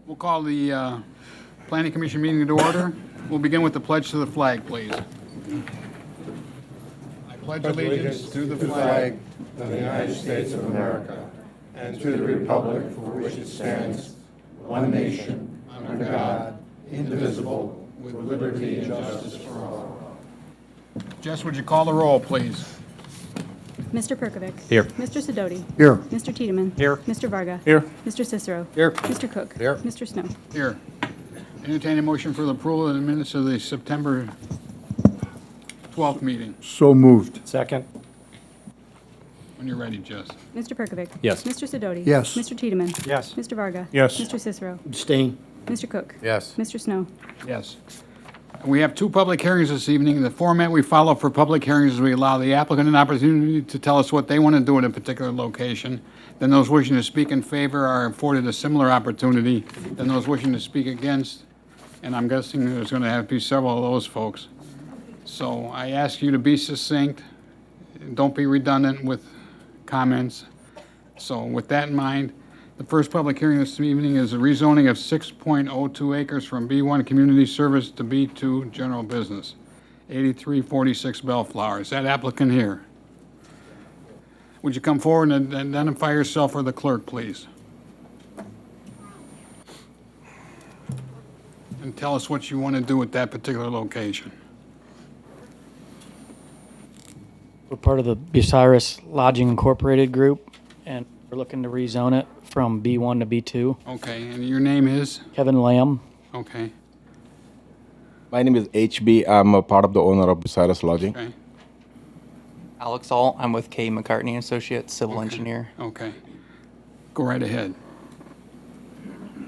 We'll call the Planning Commission meeting to order. We'll begin with the pledge to the flag, please. I pledge allegiance to the flag of the United States of America and to the republic for which it stands, one nation, under God, indivisible, with liberty and justice for all. Jess, would you call the roll, please? Mr. Perkovic. Here. Mr. Sidoti. Here. Mr. Tiedemann. Here. Mr. Varga. Here. Mr. Cicero. Here. Mr. Cook. Here. Mr. Snow. Here. Entertain a motion for the approval of the minutes of the September 12th meeting. So moved. Second. When you're ready, Jess. Mr. Perkovic. Yes. Mr. Sidoti. Yes. Mr. Tiedemann. Yes. Mr. Varga. Yes. Mr. Cicero. Abstain. Mr. Cook. Yes. Mr. Snow. Yes. We have two public hearings this evening. The format we follow for public hearings is we allow the applicant an opportunity to tell us what they want to do at a particular location. Then those wishing to speak in favor are afforded a similar opportunity. Then those wishing to speak against, and I'm guessing there's going to have to be several of those folks. So I ask you to be succinct. Don't be redundant with comments. So with that in mind, the first public hearing this evening is a rezoning of 6.02 acres from B1 Community Service to B2 General Business, 8346 Bellflower. Is that applicant here? Would you come forward and identify yourself or the clerk, please? And tell us what you want to do with that particular location. We're part of the Bucyrus Lodging Incorporated group, and we're looking to rezone it from B1 to B2. Okay, and your name is? Kevin Lamb. Okay, My name is HB. I'm a part of the owner of Bucyrus Lodging. okay, Alex Alt, I'm with K. McCartney Associates, civil engineer. okay. Go right ahead.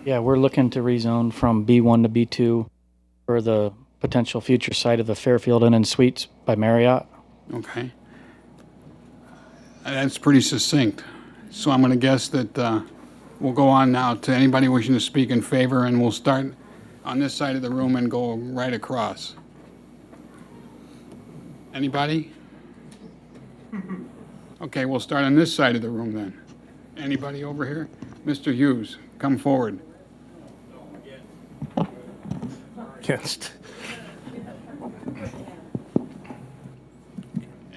Yeah, we're looking to rezone from B1 to B2 for the potential future site of the Fairfield Inn and Suites by Marriott. Okay. That's pretty succinct. So I'm going to guess that we'll go on now to anybody wishing to speak in favor, and we'll start on this side of the room and go right across. Anybody? Okay, we'll start on this side of the room then. Anybody over here? Mr. Hughes, come forward. Against.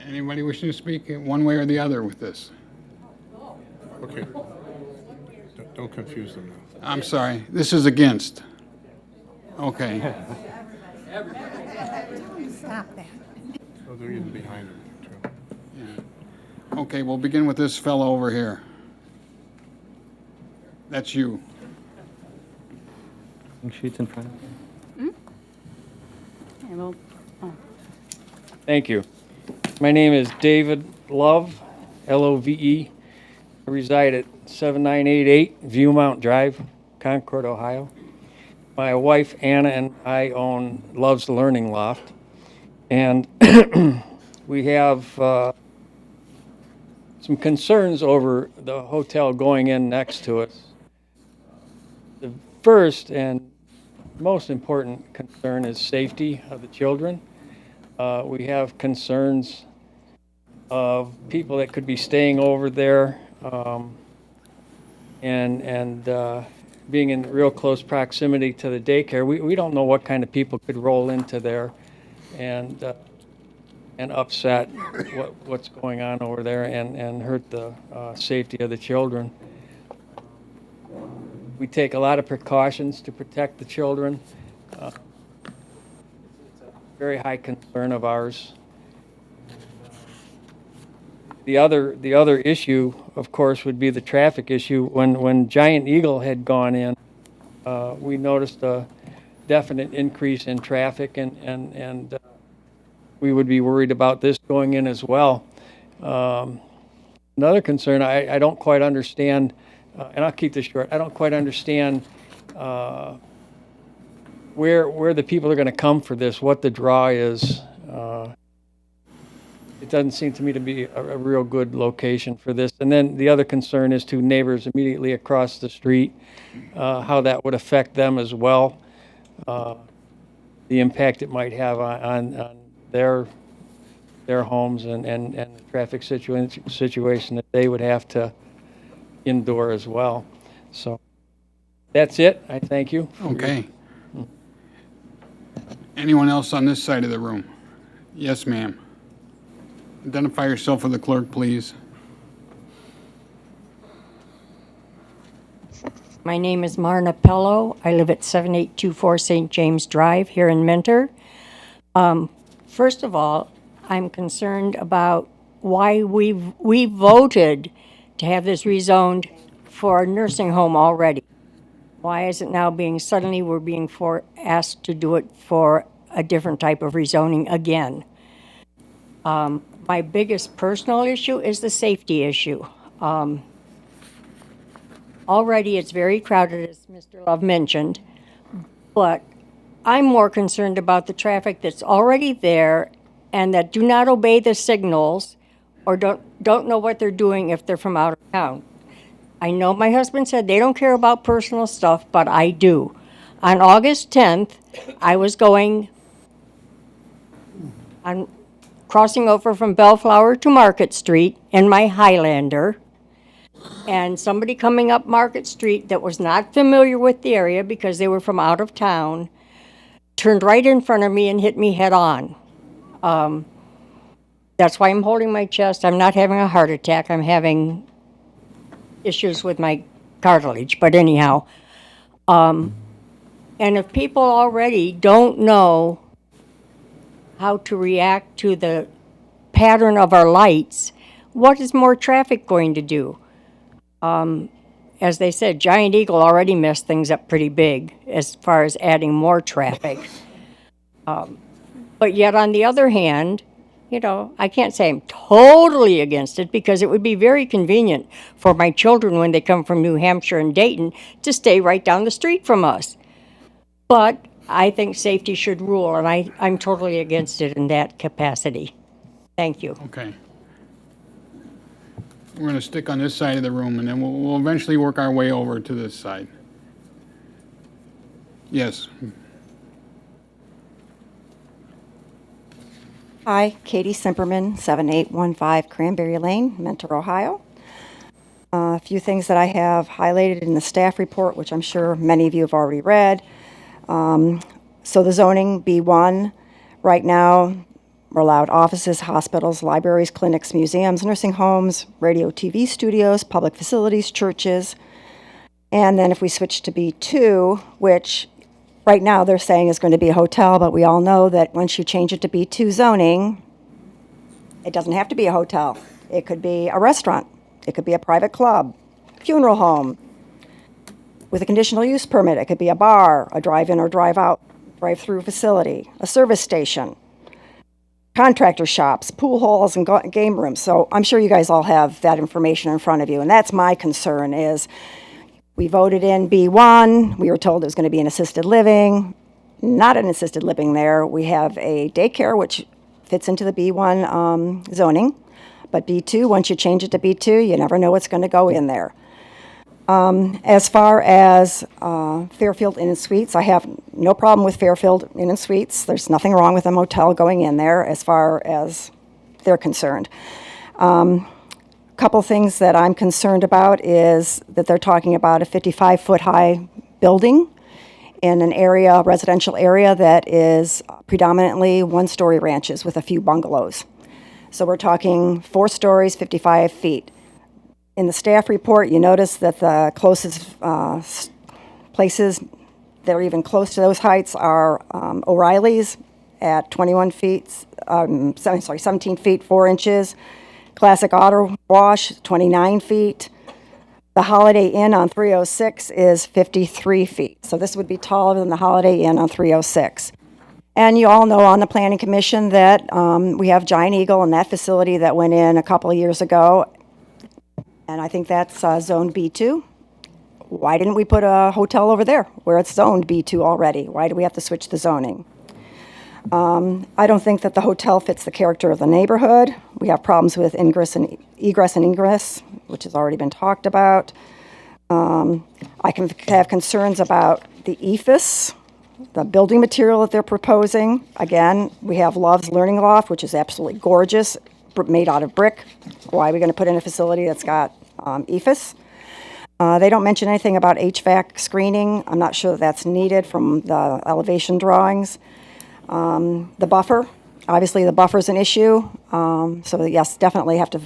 Anybody wishing to speak one way or the other with this? Okay. Don't confuse them now. I'm sorry, this is against. Okay. Oh, they're even behind them, too. Yeah. Okay, we'll begin with this fellow over here. That's you. Sheets in front of you. Okay, well, Thank you. My name is David Love, Love. I reside at 7988 Viewmount Drive, Concord, Ohio. My wife Anna and I own Love's Learning Loft, and we have some concerns over the hotel going in next to us. The first and most important concern is safety of the children. We have concerns of people that could be staying over there and being in real close proximity to the daycare. We don't know what kind of people could roll into there and upset what's going on over there and hurt the safety of the children. We take a lot of precautions to protect the children. It's a very high concern of ours. The other issue, of course, would be the traffic issue. When Giant Eagle had gone in, we noticed a definite increase in traffic, and we would be worried about this going in as well. Another concern, I don't quite understand, and I'll keep this short. I don't quite understand where the people are going to come for this, what the draw is. It doesn't seem to me to be a real good location for this. And then the other concern is to neighbors immediately across the street, how that would affect them as well, the impact it might have on their homes and the traffic situation that they would have to endure as well. So That's it. I thank you. Okay. Anyone else on this side of the room? Yes, ma'am. Identify yourself for the clerk, please. My name is Marna Pello. I live at 7824 St. James Drive here in Mentor. First of all, I'm concerned about why we voted to have this rezoned for a nursing home already. Why is it now suddenly we're being asked to do it for a different type of rezoning again? My biggest personal issue is the safety issue. Already, it's very crowded, as Mr. Love mentioned, but I'm more concerned about the traffic that's already there and that do not obey the signals or don't know what they're doing if they're from out of town. I know my husband said they don't care about personal stuff, but I do. On August 10th, I was crossing over from Bellflower to Market Street in my Highlander, and somebody coming up Market Street that was not familiar with the area because they were from out of town turned right in front of me and hit me head on. That's why I'm holding my chest. I'm not having a heart attack. I'm having issues with my cartilage. But anyhow, and if people already don't know how to react to the pattern of our lights, what is more traffic going to do? As they said, Giant Eagle already messed things up pretty big as far as adding more traffic. But yet, on the other hand, I can't say I'm totally against it because it would be very convenient for my children when they come from New Hampshire and Dayton to stay right down the street from us. But I think safety should rule, and I'm totally against it in that capacity. Thank you. Okay. We're going to stick on this side of the room, and then we'll eventually work our way over to this side. Yes. Hi, Katie Simperman, 7815 Cranberry Lane, Mentor, Ohio. A few things that I have highlighted in the staff report, which I'm sure many of you have already read. So the zoning B1, right now, we're allowed offices, hospitals, libraries, clinics, museums, nursing homes, radio, TV studios, public facilities, churches. And then if we switch to B2, which right now they're saying is going to be a hotel, but we all know that once you change it to B2 zoning, it doesn't have to be a hotel. It could be a restaurant. It could be a private club, funeral home. With a conditional use permit, it could be a bar, a drive-in or drive-out, drive-through facility, a service station, contractor shops, pool halls, and game rooms. So I'm sure you guys all have that information in front of you. And that's my concern is we voted in B1. We were told it was going to be an assisted living. Not an assisted living there. We have a daycare, which fits into the B1 zoning. But B2, once you change it to B2, you never know what's going to go in there. As far as Fairfield Inn and Suites, I have no problem with Fairfield Inn and Suites. There's nothing wrong with a motel going in there as far as they're concerned. Couple things that I'm concerned about is that they're talking about a 55-foot high building in an area, a residential area that is predominantly one-story ranches with a few bungalows. So we're talking 4 stories, 55 feet. In the staff report, you notice that the closest places that are even close to those heights are O'Reilly's at 17 feet, 4 inches. Classic Auto Wash, 29 feet. The Holiday Inn on 306 is 53 feet. So this would be taller than the Holiday Inn on 306. And you all know on the Planning Commission that we have Giant Eagle and that facility that went in a couple of years ago. And I think that's zoned B2. Why didn't we put a hotel over there where it's zoned B2 already? Why do we have to switch the zoning? I don't think that the hotel fits the character of the neighborhood. We have problems with egress and ingress, which has already been talked about. I can have concerns about the EFS, the building material that they're proposing. Again, we have Love's Learning Loft, which is absolutely gorgeous, made out of brick. Why are we going to put in a facility that's got EFS? They don't mention anything about HVAC screening. I'm not sure that that's needed from the elevation drawings. The buffer, obviously the buffer's an issue. So yes, definitely have to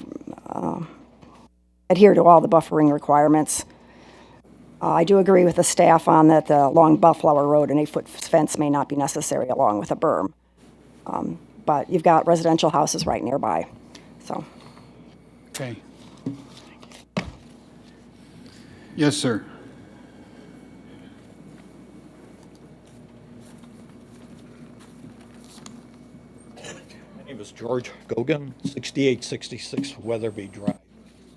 adhere to all the buffering requirements. I do agree with the staff on that along Bellflower Road, an 8-foot fence may not be necessary along with a berm. But you've got residential houses right nearby, so. Okay. Yes, sir. My name is George Gogan, 6866 Weatherby Drive.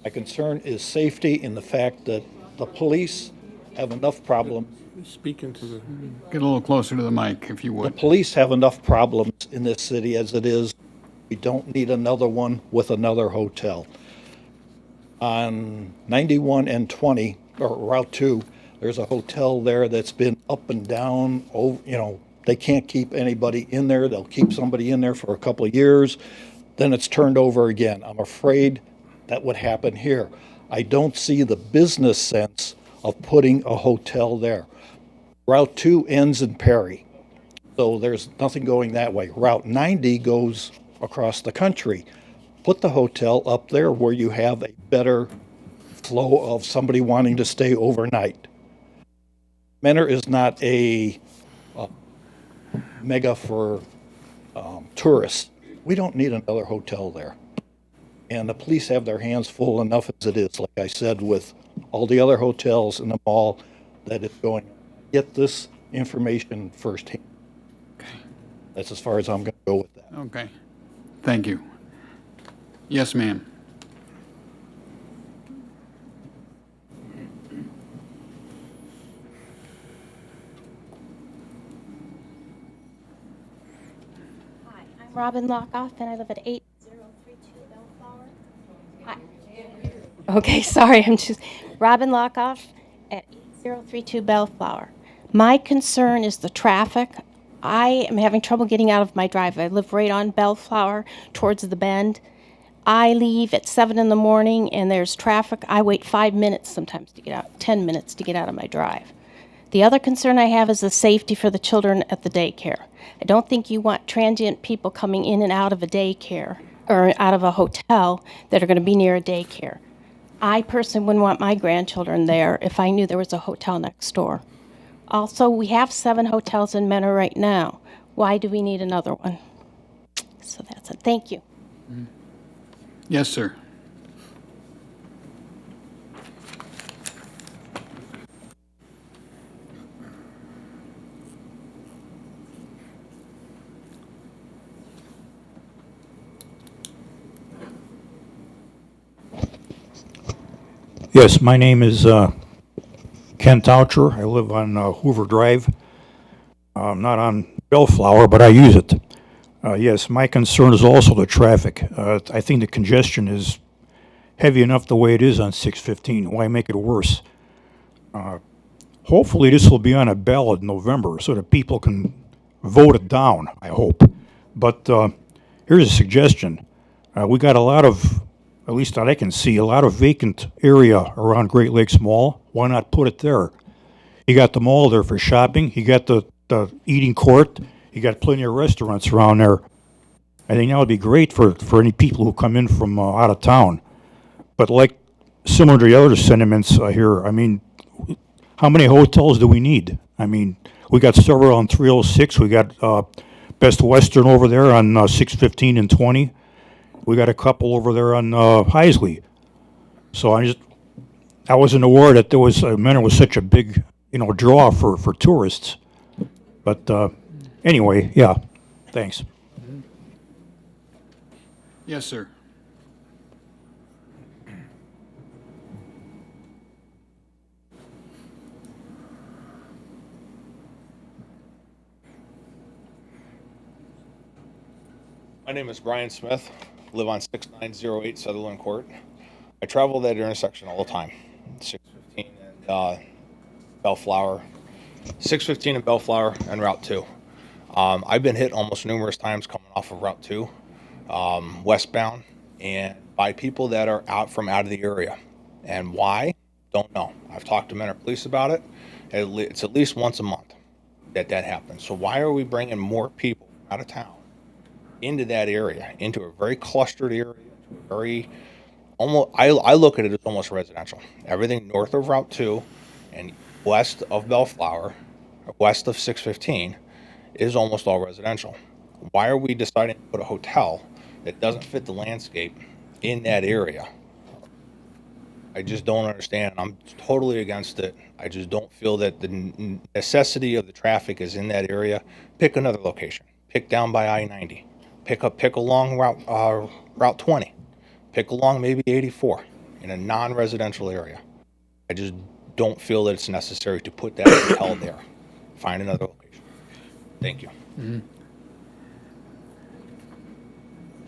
My concern is safety in the fact that the police have enough problems. Speaking to the. Get a little closer to the mic, if you The would. police have enough problems in this city as it is. We don't need another one with another hotel. On 91 and 20, or Route 2, there's a hotel there that's been up and down. Oh, you know, they can't keep anybody in there. They'll keep somebody in there for a couple of years, then it's turned over again. I'm afraid that would happen here. I don't see the business sense of putting a hotel there. Route 2 ends in Perry, so there's nothing going that way. Route 90 goes across the country. Put the hotel up there where you have a better flow of somebody wanting to stay overnight. Mentor is not a mega for tourists. We don't need another hotel there. And the police have their hands full enough as it is, like I said, with all the other hotels in the mall that it's going. Get this information firsthand. That's as far as I'm going to go with that. Okay. Thank you. Yes, ma'am. Hi, I'm Robin Lockoff, and I live at 8032 Bellflower. Hi. Okay, sorry, I'm just Robin Lockoff at 8032 Bellflower. My concern is the traffic. I am having trouble getting out of my driveway. I live right on Bellflower towards the bend. I leave at 7 in the morning and there's traffic. I wait 5 minutes sometimes to get out, 10 minutes to get out of my drive. The other concern I have is the safety for the children at the daycare. I don't think you want transient people coming in and out of a daycare or out of a hotel that are going to be near a daycare. I personally wouldn't want my grandchildren there if I knew there was a hotel next door. Also, we have 7 hotels in Mentor right now. Why do we need another one? So that's it. Thank you. Yes, sir. Yes, my name is Ken Toucher. I live on Hoover Drive. Not on Bellflower, but I use it. Yes, my concern is also the traffic. I think the congestion is heavy enough the way it is on 615. Why make it worse? Hopefully this will be on a ballot in November so that people can vote it down, I hope. But here's a suggestion. We got a lot of, at least that I can see, a lot of vacant area around Great Lakes Mall. Why not put it there? You got the mall there for shopping. You got the eating court. You got plenty of restaurants around there. I think that would be great for any people who come in from out of town. But like similar to the other sentiments here, I mean, how many hotels do we need? I mean, we got several on 306. We got Best Western over there on 615 and 20. We got a couple over there on Heisley. So I wasn't aware that there was Mentor was such a big draw for tourists. But anyway, yeah, thanks. Yes, sir. My name is Brian Smith, live on 6908 Sutherland Court. I travel that intersection all the time, 615 and Bellflower, 615 and Bellflower and Route 2. I've been hit almost numerous times coming off of Route 2, westbound, and by people that are out of the area. And why? Don't know. I've talked to Mentor Police about it. It's at least once a month that happens. So why are we bringing more people out of town into that area, into a very clustered area, into a very almost, I look at it as almost residential. Everything north of Route 2 and west of Bellflower, west of 615, is almost all residential. Why are we deciding to put a hotel that doesn't fit the landscape in that area? I just don't understand. I'm totally against it. I just don't feel that the necessity of the traffic is in that area. Pick another location. Pick down by I-90. Pick along Route 20. Pick along maybe 84 in a non-residential area. I just don't feel that it's necessary to put that hotel there. Find another location. Thank you. Mm-hmm.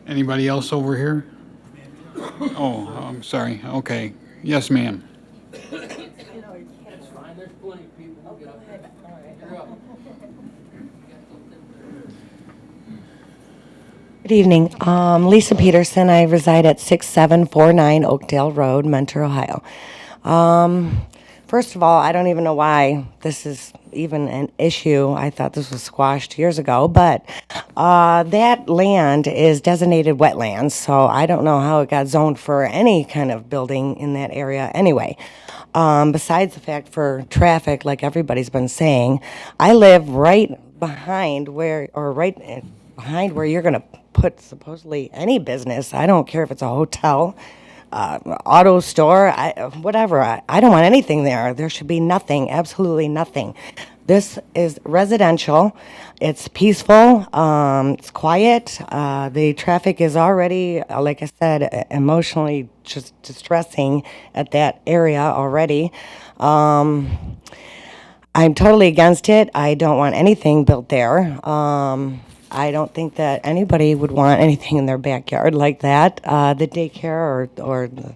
Anybody else over here? Oh, I'm sorry. Okay. Yes, ma'am. Good evening. Lisa Peterson. I reside at 6749 Oakdale Road, Mentor, Ohio. First of all, I don't even know why this is even an issue. I thought this was squashed years ago, but that land is designated wetlands, so I don't know how it got zoned for any kind of building in that area anyway. Besides the fact for traffic, like everybody's been saying, I live right behind where you're going to put supposedly any business. I don't care if it's a hotel, auto store, whatever. I don't want anything there. There should be nothing, absolutely nothing. This is residential. It's peaceful. It's quiet. The traffic is already, like I said, emotionally just distressing at that area already. I'm totally against it. I don't want anything built there. I don't think that anybody would want anything in their backyard like that. The daycare or the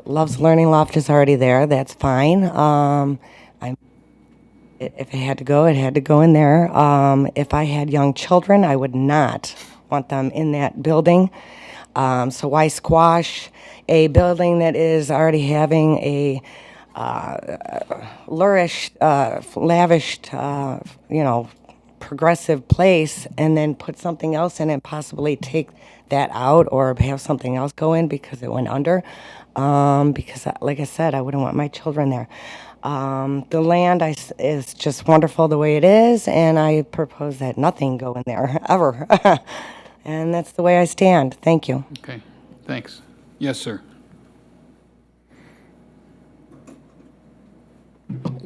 Love's Learning Loft is already there. That's fine. If it had to go, it had to go in there. If I had young children, I would not want them in that building. So why squash a building that is already having a lavished, progressive place, and then put something else in and possibly take that out or have something else go in because it went under? Because, like I said, I wouldn't want my children there. The land is just wonderful the way it is, and I propose that nothing go in there ever. And that's the way I stand. Thank you. Okay. Thanks. Yes, sir.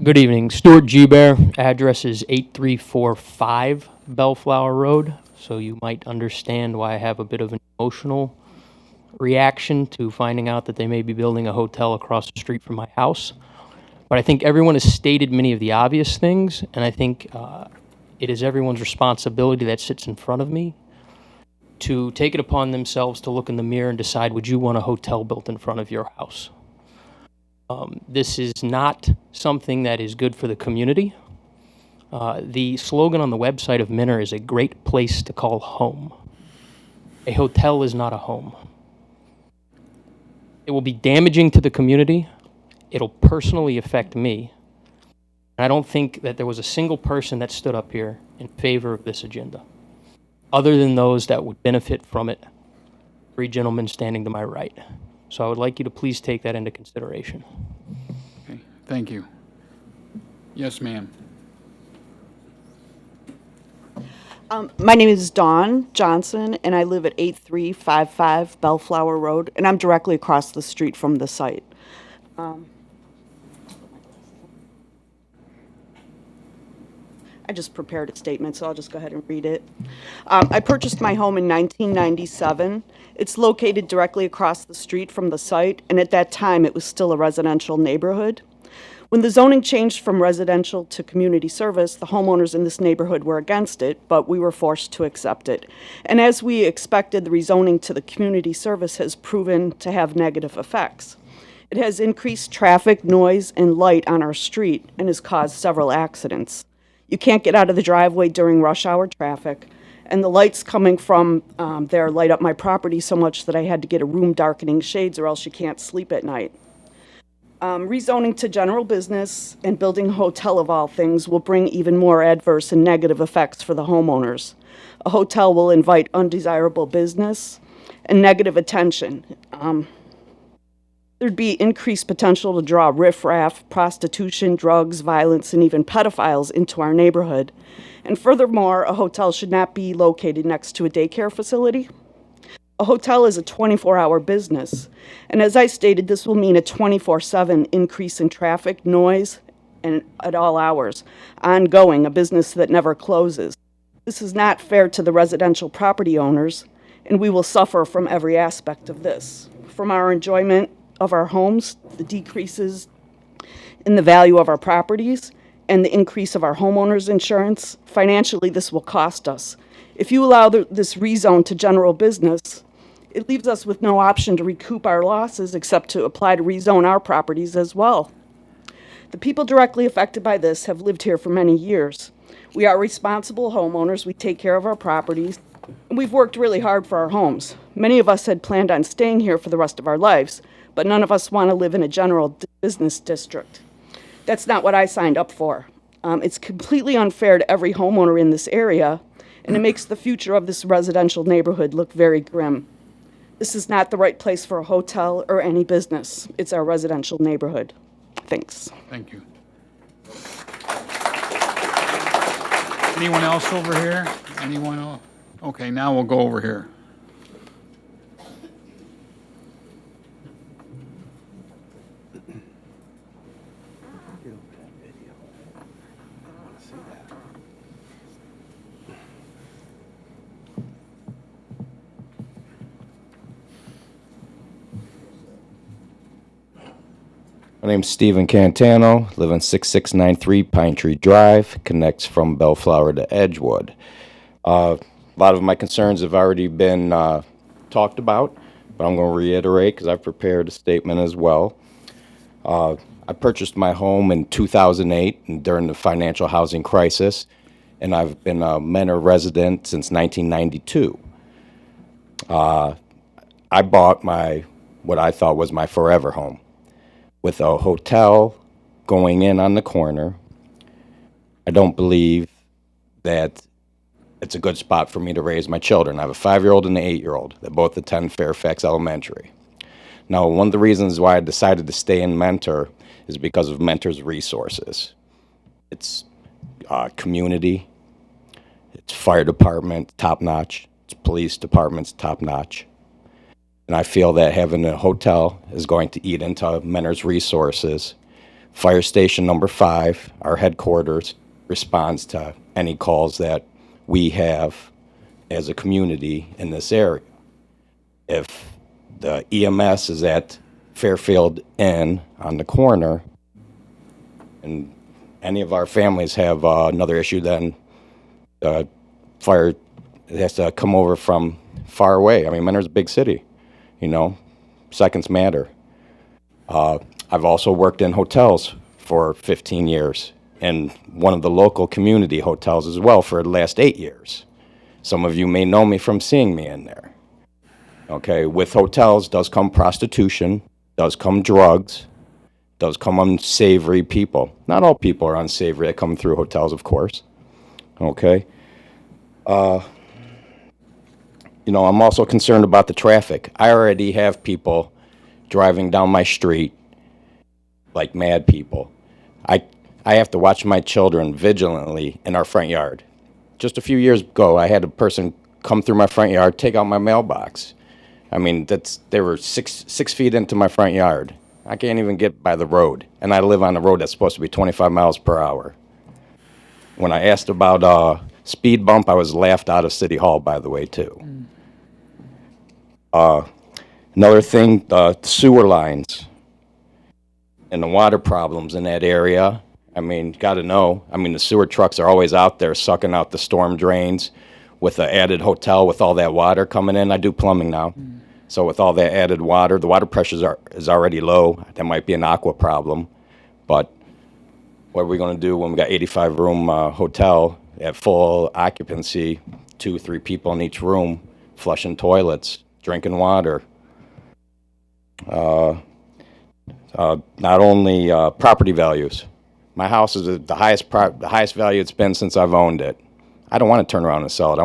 Good evening. Stuart Gbear. Address is 8345 Bellflower Road. So you might understand why I have a bit of an emotional reaction to finding out that they may be building a hotel across the street from my house. But I think everyone has stated many of the obvious things, and I think it is everyone's responsibility that sits in front of me to take it upon themselves to look in the mirror and decide, would you want a hotel built in front of your house? This is not something that is good for the community. The slogan on the website of Mentor is a great place to call home. A hotel is not a home. It will be damaging to the community. It'll personally affect me. And I don't think that there was a single person that stood up here in favor of this agenda, other than those that would benefit from it. 3 gentlemen standing to my right. So I would like you to please take that into consideration. Okay. Thank you. Yes, ma'am. My name is Dawn Johnson, and I live at 8355 Bellflower Road, and I'm directly across the street from the site. I just prepared a statement, so I'll just go ahead and read it. I purchased my home in 1997. It's located directly across the street from the site, and at that time, it was still a residential neighborhood. When the zoning changed from residential to community service, the homeowners in this neighborhood were against it, but we were forced to accept it. And as we expected, the rezoning to the community service has proven to have negative effects. It has increased traffic, noise, and light on our street and has caused several accidents. You can't get out of the driveway during rush hour traffic, and the lights coming from there light up my property so much that I had to get a room darkening shades or else you can't sleep at night. Rezoning to general business and building a hotel of all things will bring even more adverse and negative effects for the homeowners. A hotel will invite undesirable business and negative attention. There'd be increased potential to draw riffraff, prostitution, drugs, violence, and even pedophiles into our neighborhood. And furthermore, a hotel should not be located next to a daycare facility. A hotel is a 24-hour business, and as I stated, this will mean a 24/7 increase in traffic, noise, and at all hours, ongoing, a business that never closes. This is not fair to the residential property owners, and we will suffer from every aspect of this. From our enjoyment of our homes, the decreases in the value of our properties, and the increase of our homeowners insurance, financially this will cost us. If you allow this rezone to general business, it leaves us with no option to recoup our losses except to apply to rezone our properties as well. The people directly affected by this have lived here for many years. We are responsible homeowners, we take care of our properties, and we've worked really hard for our homes. Many of us had planned on staying here for the rest of our lives, but none of us want to live in a general business district. That's not what I signed up for. It's completely unfair to every homeowner in this area, and it makes the future of this residential neighborhood look very grim. This is not the right place for a hotel or any business. It's our residential neighborhood. Thanks. Thank you. Anyone else over here? Anyone else? Okay, now we'll go over here. My name's Stephen Cantano, live on 6693 Pine Tree Drive, connects from Bellflower to Edgewood. A lot of my concerns have already been talked about, but I'm going to reiterate because I've prepared a statement as well. I purchased my home in 2008 and during the financial housing crisis, and I've been a Mentor resident since 1992. I bought what I thought was my forever home, with a hotel going in on the corner. I don't believe that it's a good spot for me to raise my children. I have a 5-year-old and an 8-year-old that both attend Fairfax Elementary. Now, one of the reasons why I decided to stay in Mentor is because of Mentor's resources. It's community, it's fire department, top-notch, it's police department's top-notch. And I feel that having a hotel is going to eat into Mentor's resources. Fire Station number 5, our headquarters, responds to any calls that we have as a community in this area. If the EMS is at Fairfield Inn on the corner, and any of our families have another issue, then fire has to come over from far away. I mean, Mentor's a big city. You know, seconds matter. I've also worked in hotels for 15 years, and one of the local community hotels as well for the last 8 years. Some of you may know me from seeing me in there. Okay, with hotels does come prostitution, does come drugs, does come unsavory people. Not all people are unsavory that come through hotels, of course. Okay. You know, I'm also concerned about the traffic. I already have people driving down my street like mad people. I have to watch my children vigilantly in our front yard. Just a few years ago, I had a person come through my front yard, take out my mailbox. I mean, they were six feet into my front yard. I can't even get by the road, and I live on a road that's supposed to be 25 miles per hour. When I asked about speed bump, I was laughed out of City Hall, by the way, too. Another thing, the sewer lines and the water problems in that area. I mean, got to know. I mean, the sewer trucks are always out there sucking out the storm drains with the added hotel with all that water coming in. I do plumbing now. So with all that added water, the water pressure is already low. That might be an aqua problem. But what are we going to do when we got 85-room hotel at full occupancy, 2-3 people in each room, flushing toilets, drinking water? Not only property values. My house is the highest value it's been since I've owned it. I don't want to turn around and sell it.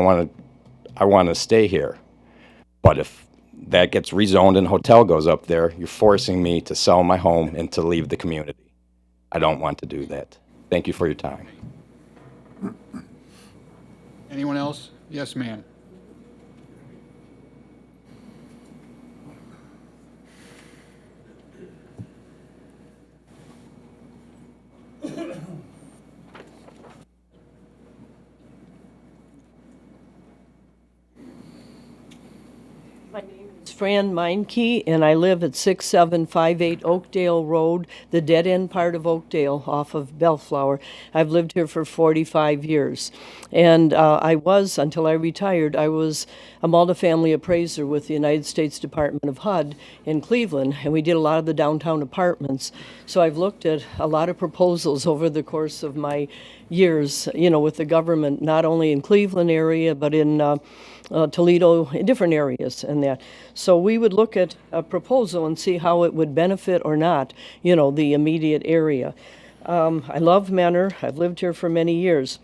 I want to stay here. But if that gets rezoned and a hotel goes up there, you're forcing me to sell my home and to leave the community. I don't want to do that. Thank you for your time. Anyone else? Yes, ma'am. My name is Fran Meinke, and I live at 6758 Oakdale Road, the dead-end part of Oakdale off of Bellflower. I've lived here for 45 years. And I was, until I retired, I was a multifamily appraiser with the United States Department of HUD in Cleveland, and we did a lot of the downtown apartments. So I've looked at a lot of proposals over the course of my years, with the government, not only in Cleveland area, but in Toledo, in different areas and that. So we would look at a proposal and see how it would benefit or not, the immediate area. I love Mentor. I've lived here for many years.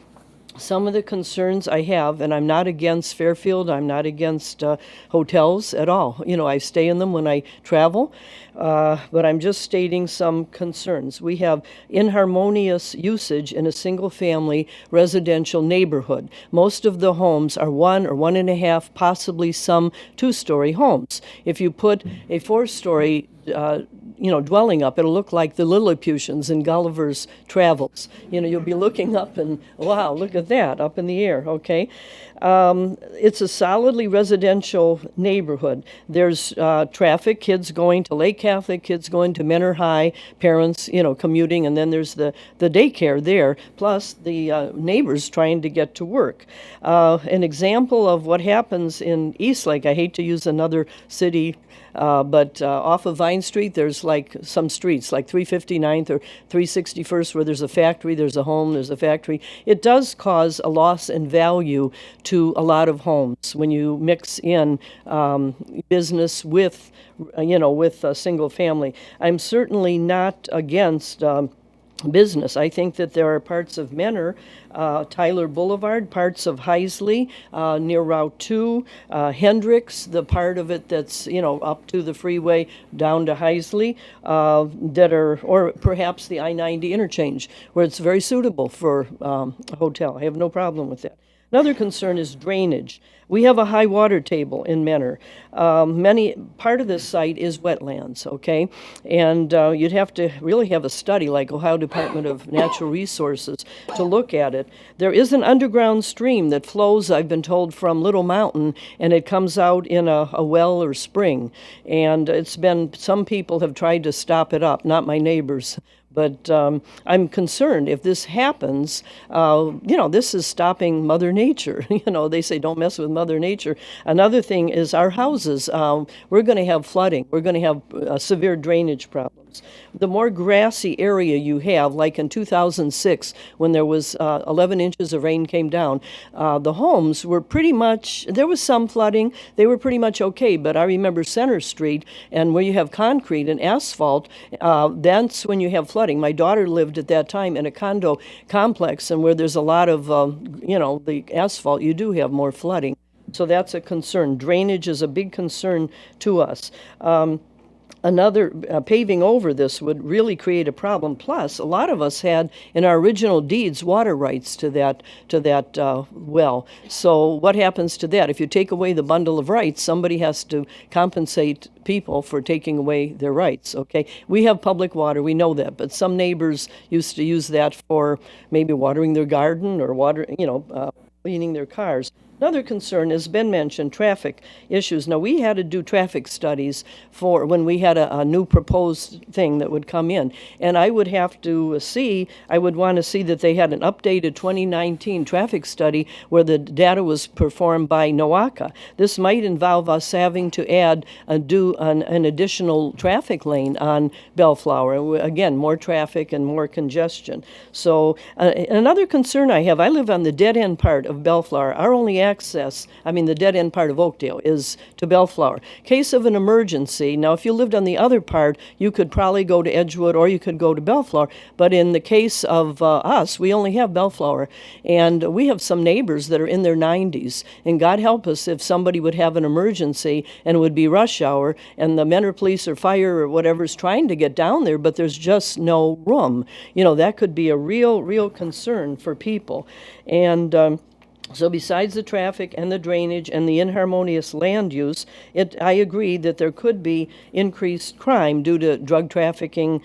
Some of the concerns I have, and I'm not against Fairfield, I'm not against hotels at all. I stay in them when I travel, but I'm just stating some concerns. We have inharmonious usage in a single-family residential neighborhood. Most of the homes are 1 or 1.5, possibly some 2-story homes. If you put a 4-story dwelling up, it'll look like the Lilliputians in Gulliver's Travels. You'll be looking up and, wow, look at that, up in the air, okay? It's a solidly residential neighborhood. There's traffic, kids going to Lake Catholic, kids going to Mentor High, parents, commuting, and then there's the daycare there, plus the neighbors trying to get to work. An example of what happens in Eastlake, I hate to use another city, but off of Vine Street, there's like some streets, like 359th or 361st, where there's a factory, there's a home, there's a factory. It does cause a loss in value to a lot of homes when you mix in business with, with a single family. I'm certainly not against business. I think that there are parts of Mentor, Tyler Boulevard, parts of Heisley, near Route 2, Hendricks, the part of it that's, up to the freeway down to Heisley, that are, or perhaps the I-90 interchange, where it's very suitable for a hotel. I have no problem with that. Another concern is drainage. We have a high water table in Mentor. Part of this site is wetlands, okay? And you'd have to really have a study like Ohio Department of Natural Resources to look at it. There is an underground stream that flows, I've been told, from Little Mountain, and it comes out in a well or spring. And some people have tried to stop it up, not my neighbors. But I'm concerned if this happens, this is stopping Mother Nature. They say don't mess with Mother Nature. Another thing is our houses. We're going to have flooding. We're going to have severe drainage problems. The more grassy area you have, like in 2006, when there was 11 inches of rain came down, the homes were pretty much, there was some flooding. They were pretty much okay. But I remember Center Street, and where you have concrete and asphalt, that's when you have flooding. My daughter lived at that time in a condo complex, and where there's a lot of, the asphalt, you do have more flooding. So that's a concern. Drainage is a big concern to us. Another paving over this would really create a problem. Plus, a lot of us had in our original deeds water rights to that well. So what happens to that? If you take away the bundle of rights, somebody has to compensate people for taking away their rights. Okay, we have public water, we know that, but some neighbors used to use that for maybe watering their garden or cleaning their cars. Another concern has been mentioned, traffic issues. Now, we had to do traffic studies for when we had a new proposed thing that would come in. And I would want to see that they had an updated 2019 traffic study where the data was performed by NOACA. This might involve us having to do an additional traffic lane on Bellflower. Again, more traffic and more congestion. So another concern I have, I live on the dead end part of Bellflower. Our only access, I mean, the dead end part of Oakdale is to Bellflower. Case of an emergency, now if you lived on the other part, you could probably go to Edgewood or you could go to Bellflower. But in the case of us, we only have Bellflower. And we have some neighbors that are in their 90s. And God help us if somebody would have an emergency and it would be rush hour and the Mentor Police or fire or whatever is trying to get down there, but there's just no room. You know, that could be a real concern for people. And so besides the traffic and the drainage and the inharmonious land use, I agree that there could be increased crime due to drug trafficking,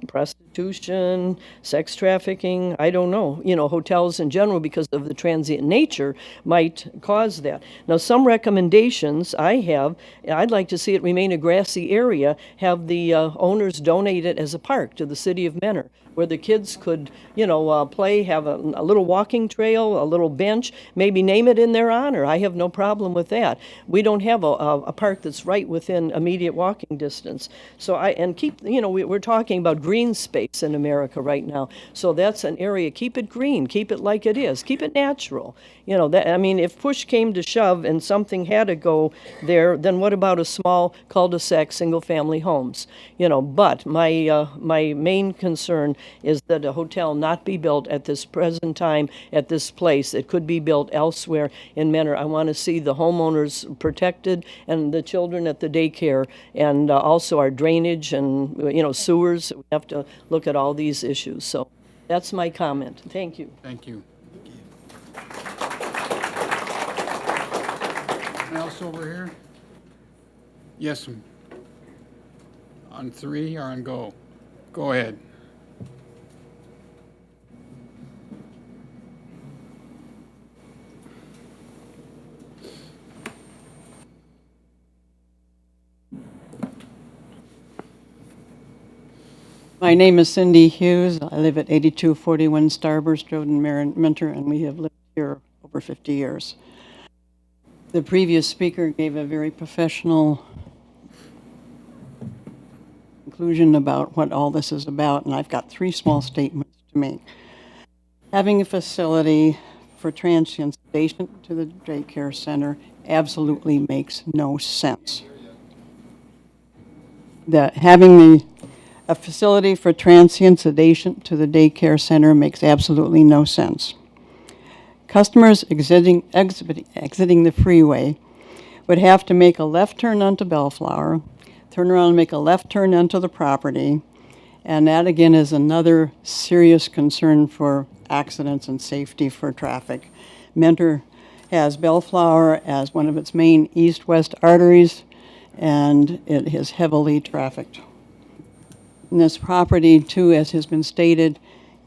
prostitution, sex trafficking, I don't know, you know, hotels in general because of the transient nature might cause that. Now, some recommendations I'd like to see it remain a grassy area, have the owners donate it as a park to the city of Mentor, where the kids could, you know, play, have a little walking trail, a little bench, maybe name it in their honor. I have no problem with that. We don't have a park that's right within immediate walking distance. So we're talking about green space in America right now. So that's an area, keep it green, keep it like it is, keep it natural. You know, that, I mean, if push came to shove and something had to go there, then what about a small cul-de-sac, single-family homes? You know, but my main concern is that a hotel not be built at this present time at this place. It could be built elsewhere in Mentor. I want to see the homeowners protected and the children at the daycare, and also our drainage and, you know, sewers. We have to look at all these issues. So that's my comment. Thank you. Thank you. Anyone else over here? Yes. On 3 or on go? Go ahead. My name is Cindy Hughes. I live at 8241 Starburst Road in Mentor, and we have lived here over 50 years. The previous speaker gave a very professional conclusion about what all this is about, and I've got 3 small statements to make. Having a facility for transients adjacent to the daycare center absolutely makes no sense. A facility for transients adjacent to the daycare center makes absolutely no sense. Customers exiting the freeway would have to make a left turn onto Bellflower, turn around and make a left turn onto the property, and that again is another serious concern for accidents and safety for traffic. Mentor has Bellflower as one of its main east-west arteries, and it is heavily trafficked. And this property, too, as has been stated,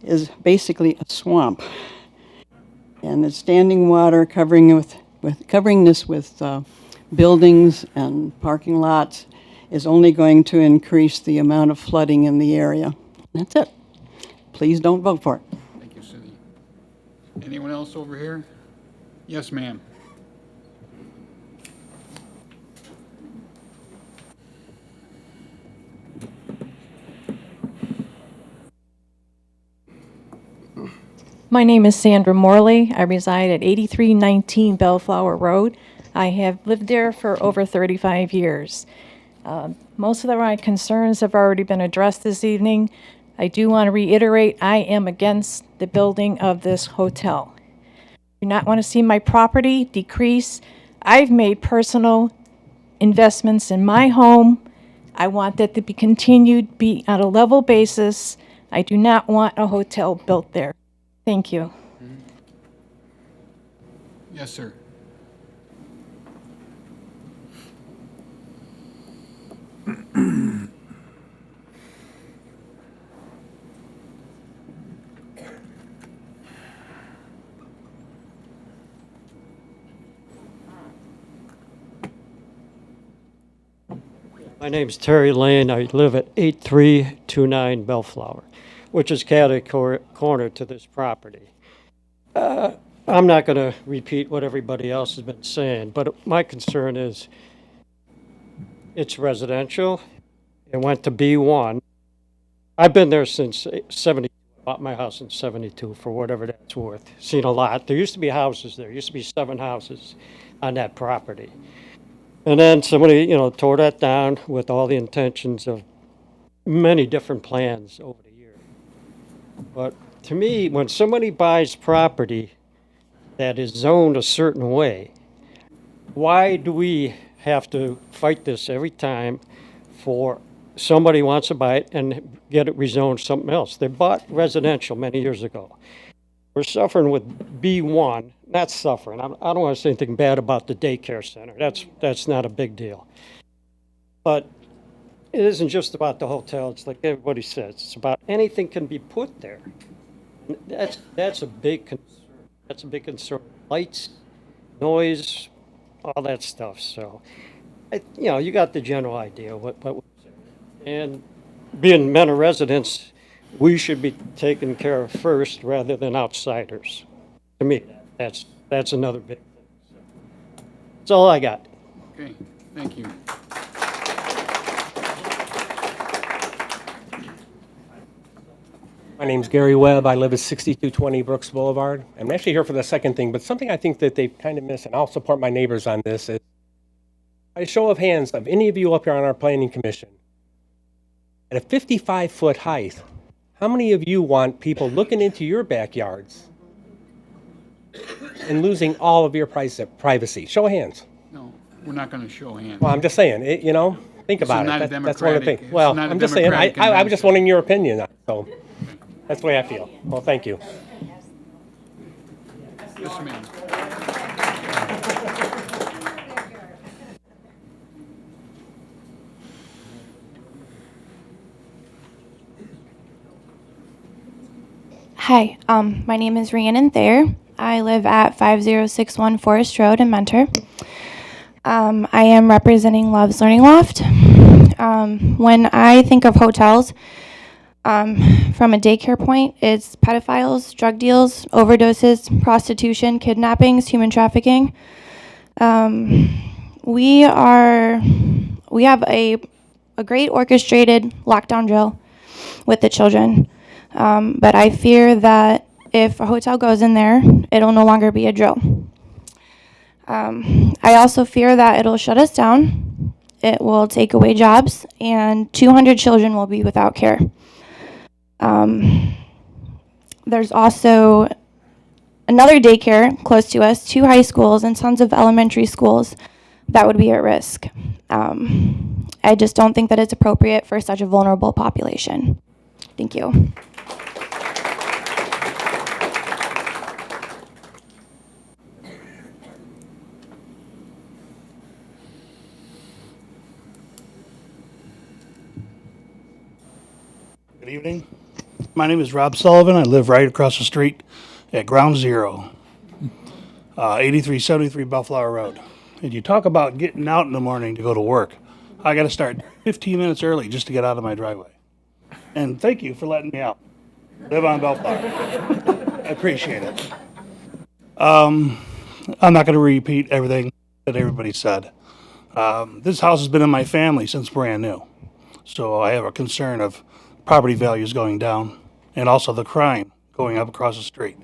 is basically a swamp. And the standing water covering this with buildings and parking lots is only going to increase the amount of flooding in the area. That's it. Please don't vote for it. Thank you, Cindy. Anyone else over here? Yes, ma'am. My name is Sandra Morley. I reside at 8319 Bellflower Road. I have lived there for over 35 years. Most of my concerns have already been addressed this evening. I do want to reiterate, I am against the building of this hotel. I do not want to see my property decrease. I've made personal investments in my home. I want that to be continued, be on a level basis. I do not want a hotel built there. Thank you. Yes, sir. My name's Terry Lane. I live at 8329 Bellflower, which is corner to this property. I'm not going to repeat what everybody else has been saying, but my concern is it's residential. It went to B1. I've been there since 70. Bought my house in 72 for whatever that's worth. Seen a lot. There used to be houses there. Used to be 7 houses on that property. And then somebody, tore that down with all the intentions of many different plans over the years. But to me, when somebody buys property that is zoned a certain way, why do we have to fight this every time for somebody wants to buy it and get it rezoned something else? They bought residential many years ago. We're suffering with B1, not suffering. I don't want to say anything bad about the daycare center. That's not a big deal. But it isn't just about the hotel. It's like everybody says. It's about anything can be put there. That's a big concern. That's a big concern. Lights, noise, all that stuff. So, you got the general idea what we're saying. And being Mentor residents, we should be taken care of first rather than outsiders. To me, that's another big thing. That's all I got. Okay, thank you. My name's Gary Webb. I live at 6220 Brooks Boulevard. I'm actually here for the second thing, but something I think that they've kind of missed, and I'll support my neighbors on this, is a show of hands of any of you up here on our planning commission. At a 55-foot height, how many of you want people looking into your backyards and losing all of your privacy? Show of hands. No, we're not going to show hands. Well, I'm just saying, think This about is not a it. That's one of the democratic- things. Well, it's not a I'm just saying, democratic I was just convention. wanting your opinion. So that's the way I feel. Well, thank you. Yes, ma'am. Hi, my name is Rhiannon Thayer. I live at 5061 Forest Road in Mentor. I am representing Love's Learning Loft. When I think of hotels, from a daycare point, it's pedophiles, drug deals, overdoses, prostitution, kidnappings, human trafficking. We have a great orchestrated lockdown drill with the children. But I fear that if a hotel goes in there, it'll no longer be a drill. I also fear that it'll shut us down, it will take away jobs, and 200 children will be without care. There's also another daycare close to us, 2 high schools, and tons of elementary schools that would be at risk. I just don't think that it's appropriate for such a vulnerable population. Thank you. Good evening. My name is Rob Sullivan. I live right across the street at Ground Zero, 8373 Bellflower Road. And you talk about getting out in the morning to go to work. I got to start 15 minutes early just to get out of my driveway. And thank you for letting me out. Live on Bellflower. I appreciate it. I'm not going to repeat everything that everybody said. This house has been in my family since brand new. So I have a concern of property values going down and also the crime going up across the street.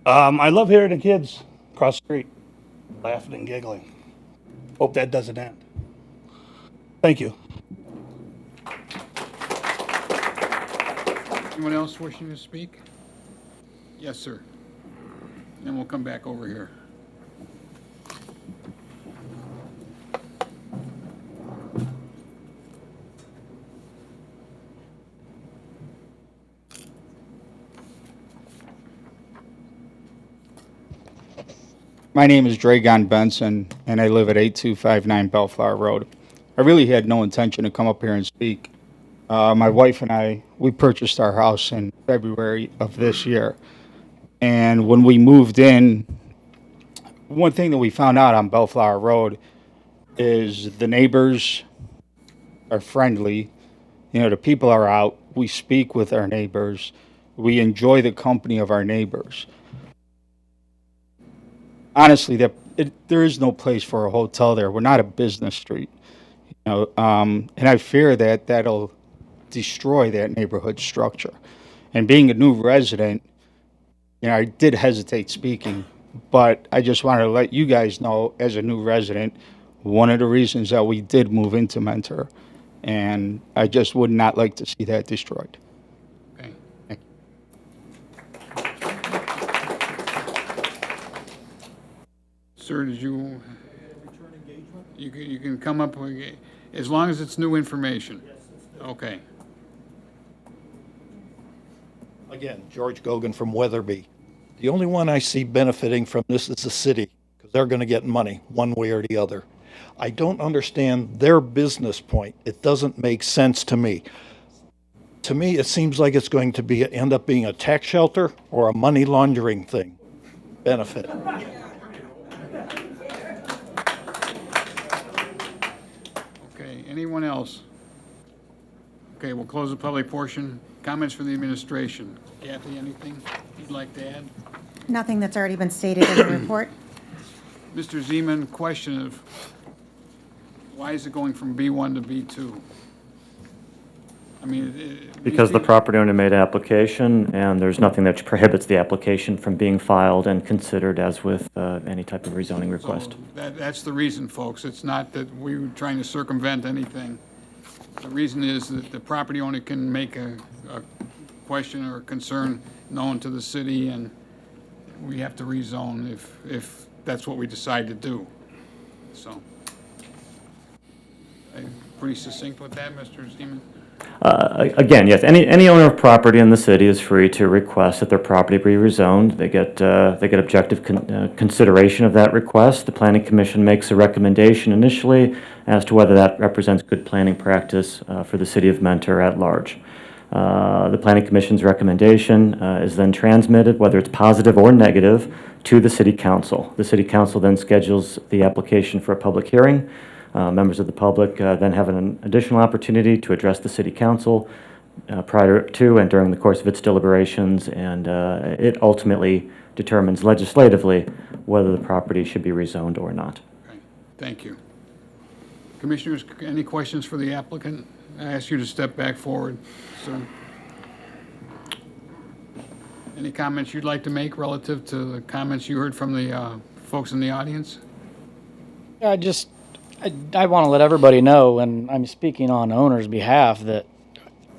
I love hearing the kids across the street laughing and giggling. Hope that doesn't end. Thank you. Anyone else wishing to speak? Yes, sir. Then we'll come back over here. My name is Dragon Benson, and I live at 8259 Bellflower Road. I really had no intention to come up here and speak. My wife and I, we purchased our house in February of this year. And when we moved in, one thing that we found out on Bellflower Road is the neighbors are friendly. You know, the people are out. We speak with our neighbors. We enjoy the company of our neighbors. Honestly, there is no place for a hotel there. We're not a business street, you know, and I fear that that'll destroy that neighborhood structure. And being a new resident, I did hesitate speaking, but I just wanted to let you guys know, as a new resident, one of the reasons that we did move into Mentor, and I just would not like to see that destroyed. Okay. Thank Sir, did you? You can come up, as long as it's new information. Okay. Again, George Gogan from Weatherby. The only one I see benefiting from this is the city, because they're going to get money one way or the other. I don't understand their business point. It doesn't make sense to me. To me, it seems like it's going to end up being a tax shelter or a money laundering thing. Benefit. Okay, anyone else? Okay, we'll close the public portion. Comments from the administration. Kathy, anything you'd like to add? Nothing that's already been stated in the report. Mr. Zeman, question of why is it going from B1 to B2? I mean, Because the property owner made an application, and there's nothing that prohibits the application from being filed and considered as with any type of rezoning request. that's the reason, folks. It's not that we were trying to circumvent anything. The reason is that the property owner can make a question or a concern known to the city, and we have to rezone if that's what we decide to do. So, pretty succinct with that, Mr. Zeman? Again, yes, any owner of property in the city is free to request that their property be rezoned. They get objective consideration of that request. The Planning Commission makes a recommendation initially as to whether that represents good planning practice for the city of Mentor at large. The Planning Commission's recommendation is then transmitted, whether it's positive or negative, to the City Council. The City Council then schedules the application for a public hearing. Members of the public then have an additional opportunity to address the City Council prior to and during the course of its deliberations, and it ultimately determines legislatively whether the property should be rezoned or not. Okay, thank you. Commissioners, any questions for the applicant? I ask you to step back forward, sir. Any comments you'd like to make relative to the comments you heard from the folks in the audience? I want to let everybody know, and I'm speaking on owner's behalf, that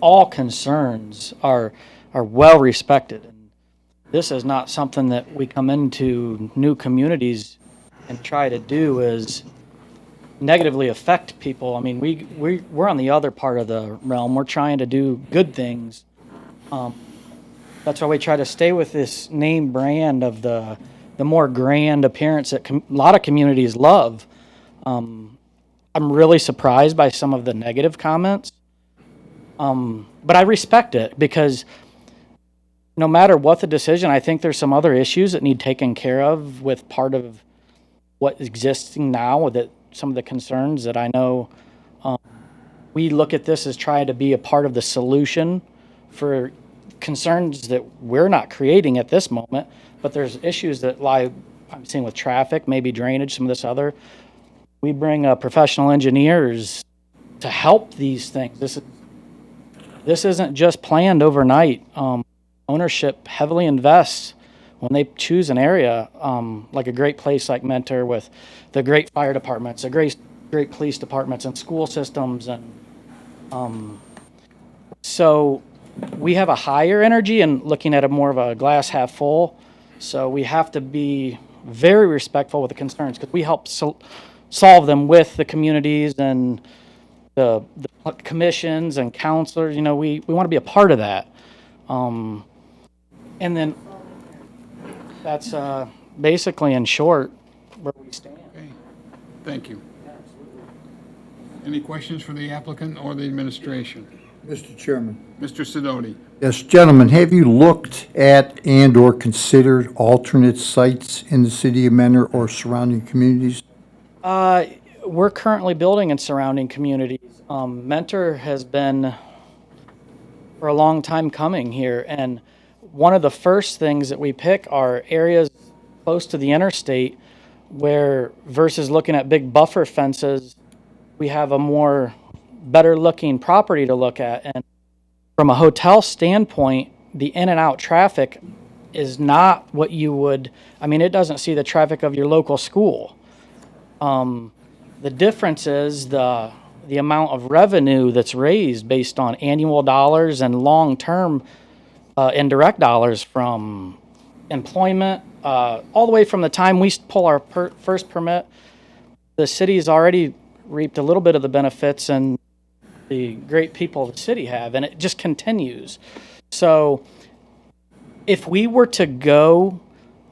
all concerns are well respected. And this is not something that we come into new communities and try to do is negatively affect people. I mean, we're on the other part of the realm. We're trying to do good things. That's why we try to stay with this name brand of the more grand appearance that a lot of communities love. I'm really surprised by some of the negative comments, but I respect it because no matter what the decision, I think there's some other issues that need taken care of with part of what is existing now, that some of the concerns that I know. We look at this as trying to be a part of the solution for concerns that we're not creating at this moment, but there's issues that lie, I'm seeing with traffic, maybe drainage, some of this other. We bring professional engineers to help these things. This isn't just planned overnight. Ownership heavily invests when they choose an area, like a great place like Mentor with the great fire departments, the great police departments and school systems. And so we have a higher energy and looking at a more of a glass half full. So we have to be very respectful with the concerns because we help solve them with the communities and the commissions and counselors. You know, we want to be a part of that. And then that's basically, in short, where we stand. Okay, thank you. Any questions for the applicant or the administration? Mr. Chairman. Mr. Sidoti. Yes, gentlemen, have you looked at and/or considered alternate sites in the city of Mentor or surrounding communities? We're currently building in surrounding communities. Mentor has been for a long time coming here, and one of the first things that we pick are areas close to the interstate where, versus looking at big buffer fences, we have a more better looking property to look at. And from a hotel standpoint, the in and out traffic is not what you would, I mean, it doesn't see the traffic of your local school. The difference is the amount of revenue that's raised based on annual dollars and long-term indirect dollars from employment, all the way from the time we pull our first permit. The city's already reaped a little bit of the benefits and the great people the city have, and it just continues. So if we were to go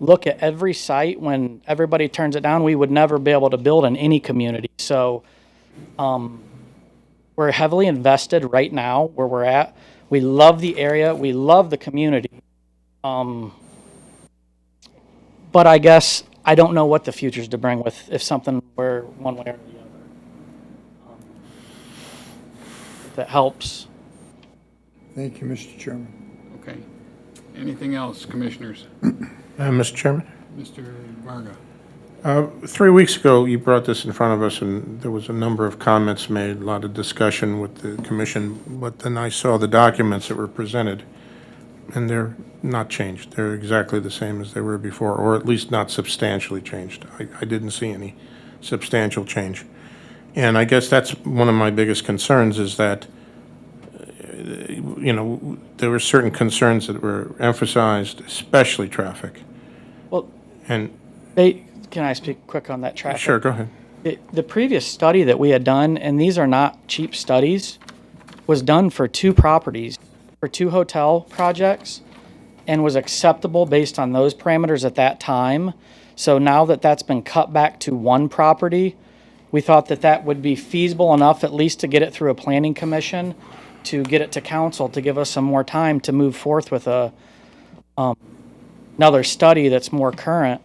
look at every site when everybody turns it down, we would never be able to build in any community. So we're heavily invested right now where we're at. We love the area. We love the community. But I guess I don't know what the future's to bring with if something were one way or the other. If that helps. Thank you, Mr. Chairman. Okay. Anything else, commissioners? Mr. Chairman? Mr. Varga? 3 weeks ago, you brought this in front of us, and there was a number of comments made, a lot of discussion with the commission, but then I saw the documents that were presented, and they're not changed. They're exactly the same as they were before, or at least not substantially changed. I didn't see any substantial change. And I guess that's one of my biggest concerns is that, there were certain concerns that were emphasized, especially traffic. Well, And can I speak quick on that traffic? sure, go ahead. The previous study that we had done, and these are not cheap studies, was done for 2 properties, for 2 hotel projects, and was acceptable based on those parameters at that time. So now that that's been cut back to 1 property, we thought that that would be feasible enough at least to get it through a planning commission, to get it to council, to give us some more time to move forth with another study that's more current.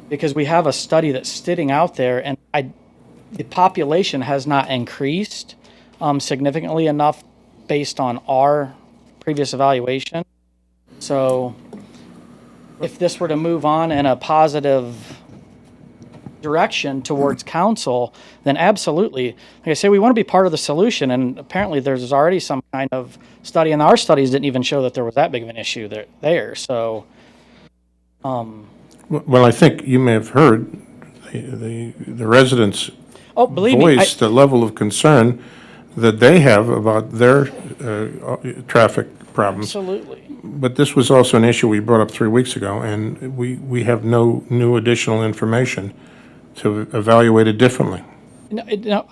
Because we have a study that's sitting out there, and the population has not increased significantly enough based on our previous evaluation. So if this were to move on in a positive direction towards council, then absolutely. Like I say, we want to be part of the solution, and apparently there's already some kind of study, and our studies didn't even show that there was that big of an issue there. So, Well, I think you may have heard the residents believe me, voice the level of concern that they have about their traffic problems. Absolutely. But this was also an issue we brought up 3 weeks ago, and we have no new additional information to evaluate it differently.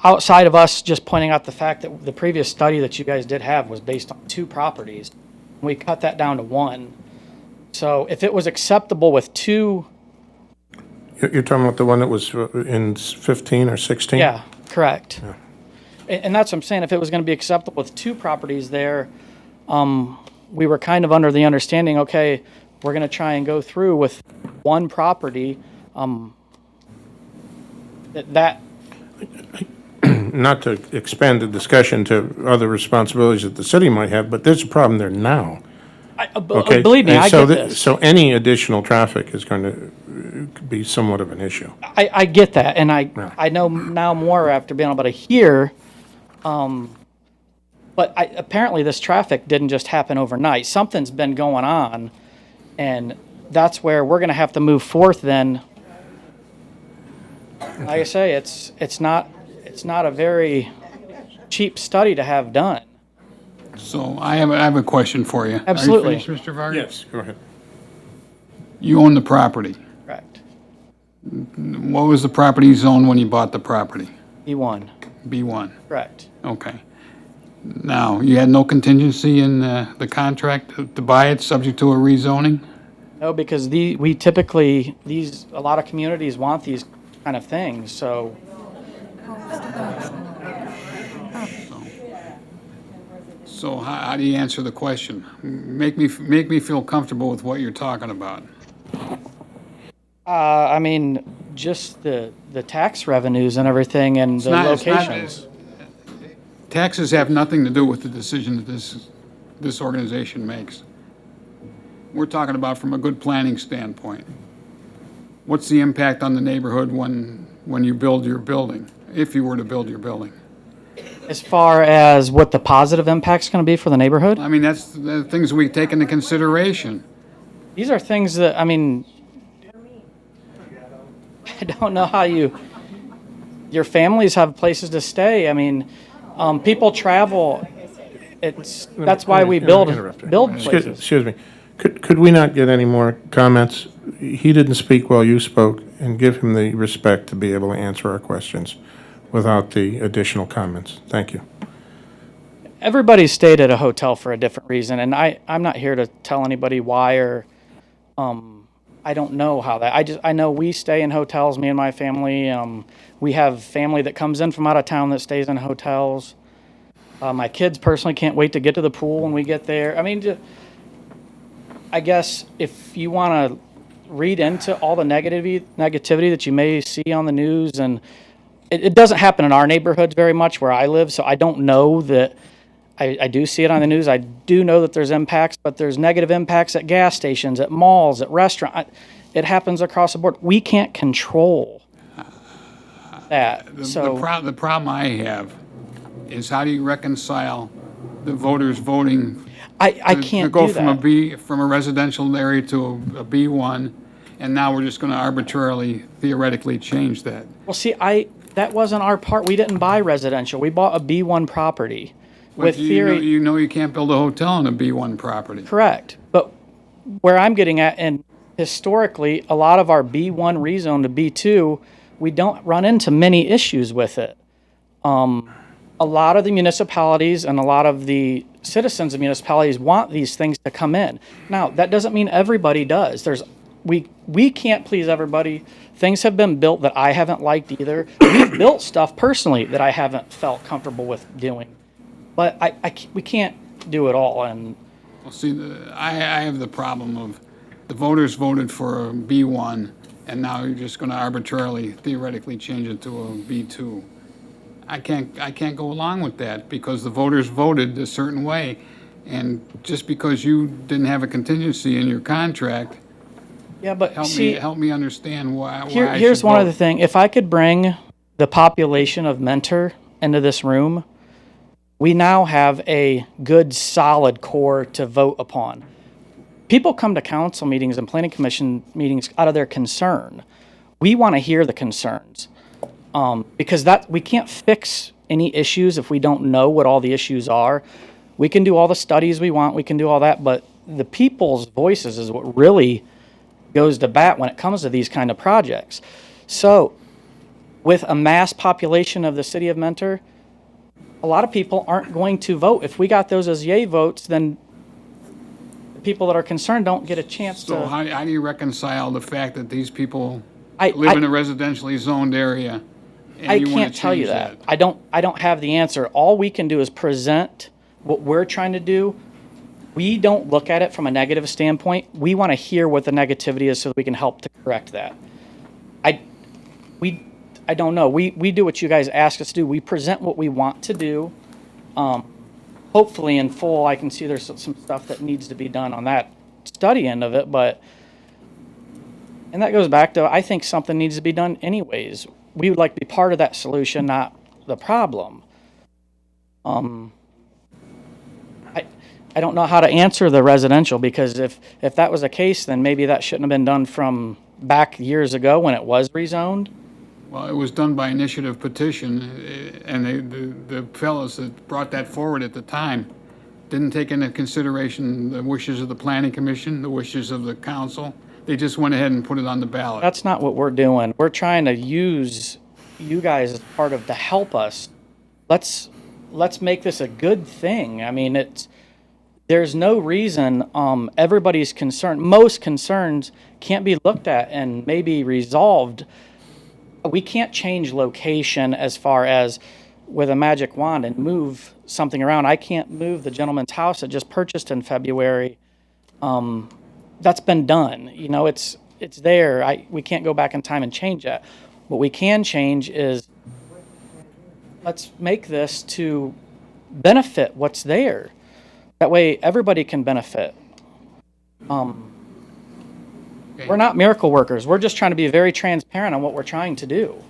Outside of us just pointing out the fact that the previous study that you guys did have was based on 2 properties, we cut that down to 1. So if it was acceptable with 2. You're talking about the one that was in 15 or 16? Yeah, correct. Yeah. And that's what I'm saying. If it was going to be acceptable with 2 properties there, we were kind of under the understanding, okay, we're going to try and go through with 1 property. Not to expand the discussion to other responsibilities that the city might have, but there's a problem there now. Okay? Believe me, And I so get this. So any additional traffic is going to be somewhat of an issue. I get that, and I know now more after being able to hear. But apparently this traffic didn't just happen overnight. Something's been going on, and that's where we're going to have to move forth then. Like I say, it's not a very cheap study to have done. So I have a question for you. Absolutely. Are you finished, Mr. Varga? Yes, go ahead. You own the property. Correct. What was the property zone when you bought the property? B1. B1. Correct. Okay. Now, you had no contingency in the contract to buy it, subject to a rezoning? No, because a lot of communities want these kind of things, so. So how do you answer the question? Make me feel comfortable with what you're talking about. I mean, just the tax revenues and everything and the locations. Taxes have nothing to do with the decision that this organization makes. We're talking about from a good planning standpoint. What's the impact on the neighborhood when you build your building, if you were to build your building? As far as what the positive impact's going to be for the neighborhood? I mean, that's the things we take into consideration. These are things that, I mean, I don't know how your families have places to stay. I mean, people travel. That's why we build places. Excuse me. Could we not get any more comments? He didn't speak while you spoke, and give him the respect to be able to answer our questions without the additional comments. Thank you. Everybody stayed at a hotel for a different reason, and I'm not here to tell anybody why or I don't know how that. I know we stay in hotels, me and my family. We have family that comes in from out of town that stays in hotels. My kids personally can't wait to get to the pool when we get there. I mean, I guess if you want to read into all the negativity that you may see on the news, and it doesn't happen in our neighborhoods very much where I live, so I don't know that. I do see it on the news. I do know that there's impacts, but there's negative impacts at gas stations, at malls, at restaurants. It happens across the board. We can't control that. The problem I have is, how do you reconcile the voters voting I to can't go do from that. from a residential area to a B1, and now we're just going to arbitrarily, theoretically change that? Well, see, that wasn't our part. We didn't buy residential. We bought a B1 property. With theory, you know you can't build a hotel on a B1 property. correct. But where I'm getting at, and historically, a lot of our B1 rezone to B2, we don't run into many issues with it. A lot of the municipalities and a lot of the citizens of municipalities want these things to come in. Now, that doesn't mean everybody does. We can't please everybody. Things have been built that I haven't liked either. We've built stuff personally that I haven't felt comfortable with doing. But we can't do it all. And Well, see, I have the problem of the voters voted for a B1, and now you're just going to arbitrarily, theoretically change it to a B2. I can't go along with that, because the voters voted a certain way, and just because you didn't have a contingency in your contract, yeah, but help me understand why. Here's one other thing. If I could bring the population of Mentor into this room, we now have a good, solid core to vote upon. People come to council meetings and planning commission meetings out of their concern. We want to hear the concerns, because we can't fix any issues if we don't know what all the issues are. We can do all the studies we want, we can do all that, but the people's voices is what really goes to bat when it comes to these kind of projects. So, with a mass population of the city of Mentor, a lot of people aren't going to vote. If we got those as yay votes, then the people that are concerned don't get a chance So to. how do you reconcile the fact that these people live in a residentially zoned area? and I you wanna can't tell you change that. I don't have the answer. All we can do is present what we're trying to do. We don't look at it from a negative standpoint. We want to hear what the negativity is so that we can help to correct that. I don't know. We do what you guys ask us to do. We present what we want to do. Hopefully in full, I can see there's some stuff that needs to be done on that study end of it, and that goes back to, I think something needs to be done anyways. We would like to be part of that solution, not the problem. I don't know how to answer the residential, because if that was the case, then maybe that shouldn't have been done from back years ago when it was rezoned. Well, it was done by initiative petition, and the fellows that brought that forward at the time didn't take into consideration the wishes of the planning commission, the wishes of the council. They just went ahead and put it on the ballot. That's not what we're doing. We're trying to use you guys as part of to help us. Let's make this a good thing. I mean, there's no reason everybody's concern, most concerns can't be looked at and maybe resolved. We can't change location as far as with a magic wand and move something around. I can't move the gentleman's house that just purchased in February. That's been done. You know, it's there. We can't go back in time and change that. What we can change is, let's make this to benefit what's there. That way everybody can benefit. We're not miracle workers. We're just trying to be very transparent on what we're trying to do.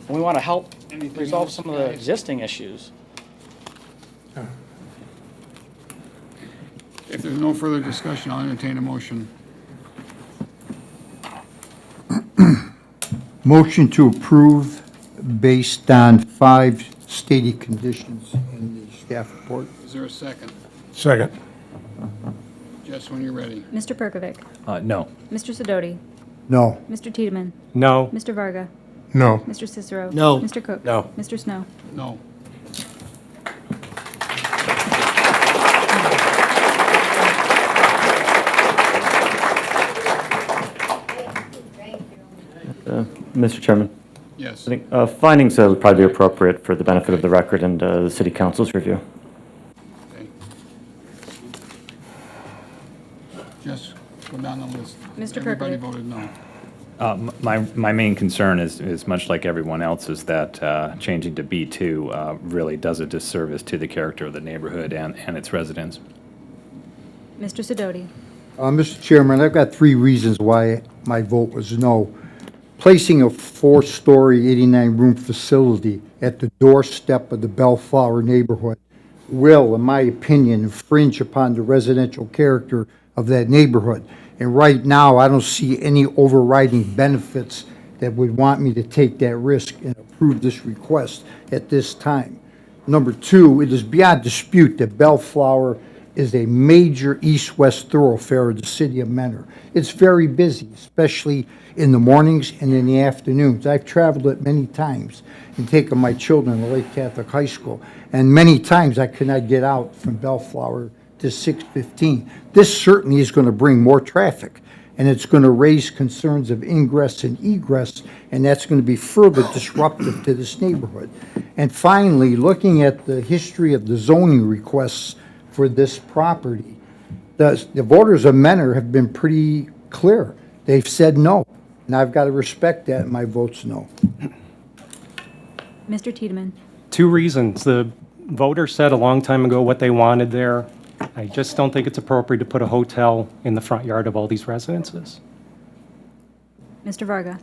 And we want to help resolve some of the existing issues. If there's no further discussion, I'll entertain a motion. Motion to approve based on 5 stated conditions in the staff report. Is there a second? Second. Jess, when you're ready. Mr. Perkovic? No. Mr. Sidoti? No. Mr. Tiedemann? No. Mr. Varga? No. Mr. Cicero? No. Mr. Cook? No. Mr. Snow? No. Mr. Chairman, Yes. I think findings would probably be appropriate for the benefit of the record and the City Council's review. Okay. Jess, go down the list. Mr. Everybody Perkovic? voted no. My main concern is much like everyone else, is that changing to B2 really does a disservice to the character of the neighborhood and its residents. Mr. Sidoti? Mr. Chairman, I've got 3 reasons why my vote was no. Placing a 4-story, 89-room facility at the doorstep of the Bellflower neighborhood will, in my opinion, infringe upon the residential character of that neighborhood. And right now, I don't see any overriding benefits that would want me to take that risk and approve this request at this time. Number 2, it is beyond dispute that Bellflower is a major east-west thoroughfare of the city of Mentor. It's very busy, especially in the mornings and in the afternoons. I've traveled it many times and taken my children to Lake Catholic High School, and many times I could not get out from Bellflower to 615. This certainly is going to bring more traffic, and it's going to raise concerns of ingress and egress, and that's going to be further disruptive to this neighborhood. And finally, looking at the history of the zoning requests for this property, the voters of Mentor have been pretty clear. They've said no, and I've got to respect that, and my vote's no. Mr. Tiedemann? 2 reasons. The voters said a long time ago what they wanted there. I just don't think it's appropriate to put a hotel in the front yard of all these residences. Mr. Varga?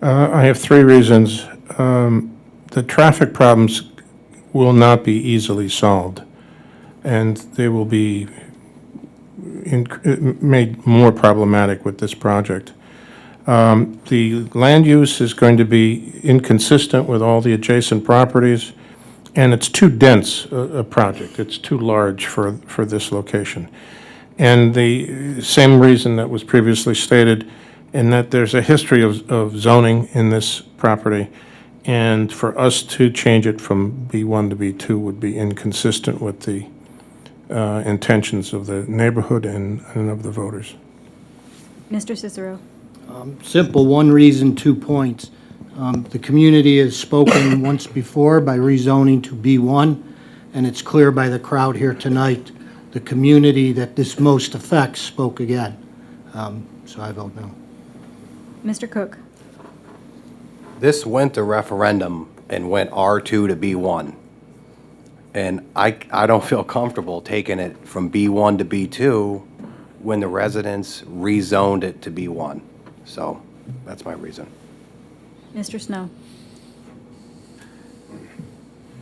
I have 3 reasons. The traffic problems will not be easily solved, and they will be made more problematic with this project. The land use is going to be inconsistent with all the adjacent properties, and it's too dense a project. It's too large for this location. And the same reason that was previously stated, in that there's a history of zoning in this property, and for us to change it from B1 to B2 would be inconsistent with the intentions of the neighborhood and of the voters. Mr. Cicero? Simple, 1 reason, 2 points. The community has spoken once before by rezoning to B1, and it's clear by the crowd here tonight, the community that this most affects spoke again. So I vote no. Mr. Cook? This went to referendum and went R2 to B1. And I don't feel comfortable taking it from B1 to B2 when the residents rezoned it to B1. So that's my reason. Mr. Snow?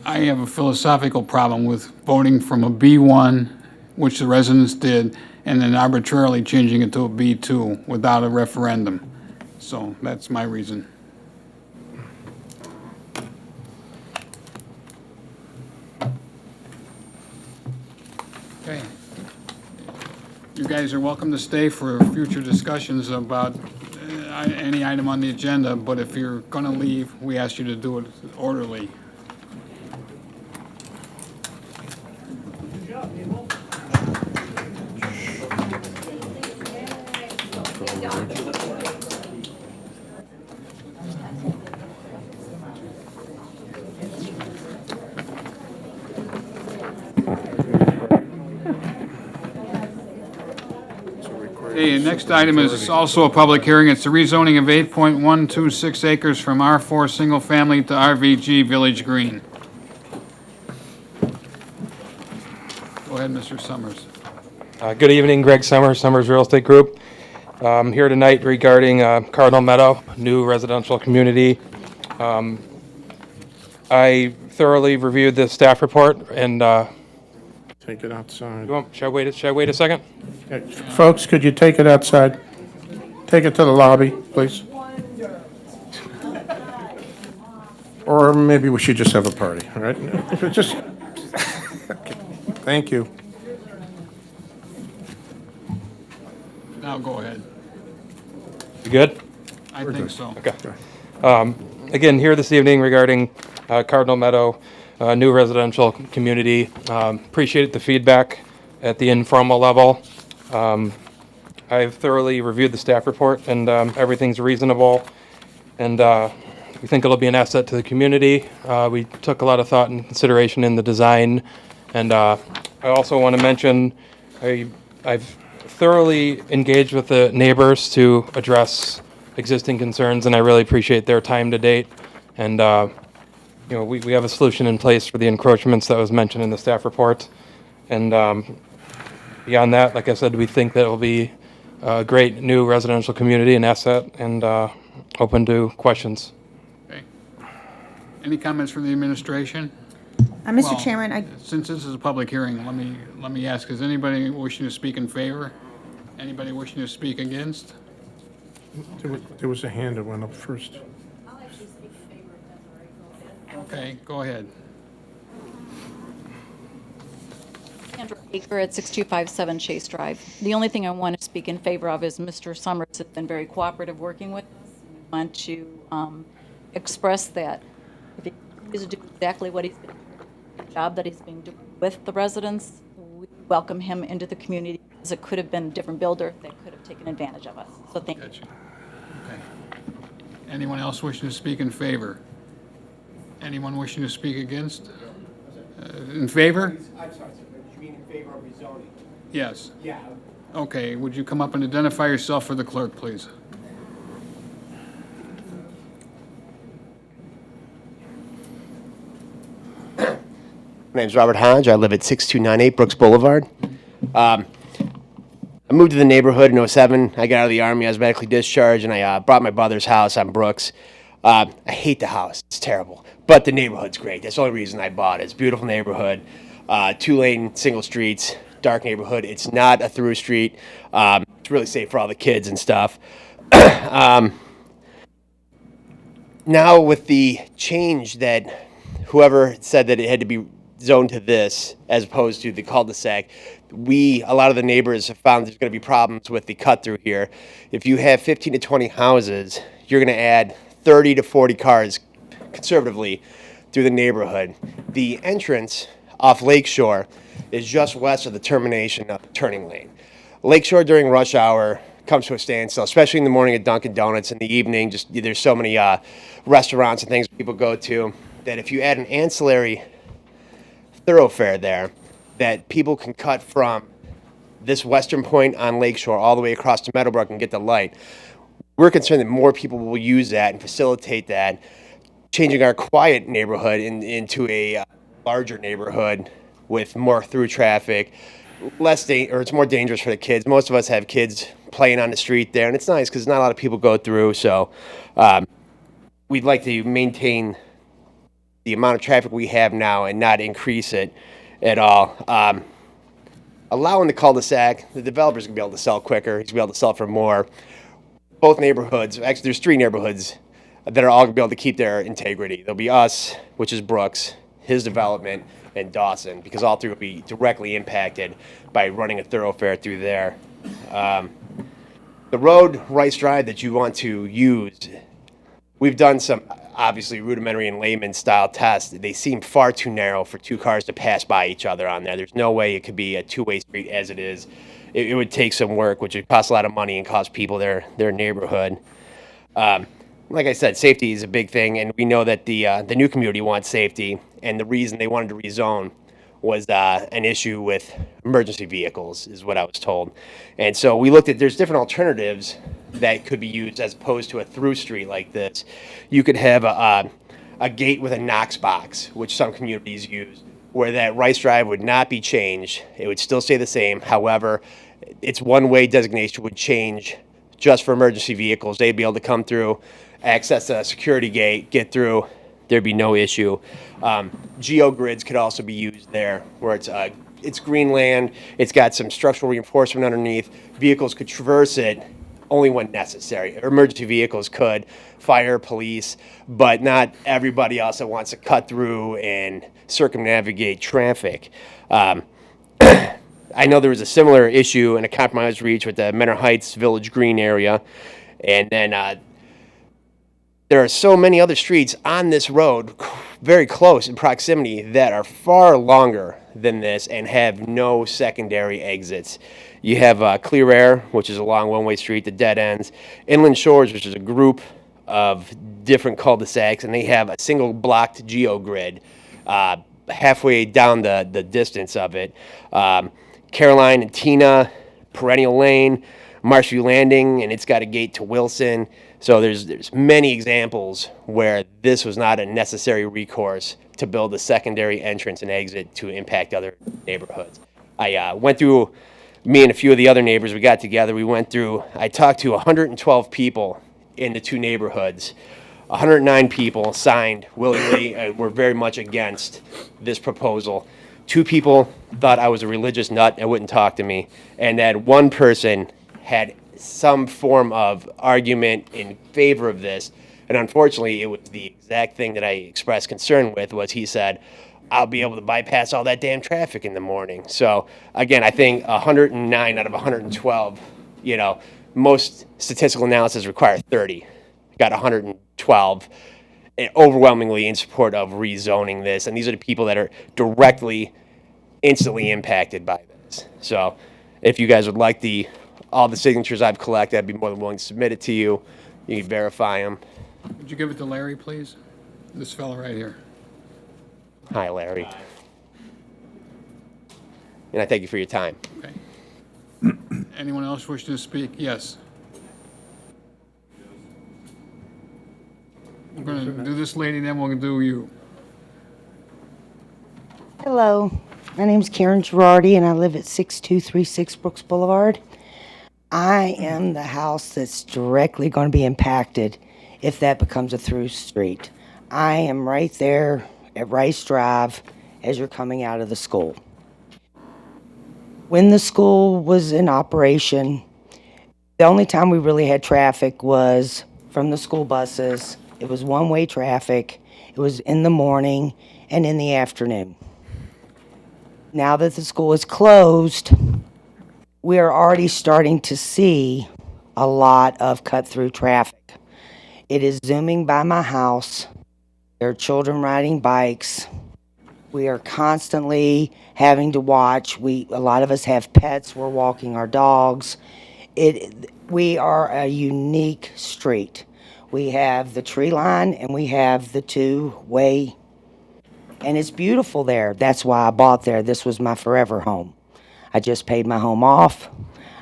I have a philosophical problem with voting from a B1, which the residents did, and then arbitrarily changing it to a B2 without a referendum. So that's my reason. Okay. You guys are welcome to stay for future discussions about any item on the agenda, but if you're going to leave, we ask you to do it orderly. Okay, next item is also a public hearing. It's the rezoning of 8.126 acres from R4 Single Family to RVG Village Green. Go ahead, Mr. Summers. Good evening, Greg Summers, Summers Real Estate Group. Here tonight regarding Cardinal Meadow, new residential community. I thoroughly reviewed the staff report and Take it outside. Should I wait a second? Folks, could you take it outside? Take it to the lobby, please. Or maybe we should just have a party, all right? Just, okay. Thank you. Now go ahead. You good? I think so. Okay. Again, here this evening regarding Cardinal Meadow, new residential community. Appreciate the feedback at the informal level. I've thoroughly reviewed the staff report, and everything's reasonable, and we think it'll be an asset to the community. We took a lot of thought and consideration in the design, and I also want to mention I've thoroughly engaged with the neighbors to address existing concerns, and I really appreciate their time to date. And we have a solution in place for the encroachments that was mentioned in the staff report. And beyond that, like I said, we think that it will be a great new residential community and asset, and open to questions. Okay. Any comments from the administration? Mr. Well, Chairman, since this is a public hearing, let me ask, is anybody wishing to speak in favor? Anybody wishing to speak against? There was a hand that went up first. Okay, go ahead. Sandra Baker at 6257 Chase Drive. The only thing I want to speak in favor of is Mr. Summers has been very cooperative working with us. We want to express that if he continues to do exactly what he's been doing, the job that he's been doing with the residents, we welcome him into the community, because it could have been a different builder that could have taken advantage of us. So thank you. Okay. Anyone else wishing to speak in favor? Anyone wishing to speak against? In favor? I'm sorry, sir, but you mean in favor of rezoning? Yes. Yeah. Okay, would you come up and identify yourself for the clerk, please? My name's Robert Hodge. I live at 6298 Brooks Boulevard. I moved to the neighborhood in '07. I got out of the Army. I was medically discharged, and I bought my brother's house on Brooks. I hate the house. It's terrible. But the neighborhood's great. That's the only reason I bought it. It's a beautiful neighborhood. 2-lane, single streets, dark neighborhood. It's not a through street. It's really safe for all the kids and stuff. Now with the change that whoever said that it had to be zoned to this as opposed to the cul-de-sac, a lot of the neighbors have found there's going to be problems with the cut through here. If you have 15 to 20 houses, you're going to add 30 to 40 cars conservatively through the neighborhood. The entrance off Lakeshore is just west of the termination of the turning lane. Lakeshore during rush hour comes to a standstill, especially in the morning at Dunkin' Donuts. In the evening, just there's so many restaurants and things people go to that if you add an ancillary thoroughfare there, that people can cut from this western point on Lakeshore all the way across to Meadowbrook and get the light. We're concerned that more people will use that and facilitate that, changing our quiet neighborhood into a larger neighborhood with more through traffic, it's more dangerous for the kids. Most of us have kids playing on the street there, and it's nice because not a lot of people go through. So we'd like to maintain the amount of traffic we have now and not increase it at all. Allowing the cul-de-sac, the developer's going to be able to sell quicker. He's going to be able to sell for more. Both neighborhoods, actually there's 3 neighborhoods that are all going to be able to keep their integrity. There'll be us, which is Brooks, his development, and Dawson, because all 3 will be directly impacted by running a thoroughfare through there. The road, Rice Drive, that you want to use, we've done some obviously rudimentary and layman style tests. They seem far too narrow for 2 cars to pass by each other on there. There's no way it could be a 2-way street as it is. It would take some work, which would cost a lot of money and cost people their neighborhood. Like I said, safety is a big thing, and we know that the new community wants safety, and the reason they wanted to rezone was an issue with emergency vehicles, is what I was told. And so we looked at, there's different alternatives that could be used as opposed to a through street like this. You could have a gate with a Knox box, which some communities use, where that Rice Drive would not be changed. It would still stay the same. However, its one-way designation would change just for emergency vehicles. They'd be able to come through, access a security gate, get through. There'd be no issue. GeoGrids could also be used there, where it's it's green land. It's got some structural reinforcement underneath. Vehicles could traverse it only when necessary. Emergency vehicles could, fire, police, but not everybody also wants to cut through and circumnavigate traffic. I know there was a similar issue and a compromise reached with the Menor Heights Village Green area. And then there are so many other streets on this road, very close in proximity, that are far longer than this and have no secondary exits. You have Clear Air, which is a long one-way street that dead ends. Inland Shores, which is a group of different cul-de-sacs, and they have a single blocked geogrid halfway down the distance of it. Caroline and Tina, Perennial Lane, Marshview Landing, and it's got a gate to Wilson. So there's many examples where this was not a necessary recourse to build a secondary entrance and exit to impact other neighborhoods. I went through, me and a few of the other neighbors, we got together, I talked to 112 people in the two neighborhoods. 109 people signed willingly and were very much against this proposal. 2 people thought I was a religious nut and wouldn't talk to me. And then one person had some form of argument in favor of this. And unfortunately, it was the exact thing that I expressed concern with, was he said, I'll be able to bypass all that damn traffic in the morning. So again, I think 109 out of 112, most statistical analysis require 30. Got 112, and overwhelmingly in support of rezoning this. And these are the people that are directly, instantly impacted by this. So if you guys would like all the signatures I've collected, I'd be more than willing to submit it to you. You can verify them. Would you give it to Larry, please? This fellow right here. Hi, Larry. And I thank you for your time. Okay. Anyone else wish to speak? Yes. We're going to do this lady, then we'll do you. Hello, my name's Karen Girardi, and I live at 6236 Brooks Boulevard. I am the house that's directly going to be impacted if that becomes a through street. I am right there at Rice Drive as you're coming out of the school. When the school was in operation, the only time we really had traffic was from the school buses. It was one-way traffic. It was in the morning and in the afternoon. Now that the school is closed, we are already starting to see a lot of cut-through traffic. It is zooming by my house. There are children riding bikes. We are constantly having to watch. A lot of us have pets. We're walking our dogs. We are a unique street. We have the tree line and we have the two-way, and it's beautiful there. That's why I bought there. This was my forever home. I just paid my home off.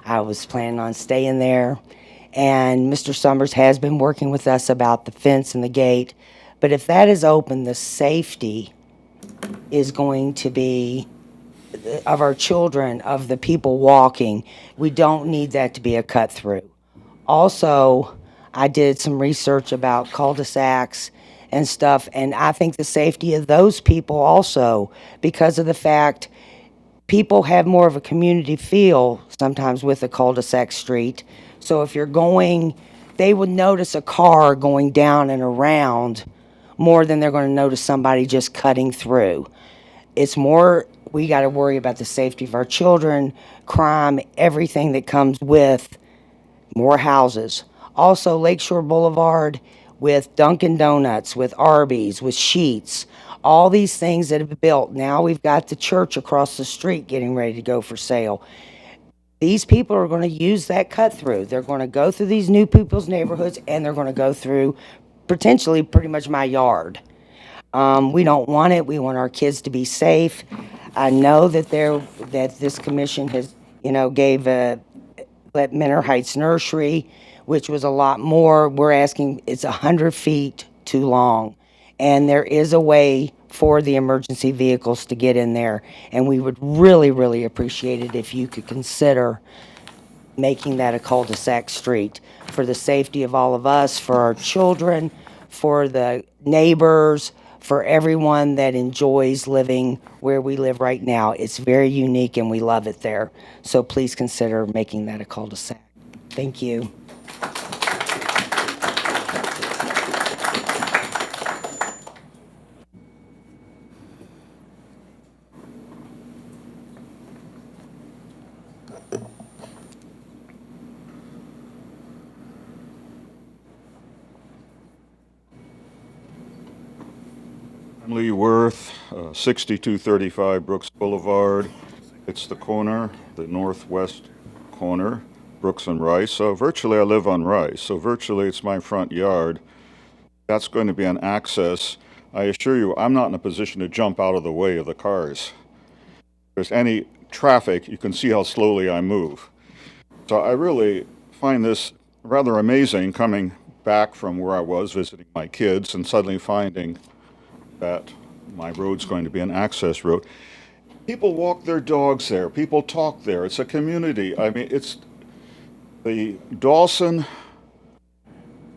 I was planning on staying there, and Mr. Summers has been working with us about the fence and the gate. But if that is open, the safety is going to be of our children, of the people walking. We don't need that to be a cut through. Also, I did some research about cul-de-sacs and stuff, and I think the safety of those people also, because of the fact people have more of a community feel sometimes with a cul-de-sac street. So if you're going, they would notice a car going down and around more than they're going to notice somebody just cutting through. It's more, we got to worry about the safety of our children, crime, everything that comes with more houses. Also, Lakeshore Boulevard with Dunkin' Donuts, with Arby's, with Sheetz, all these things that have been built. Now we've got the church across the street getting ready to go for sale. These people are going to use that cut through. They're going to go through these new people's neighborhoods, and they're going to go through potentially pretty much my yard. We don't want it. We want our kids to be safe. I know that this commission has, gave let Menor Heights Nursery, which was a lot more. We're asking, it's 100 feet too long. And there is a way for the emergency vehicles to get in there. And we would really, really appreciate it if you could consider making that a cul-de-sac street for the safety of all of us, for our children, for the neighbors, for everyone that enjoys living where we live right now. It's very unique and we love it there. So please consider making that a cul-de-sac. Thank you. I'm Lee Worth, 6235 Brooks Boulevard. It's the corner, the northwest corner, Brooks and Rice. So virtually I live on Rice, so virtually it's my front yard. That's going to be an access. I assure you, I'm not in a position to jump out of the way of the cars. If there's any traffic, you can see how slowly I move. So I really find this rather amazing coming back from where I was visiting my kids and suddenly finding that my road's going to be an access road. People walk their dogs there. People talk there. It's a community. I mean, it's the Dawson,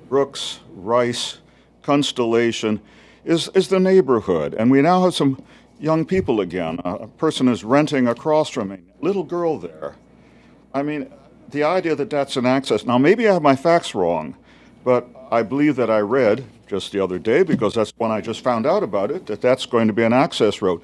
Brooks, Rice, Constellation is the neighborhood. And we now have some young people again. A person is renting across from me. Little girl there. I mean, the idea that that's an access. Now, maybe I have my facts wrong, but I believe that I read just the other day, because that's when I just found out about it, that that's going to be an access road.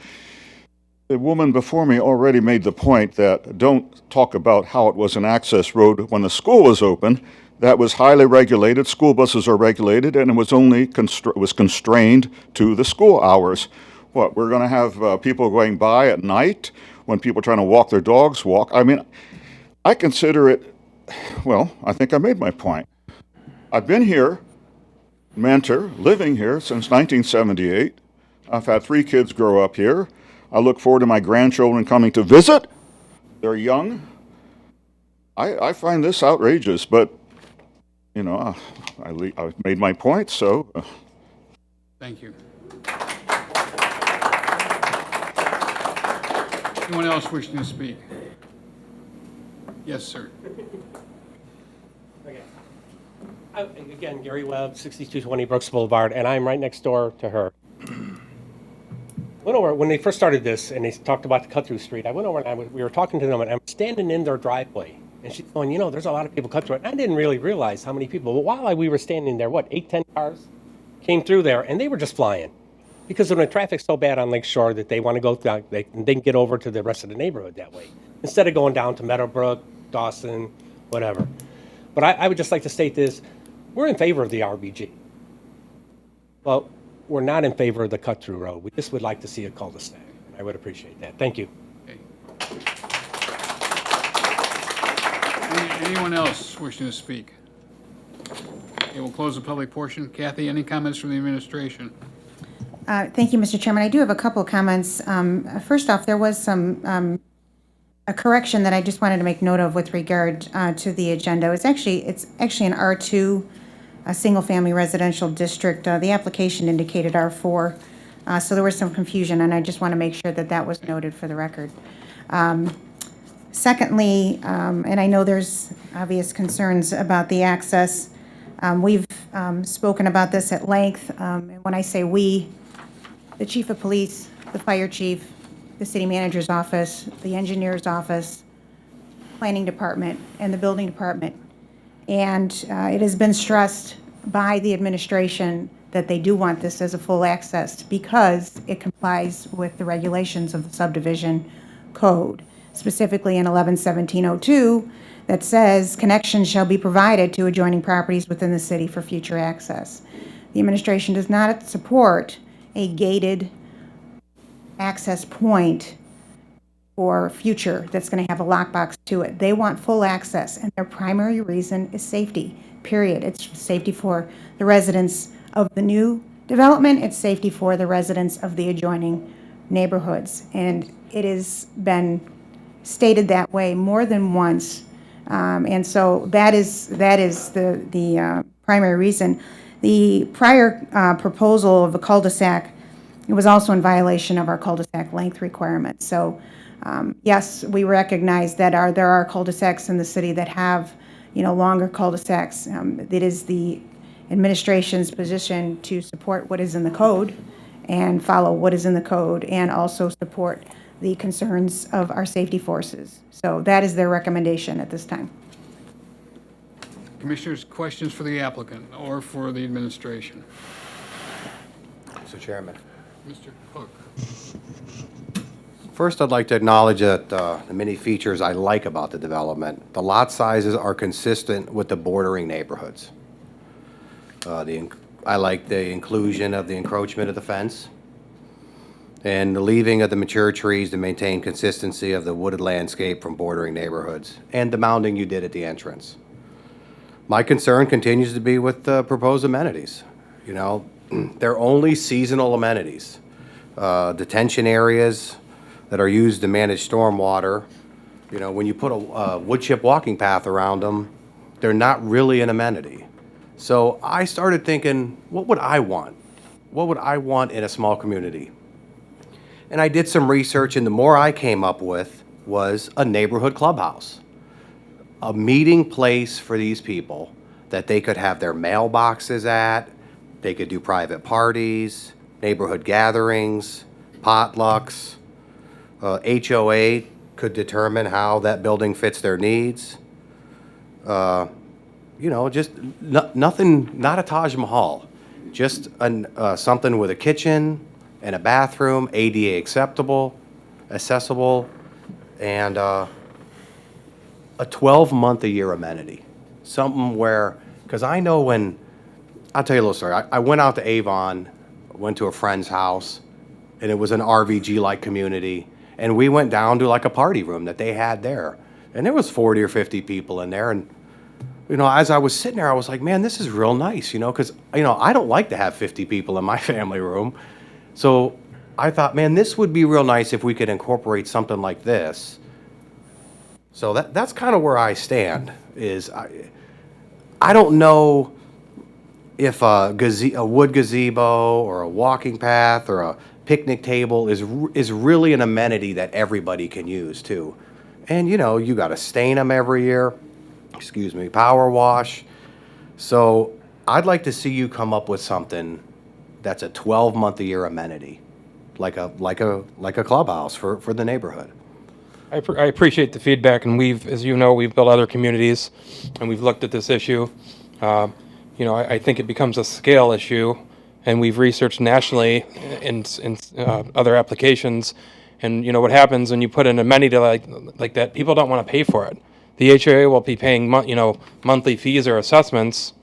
The woman before me already made the point that don't talk about how it was an access road when the school was open. That was highly regulated. School buses are regulated, and it was only constrained to the school hours. What, we're going to have people going by at night when people are trying to walk their dogs walk? I mean, I consider it, well, I think I made my point. I've been here, Mentor, living here since 1978. I've had 3 kids grow up here. I look forward to my grandchildren coming to visit. They're young. I find this outrageous, but, you know, I made my point, so. Thank you. Anyone else wishing to speak? Yes, sir. Okay. Again, Gary Webb, 6220 Brooks Boulevard, and I'm right next door to her. Went over when they first started this, and they talked about the cut-through street. I went over and we were talking to them, and I'm standing in their driveway, and she's going, you know, there's a lot of people cut through it. And I didn't really realize how many people. But while we were standing there, 8, 10 cars came through there, and they were just flying, because when the traffic's so bad on Lake Shore that they want to go down, they can get over to the rest of the neighborhood that way instead of going down to Meadowbrook, Dawson, whatever. But I would just like to state this: we're in favor of the RBG. Well, we're not in favor of the cut-through road. We just would like to see a cul-de-sac. I would appreciate that. Thank you. Anyone else wishing to speak? Okay, we'll close the public portion. Kathy, any comments from the administration? Thank you, Mr. Chairman. I do have a couple of comments. First off, there was a correction that I just wanted to make note of with regard to the agenda. It's actually an R2, a single-family residential district. The application indicated R4, so there was some confusion, and I just want to make sure that that was noted for the record. Secondly, and I know there's obvious concerns about the access. We've spoken about this at length, and when I say we, the chief of police, the fire chief, the city manager's office, the engineer's office, planning department, and the building department. And it has been stressed by the administration that they do want this as a full access because it complies with the regulations of the subdivision code, specifically in 111702, that says connections shall be provided to adjoining properties within the city for future access. The administration does not support a gated access point or future that's going to have a lockbox to it. They want full access, and their primary reason is safety, period. It's safety for the residents of the new development. It's safety for the residents of the adjoining neighborhoods. And it has been stated that way more than once. And so that is the primary reason. The prior proposal of a cul-de-sac, it was also in violation of our cul-de-sac length requirements. So yes, we recognize that there are cul-de-sacs in the city that have, longer cul-de-sacs. It is the administration's position to support what is in the code, and follow what is in the code and also support the concerns of our safety forces. So that is their recommendation at this time. Commissioners, questions for the applicant or for the administration? Mr. Chairman. Mr. Cook. First, I'd like to acknowledge that the many features I like about the development. The lot sizes are consistent with the bordering neighborhoods. I like the inclusion of the encroachment of the fence and the leaving of the mature trees to maintain consistency of the wooded landscape from bordering neighborhoods, and the mounding you did at the entrance. My concern continues to be with the proposed amenities. You know, they're only seasonal amenities. Detention areas that are used to manage stormwater. You know, when you put a wood chip walking path around them, they're not really an amenity. So I started thinking, what would I want? What would I want in a small community? And I did some research, and the more I came up with was a neighborhood clubhouse. A meeting place for these people that they could have their mailboxes at, they could do private parties, neighborhood gatherings, potlucks. HOA could determine how that building fits their needs. You know, just nothing, not a Taj Mahal, just something with a kitchen and a bathroom, ADA acceptable, accessible, and a 12-month-a-year amenity. Something where, because I know when, I'll tell you a little story. I went out to Avon, went to a friend's house, and it was an RVG-like community, and we went down to like a party room that they had there, and there was 40 or 50 people in there, and you know, as I was sitting there, I was like, man, this is real nice, you know, because, you know, I don't like to have 50 people in my family room. So I thought, man, this would be real nice if we could incorporate something like this. So that's kind of where I stand, is I don't know if a wood gazebo or a walking path or a picnic table is really an amenity that everybody can use, too. And, you know, you got to stain them every year. Excuse me, power wash. So I'd like to see you come up with something that's a 12-month-a-year amenity, like a clubhouse for the neighborhood. I appreciate the feedback, and we've, as you know, we've built other communities, and we've looked at this issue. You know, I think it becomes a scale issue, and we've researched nationally in other applications, and you know what happens when you put an amenity like that, people don't want to pay for it. The HOA will be paying, monthly fees or assessments,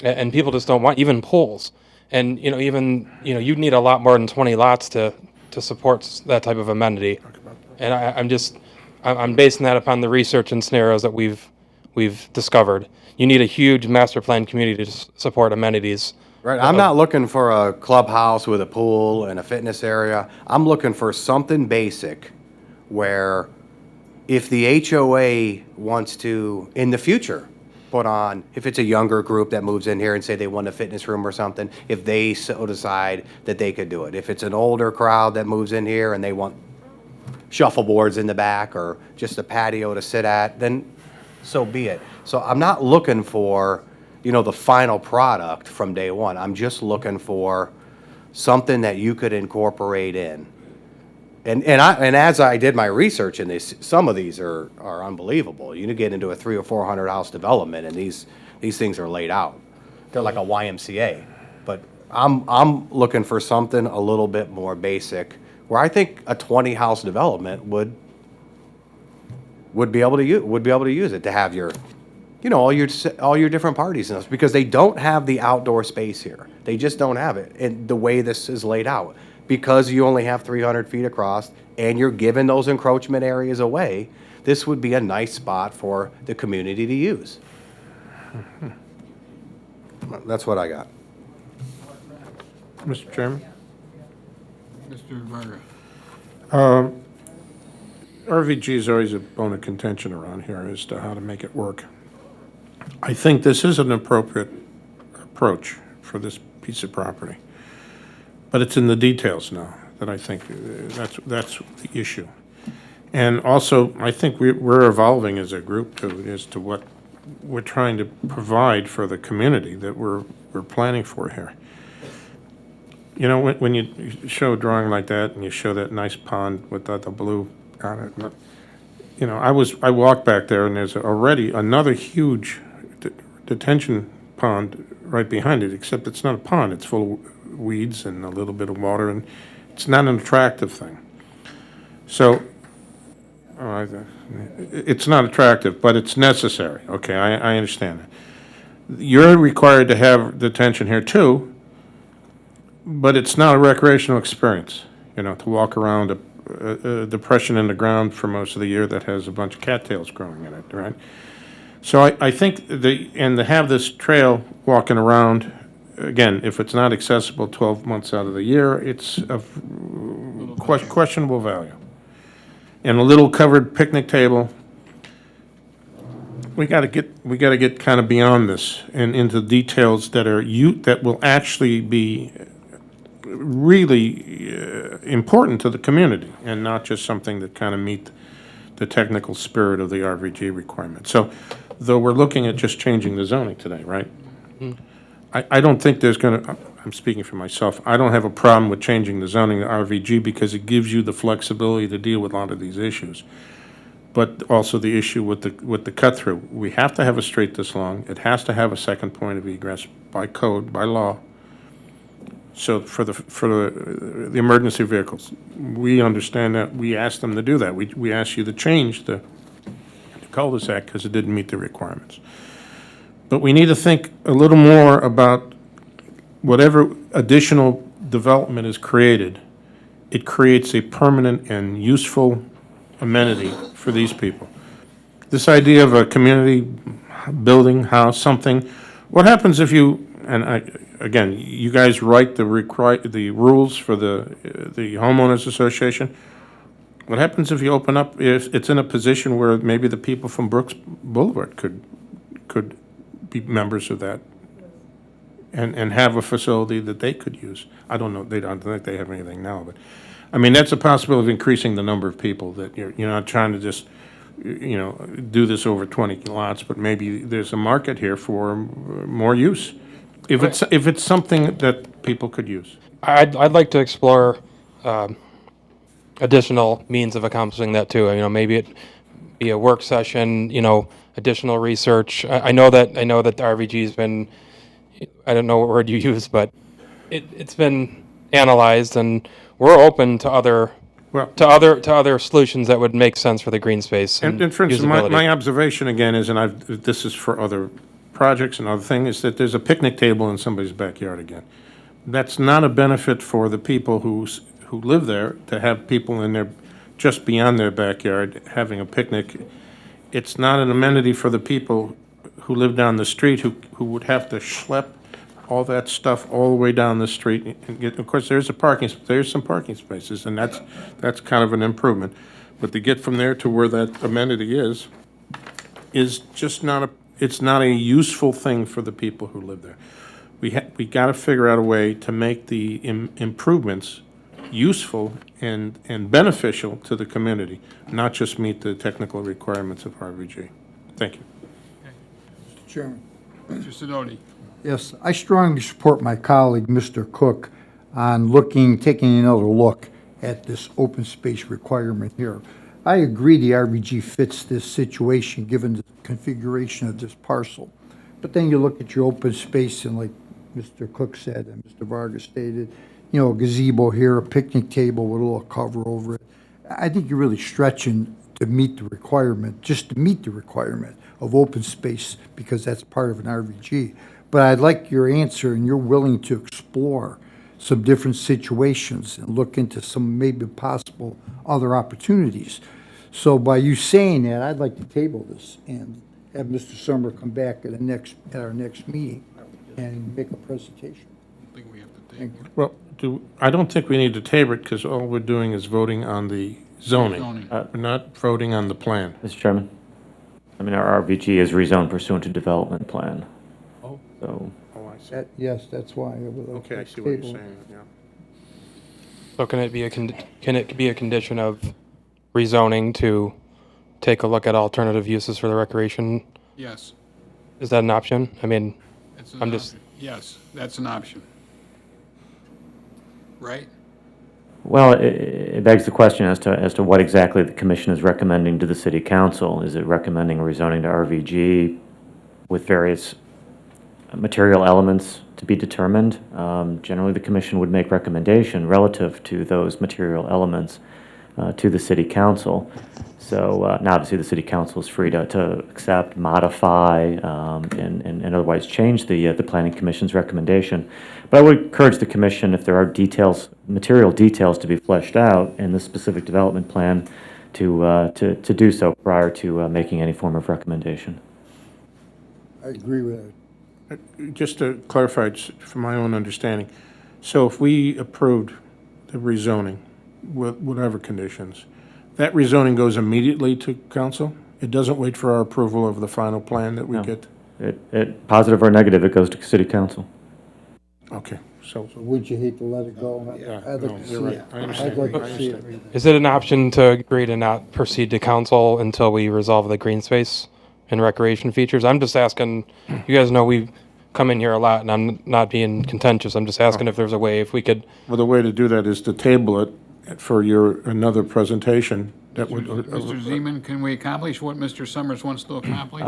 and people just don't want, even pools. And, you'd need a lot more than 20 lots to support that type of amenity. And I'm basing that upon the research and scenarios that we've discovered. You need a huge master plan community to support amenities. Right, I'm not looking for a clubhouse with a pool and a fitness area. I'm looking for something basic where if the HOA wants to, in the future, put on, if it's a younger group that moves in here and say they want a fitness room or something, if they so decide that they could do it. If it's an older crowd that moves in here and they want shuffleboards in the back or just a patio to sit at, then so be it. So I'm not looking for, the final product from day one. I'm just looking for something that you could incorporate in. And as I did my research in this, some of these are unbelievable. You get into a 300 or 400 house development, and these things are laid out. They're like a YMCA. But I'm looking for something a little bit more basic, where I think a 20 house development would be able to use it to have your, all your different parties and stuff, because they don't have the outdoor space here. They just don't have it, and the way this is laid out. Because you only have 300 feet across and you're giving those encroachment areas away, this would be a nice spot for the community to use. That's what I got. Mr. Chairman? Mr. Varga. RVG is always a bone of contention around here as to how to make it work. I think this is an appropriate approach for this piece of property. But it's in the details now that I think that's the issue. And also, I think we're evolving as a group as to what we're trying to provide for the community that we're planning for here. You know, when you show a drawing like that and you show that nice pond with the blue on it, you know, I walked back there and there's already another huge detention pond right behind it, except it's not a pond, it's full of weeds and a little bit of water, and it's not an attractive thing. So, it's not attractive, but it's necessary. Okay, I understand that. You're required to have detention here too, but it's not a recreational experience, you know, to walk around a depression in the ground for most of the year that has a bunch of cattails growing in it, right? So I think and to have this trail walking around, again, if it's not accessible 12 months out of the year, it's of questionable value. And a little covered picnic table, we got to get kind of beyond this and into details that will actually be really important to the community and not just something that kind of meet the technical spirit of the RVG requirement. So, though we're looking at just changing the zoning today, right? I don't think there's going to, I'm speaking for myself, I don't have a problem with changing the zoning to RVG because it gives you the flexibility to deal with a lot of these issues. But also the issue with the cut-through. We have to have a street this long. It has to have a second point of egress by code, by law. So for the emergency vehicles, we understand that. We asked them to do that. We asked you to change the cul-de-sac because it didn't meet the requirements. But we need to think a little more about whatever additional development is created. It creates a permanent and useful amenity for these people. This idea of a community building, house, something. What happens if you, again, you guys write the rules for the homeowners association. What happens if you open up, if it's in a position where maybe the people from Brooks Boulevard could be members of that and have a facility that they could use? I don't know, they don't think they have anything now, but I mean, that's a possibility of increasing the number of people that you're not trying to just, you know, do this over 20 lots, but maybe there's a market here for more use. If it's something that people could use. I'd like to explore additional means of accomplishing that too. You know, maybe it be a work session. You know, additional research. I know that the RVG's been, I don't know what word you use, but it's been analyzed, and we're open to other solutions that would make sense for the green space and for instance, usability. my observation again is, and this is for other projects and other things, is that there's a picnic table in somebody's backyard again. That's not a benefit for the people who live there, to have people in there just beyond their backyard having a picnic. It's not an amenity for the people who live down the street who would have to schlep all that stuff all the way down the street and get, of course, there's some parking spaces, and that's kind of an improvement. But to get from there to where that amenity is just not it's not a useful thing for the people who live there. We got to figure out a way to make the improvements useful and beneficial to the community, not just meet the technical requirements of RVG. Thank you. Mr. Chairman. Mr. Sidoti. Yes, I strongly support my colleague, Mr. Cook, on taking another look at this open space requirement here. I agree the RVG fits this situation, given the configuration of this parcel. But then you look at your open space, and like Mr. Cook said, and Mr. Vargas stated, you know, a gazebo here, a picnic table with a little cover over it. I think you're really stretching to meet the requirement, just to meet the requirement of open space, because that's part of an RVG. But I'd like your answer, and you're willing to explore some different situations and look into some maybe possible other opportunities. So by you saying that, I'd like to table this and have Mr. Summer come back at our next meeting and make a presentation. I think we have to take it. Well, I don't think we need to table it, because all we're doing is voting on the zoning. We're not voting on the plan. Mr. Chairman, I mean, our RVG is rezoned pursuant to development plan. Oh. So. Oh, I see. Yes, that's why. Okay, I see what you're saying, yeah. So can it be a condition of rezoning to take a look at alternative uses for the recreation? Yes. Is that an option? I mean, It's an I'm just. option. Yes, that's an option. right? Well, it begs the question as to what exactly the commission is recommending to the city council. Is it recommending rezoning to RVG with various material elements to be determined? Generally, the commission would make recommendation relative to those material elements to the city council. So now obviously the city council is free to accept, modify, and otherwise change the planning commission's recommendation. But I would encourage the commission, if there are details, material details to be fleshed out in the specific development plan, to do so prior to making any form of recommendation. I agree with that. Just to clarify, for my own understanding, so if we approved the rezoning with whatever conditions, that rezoning goes immediately to council? It doesn't wait for our approval of the final plan that we No. get? It positive or negative, it goes to city council. Okay, so. So would you hate to let it go? I'd like to see it. I'd like to see it. Is it an option to agree to not proceed to council until we resolve the green space and recreation features? I'm just asking, you guys know we come in here a lot, and I'm not being contentious. I'm just asking if there's a way, if we could. Well, the way to do that is to table it for another presentation that would. Mr. Zeman, can we accomplish what Mr. Summers wants to accomplish?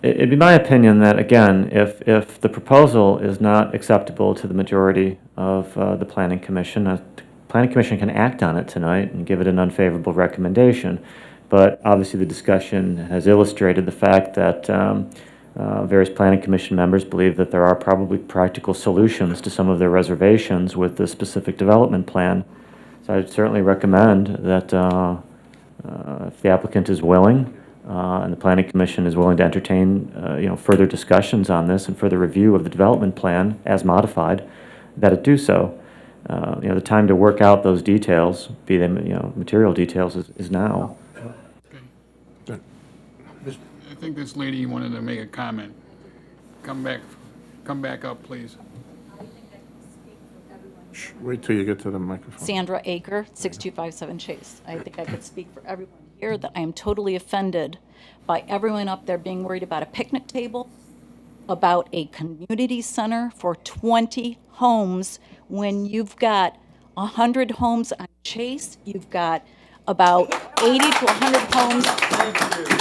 It'd be my opinion that, again, if the proposal is not acceptable to the majority of the planning commission, the planning commission can act on it tonight and give it an unfavorable recommendation. But obviously, the discussion has illustrated the fact that various planning commission members believe that there are probably practical solutions to some of their reservations with the specific development plan. So I'd certainly recommend that if the applicant is willing, and the planning commission is willing to entertain, further discussions on this and further review of the development plan as modified, that it do so. The time to work out those details, be them, material details, is now. I think this lady wanted to make a comment. Come back up, please. Wait till you get to the microphone. Sandra Aker, 6257 Chase. I think I could speak for everyone here that I am totally offended by everyone up there being worried about a picnic table, about a community center for 20 homes, when you've got 100 homes on Chase, you've got about 80 to 100 homes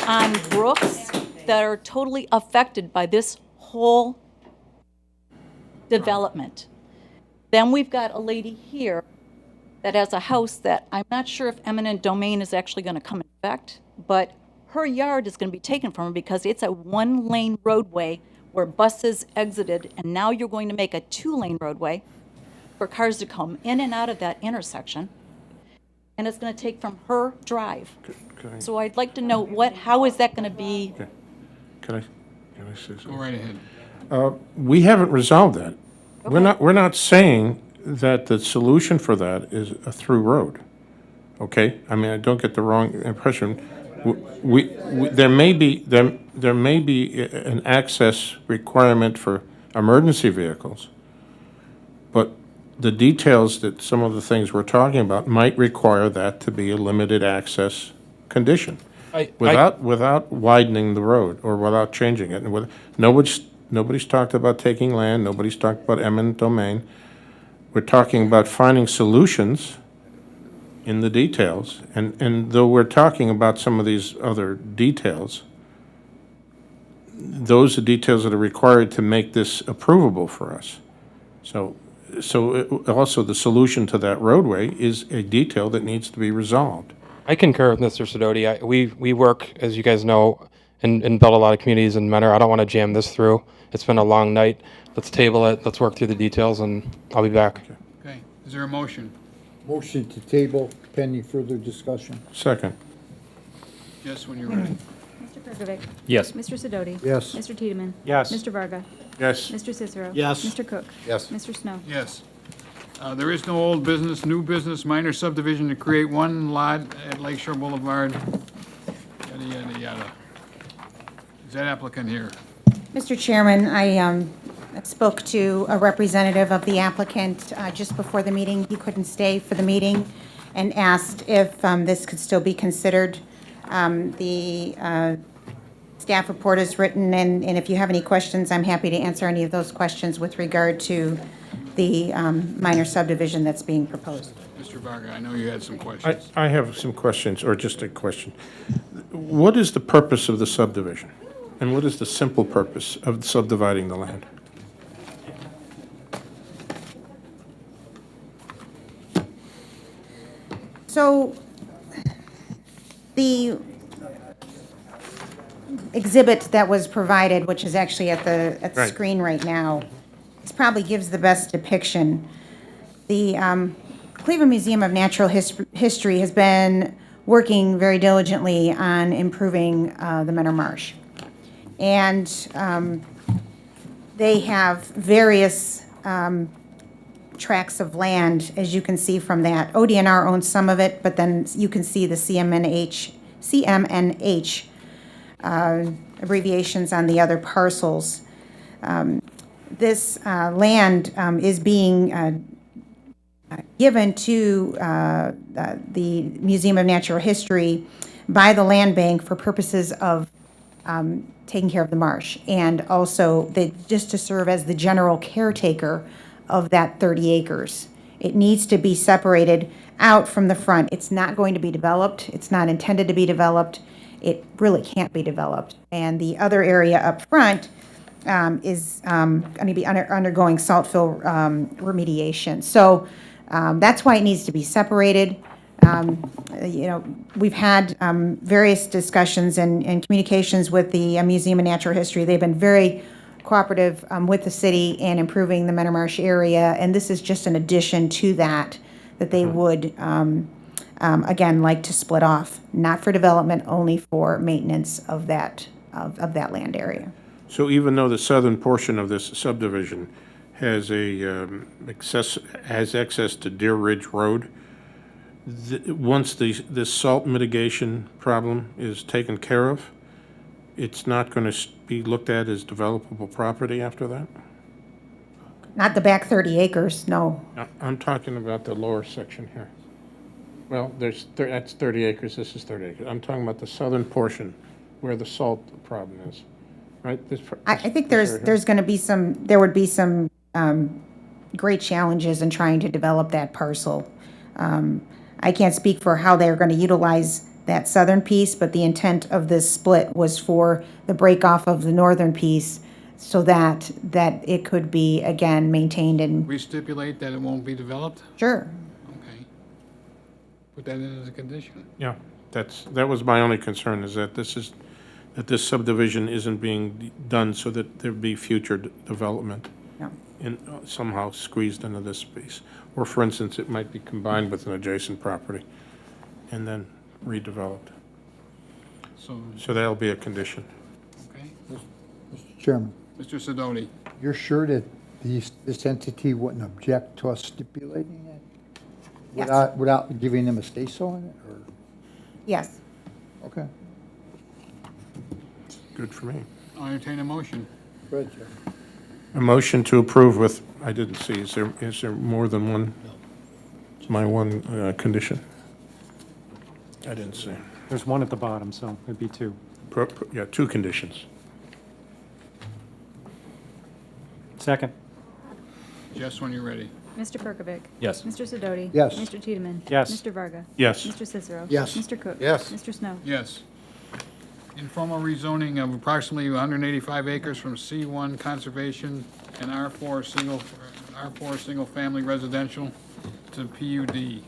on Brooks that are totally affected by this whole development. Then we've got a lady here that has a house that I'm not sure if eminent domain is actually going to come in effect, but her yard is going to be taken from her because it's a one-lane roadway where buses exited, and now you're going to make a two-lane roadway for cars to come in and out of that intersection, and it's going to take from her drive. So I'd like to know how is that going to be? Can I say something? Go right ahead. We haven't resolved that. We're not saying that the solution for that is a through road. Okay? I mean, I don't get the wrong impression. There may be an access requirement for emergency vehicles, but the details that some of the things we're talking about might require that to be a limited access condition without widening the road or without changing it. And nobody's talked about taking land. Nobody's talked about eminent domain. We're talking about finding solutions in the details. And though we're talking about some of these other details, those are details that are required to make this approvable for us. Also the solution to that roadway is a detail that needs to be resolved. I concur with Mr. Sidoti. We work, as you guys know, and build a lot of communities in Mentor. I don't want to jam this through. It's been a long night. Let's table it. Let's work through the details, and I'll be back. Okay, is there a motion? Motion to table pending further discussion. Second. Yes, when you're ready. Mr. Perkovic? Yes. Mr. Sidoti? Yes. Mr. Tiedemann? Yes. Mr. Varga? Yes. Mr. Cicero? Yes. Mr. Cook? Yes. Mr. Snow? Yes. There is no old business, new business, minor subdivision to create one lot at Lakeshore Boulevard. Yada, yada, yada. Is that applicant here? Mr. Chairman, I spoke to a representative of the applicant just before the meeting. He couldn't stay for the meeting and asked if this could still be considered. The staff report is written, and if you have any questions, I'm happy to answer any of those questions with regard to the minor subdivision that's being proposed. Mr. Varga, I know you had some questions. I have some questions, or just a question. What is the purpose of the subdivision? And what is the simple purpose of subdividing the land? So the exhibit that was provided, which is actually at the Right. screen right now, this probably gives the best depiction. The Cleveland Museum of Natural History has been working very diligently on improving the Menor Marsh. And they have various tracts of land, as you can see from that. ODNR owns some of it, but then you can see the CMNH abbreviations on the other parcels. This land is being given to the Museum of Natural History by the Land Bank for purposes of taking care of the marsh, and also just to serve as the general caretaker of that 30 acres. It needs to be separated out from the front. It's not going to be developed. It's not intended to be developed. It really can't be developed. And the other area up front is going to be undergoing salt fill remediation. So that's why it needs to be separated. We've had various discussions and communications with the Museum of Natural History. They've been very cooperative with the city in improving the Menor Marsh area, and this is just an addition to that they would, again, like to split off, not for development, only for maintenance of that land area. So even though the southern portion of this subdivision has access to Deer Ridge Road, once this salt mitigation problem is taken care of, it's not going to be looked at as developable property after that? Not the back 30 acres, no. I'm talking about the lower section here. Well, that's 30 acres, this is 30 acres. I'm talking about the southern portion where the salt problem is, right? I think there's going to be there would be some great challenges in trying to develop that parcel. I can't speak for how they're going to utilize that southern piece, but the intent of this split was for the break off of the northern piece so that it could be, again, maintained and... We stipulate that it won't be developed? Sure. Okay. Put that in as a condition. Yeah, that was my only concern, is that this subdivision isn't being done so that there'd be future development. No. Somehow squeezed into this space. Or for instance, it might be combined with an adjacent property and then redeveloped. So that'll be a condition. Okay. Mr. Chairman, Mr. Sidoti? you're sure that this entity wouldn't object to us stipulating it? Yes. Without giving them a say-so on it, or? Yes. Okay. Good for me. I'll entertain a motion. Go ahead, Chair. A motion to approve with, I didn't see, is there more than one? My one condition? I didn't see. There's one at the bottom, so it'd be two. Yeah, two conditions. Second. Jess, when you're ready. Mr. Perkovic? Yes. Mr. Sidoti? Yes. Mr. Tiedemann? Yes. Mr. Varga? Yes. Mr. Cicero? Yes. Mr. Cook? Yes. Mr. Snow? Yes. Informal rezoning of approximately 185 acres from C1 Conservation and R4 Single Family Residential to PUD.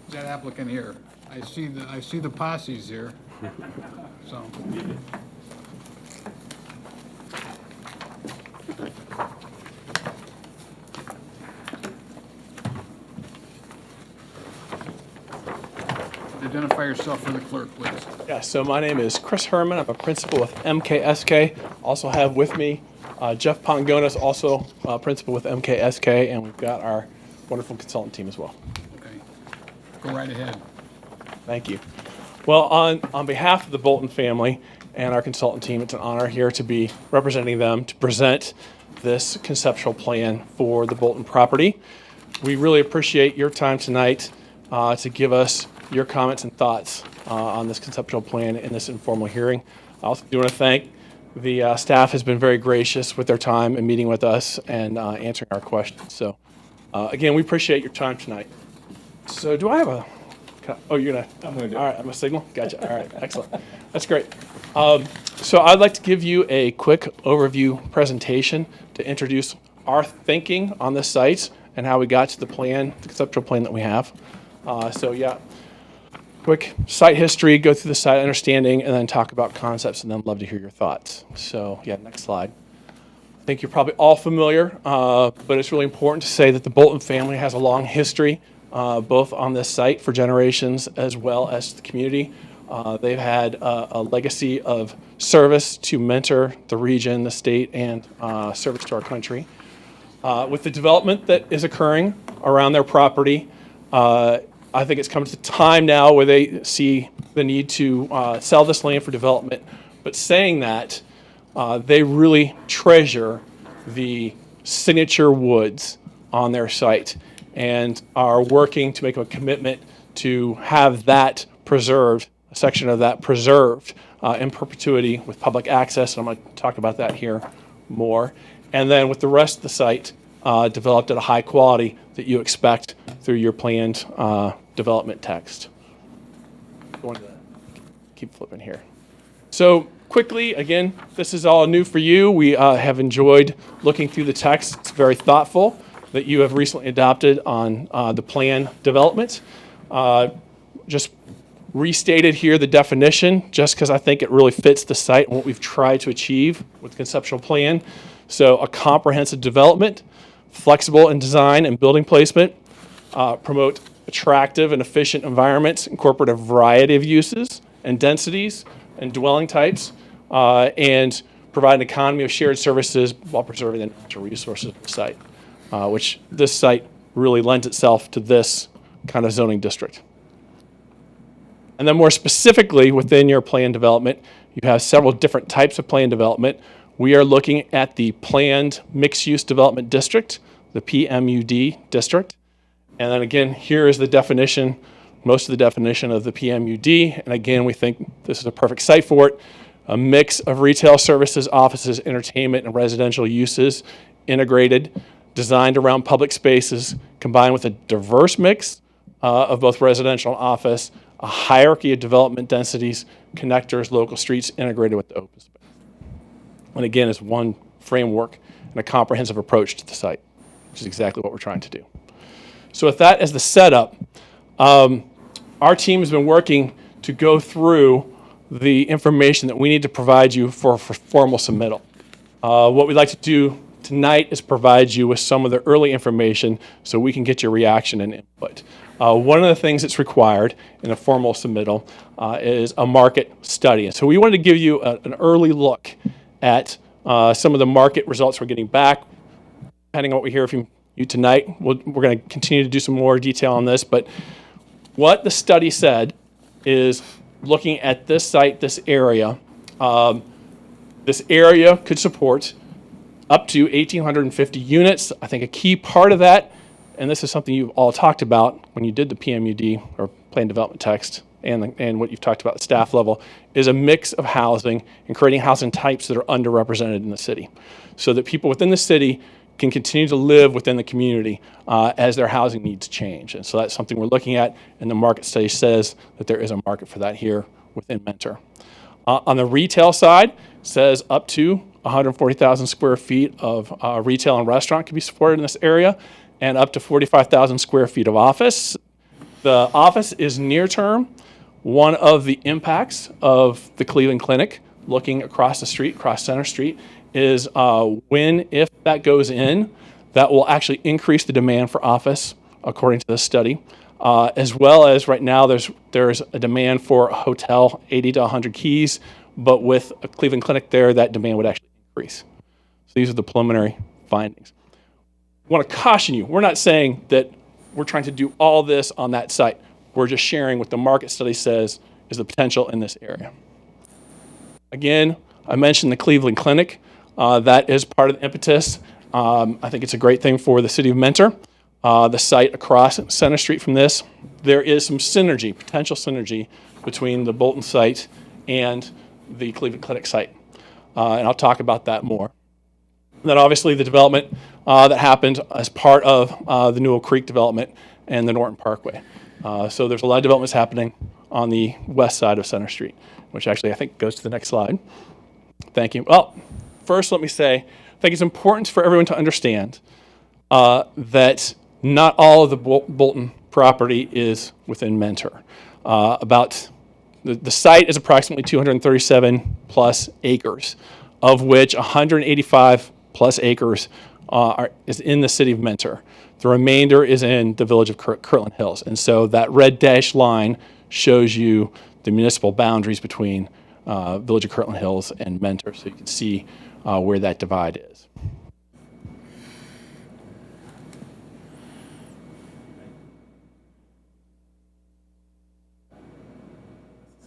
Is that applicant here? I see the posses here, so. Identify yourself for the clerk, please. Yeah, so my name is Chris Herman. I'm a principal with MKSK. Also have with me Jeff Pongonis, also principal with MKSK, and we've got our wonderful consultant team as well. Okay. Go right ahead. Thank you. Well, on behalf of the Bolton family and our consultant team, it's an honor here to be representing them to present this conceptual plan for the Bolton property. We really appreciate your time tonight to give us your comments and thoughts on this conceptual plan in this informal hearing. I also do want to thank The staff has been very gracious with their time and meeting with us and answering our questions. So, again, we appreciate your time tonight. So, do I have a? Oh, you're gonna. I'm gonna do it. All right, I'm a signal. Gotcha. All right, excellent. That's great. So, I'd like to give you a quick overview presentation to introduce our thinking on the site and how we got to the plan, the conceptual plan that we have. Quick site history, go through the site understanding, and then talk about concepts, and then love to hear your thoughts. So, next slide. I think you're probably all familiar, but it's really important to say that the Bolton family has a long history, both on this site for generations as well as the community. They've had a legacy of service to mentor the region, the state, and service to our country. With the development that is occurring around their property, I think it's come to time now where they see the need to sell this land for development. But saying that, they really treasure the signature woods on their site and are working to make a commitment to have that preserved, a section of that preserved in perpetuity with public access. And I'm going to talk about that here more. And then with the rest of the site developed at a high quality that you expect through your planned development text. Going to keep flipping here. So quickly, again, this is all new for you. We have enjoyed looking through the text. It's very thoughtful that you have recently adopted on the plan development. Just restated here the definition, just because I think it really fits the site and what we've tried to achieve with the conceptual plan. So a comprehensive development, flexible in design and building placement, promote attractive and efficient environments, incorporate a variety of uses and densities and dwelling types, and provide an economy of shared services while preserving the natural resources of the site, which this site really lends itself to this kind of zoning district. And then more specifically within your plan development, you have several different types of plan development. We are looking at the planned mixed-use development district, the PMUD district. And then again, here is the definition, most of the definition of the PMUD. And again, we think this is a perfect site for it. A mix of retail services, offices, entertainment, and residential uses, integrated, designed around public spaces, combined with a diverse mix of both residential and office, a hierarchy of development densities, connectors, local streets, integrated with the open space. And again, it's one framework and a comprehensive approach to the site, which is exactly what we're trying to do. So with that as the setup, our team has been working to go through the information that we need to provide you for formal submittal. What we'd like to do tonight is provide you with some of the early information so we can get your reaction and input. One of the things that's required in a formal submittal is a market study. And so we wanted to give you an early look at some of the market results we're getting back. Depending on what we hear from you tonight, we're going to continue to do some more detail on this. But what the study said is looking at this site, this area could support up to 1,850 units. I think a key part of that, and this is something you've all talked about when you did the PMUD or plan development text and what you've talked about at staff level, is a mix of housing and creating housing types that are underrepresented in the city so that people within the city can continue to live within the community as their housing needs change. And so that's something we're looking at, and the market study says that there is a market for that here within Mentor. On the retail side, it says up to 140,000 square feet of retail and restaurant can be supported in this area, and up to 45,000 square feet of office. The office is near term. One of the impacts of the Cleveland Clinic, looking across the street, across Center Street, is if that goes in, that will actually increase the demand for office, according to this study. As well as right now, there's a demand for a hotel, 80 to 100 keys, but with a Cleveland Clinic there, that demand would actually increase. So these are the preliminary findings. I want to caution you, we're not saying that we're trying to do all this on that site. We're just sharing what the market study says is the potential in this area. Again, I mentioned the Cleveland Clinic. That is part of the impetus. I think it's a great thing for the city of Mentor. The site across Center Street from this, there is some synergy, potential synergy, between the Bolton site and the Cleveland Clinic site. and I'll talk about that more. And then obviously the development that happened as part of the Newell Creek development and the Norton Parkway. So there's a lot of developments happening on the west side of Center Street, which actually I think goes to the next slide. Thank you. Well, first let me say, I think it's important for everyone to understand that not all of the Bolton property is within Mentor. The site is approximately 237 plus acres, of which 185 plus acres is in the city of Mentor. The remainder is in the village of Kirtland Hills. And so that red dashed line shows you the municipal boundaries between village of Kirtland Hills and Mentor, so you can see where that divide is.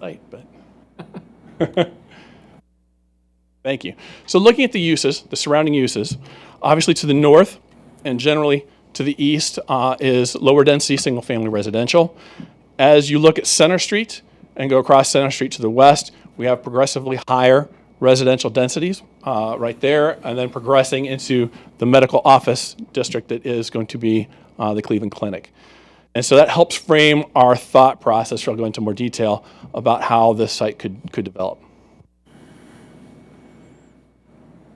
Site, but thank you. So looking at the uses, the surrounding uses, obviously to the north and generally to the east is lower density single family residential. As you look at Center Street and go across Center Street to the west, we have progressively higher residential densities right there, and then progressing into the medical office district that is going to be the Cleveland Clinic. And so that helps frame our thought process. I'll go into more detail about how this site could develop.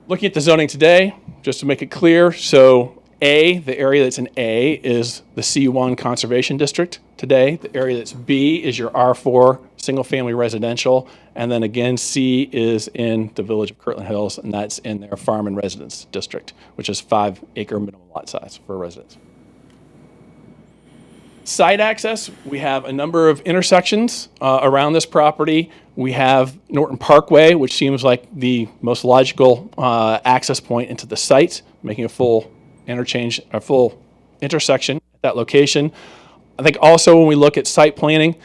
Looking at the zoning today, just to make it clear, so A, the area that's in A is the C1 Conservation District today. The area that's B is your R4 single family residential. And then again, C is in the village of Kirtland Hills, and that's in their farm and residence district, which is 5 acre minimum lot size for a residence. Site access, we have a number of intersections around this property. We have Norton Parkway, which seems like the most logical access point into the site, making a full interchange, a full intersection at that location. I think also when we look at site planning,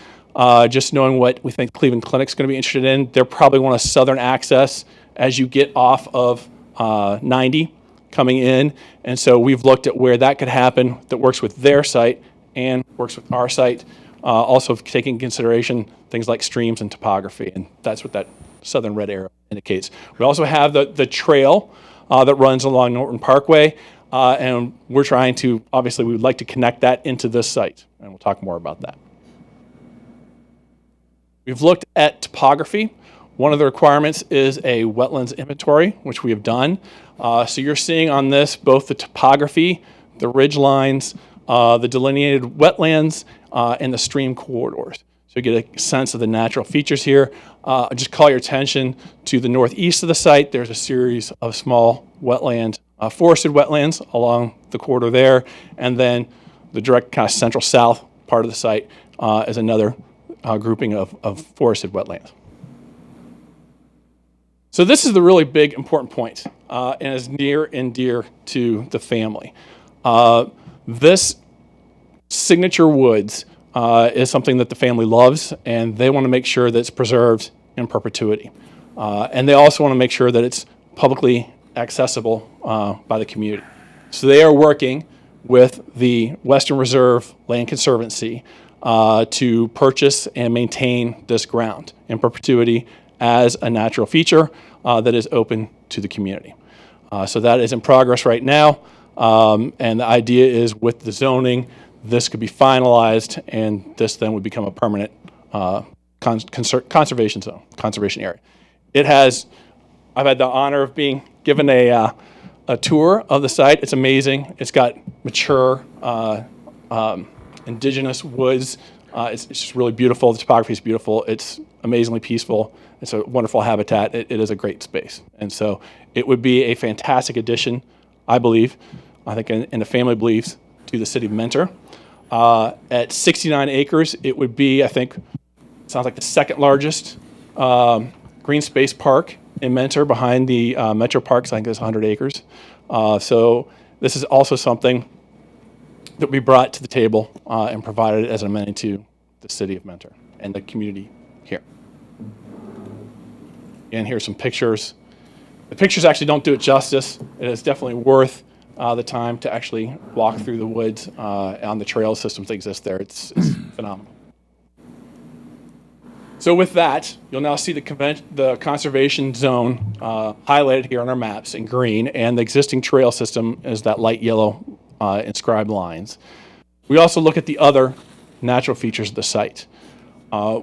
just knowing what we think Cleveland Clinic's going to be interested in, they're probably want a southern access as you get off of 90 coming in. And so we've looked at where that could happen that works with their site and works with our site, also taking into consideration things like streams and topography, and that's what that southern red arrow indicates. We also have the trail that runs along Norton Parkway, and we're trying to, obviously we would like to connect that into this site, and we'll talk more about that. We've looked at topography. One of the requirements is a wetlands inventory, which we have done. So you're seeing on this both the topography, the ridge lines, the delineated wetlands, and the stream corridors. So you get a sense of the natural features here. Just call your attention to the northeast of the site. There's a series of small wetland, forested wetlands along the corridor there. And then the direct kind of central south part of the site is another grouping of forested wetlands. So this is the really big important point, and is near and dear to the family. This signature woods is something that the family loves, and they want to make sure that it's preserved in perpetuity. And they also want to make sure that it's publicly accessible by the community. So they are working with the Western Reserve Land Conservancy to purchase and maintain this ground in perpetuity as a natural feature that is open to the community. So that is in progress right now. And the idea is with the zoning, this could be finalized, and this then would become a permanent conservation zone, conservation area. It has, I've had the honor of being given a tour of the site. It's amazing. It's got mature indigenous woods. It's just really beautiful. The topography is beautiful. It's amazingly peaceful. It's a wonderful habitat. It is a great space. And so it would be a fantastic addition, I believe, I think, and the family believes, to the city of Mentor. At 69 acres, it would be, I think, sounds like the second largest green space park in Mentor behind the Metro Parks. I think it's 100 acres. So this is also something that we brought to the table and provided as an amenity to the city of Mentor and the community here. And here's some pictures. The pictures actually don't do it justice. It is definitely worth the time to actually walk through the woods on the trail systems that exist there. It's phenomenal. So with that, you'll now see the conservation zone highlighted here on our maps in green, and the existing trail system is that light yellow inscribed lines. We also look at the other natural features of the site.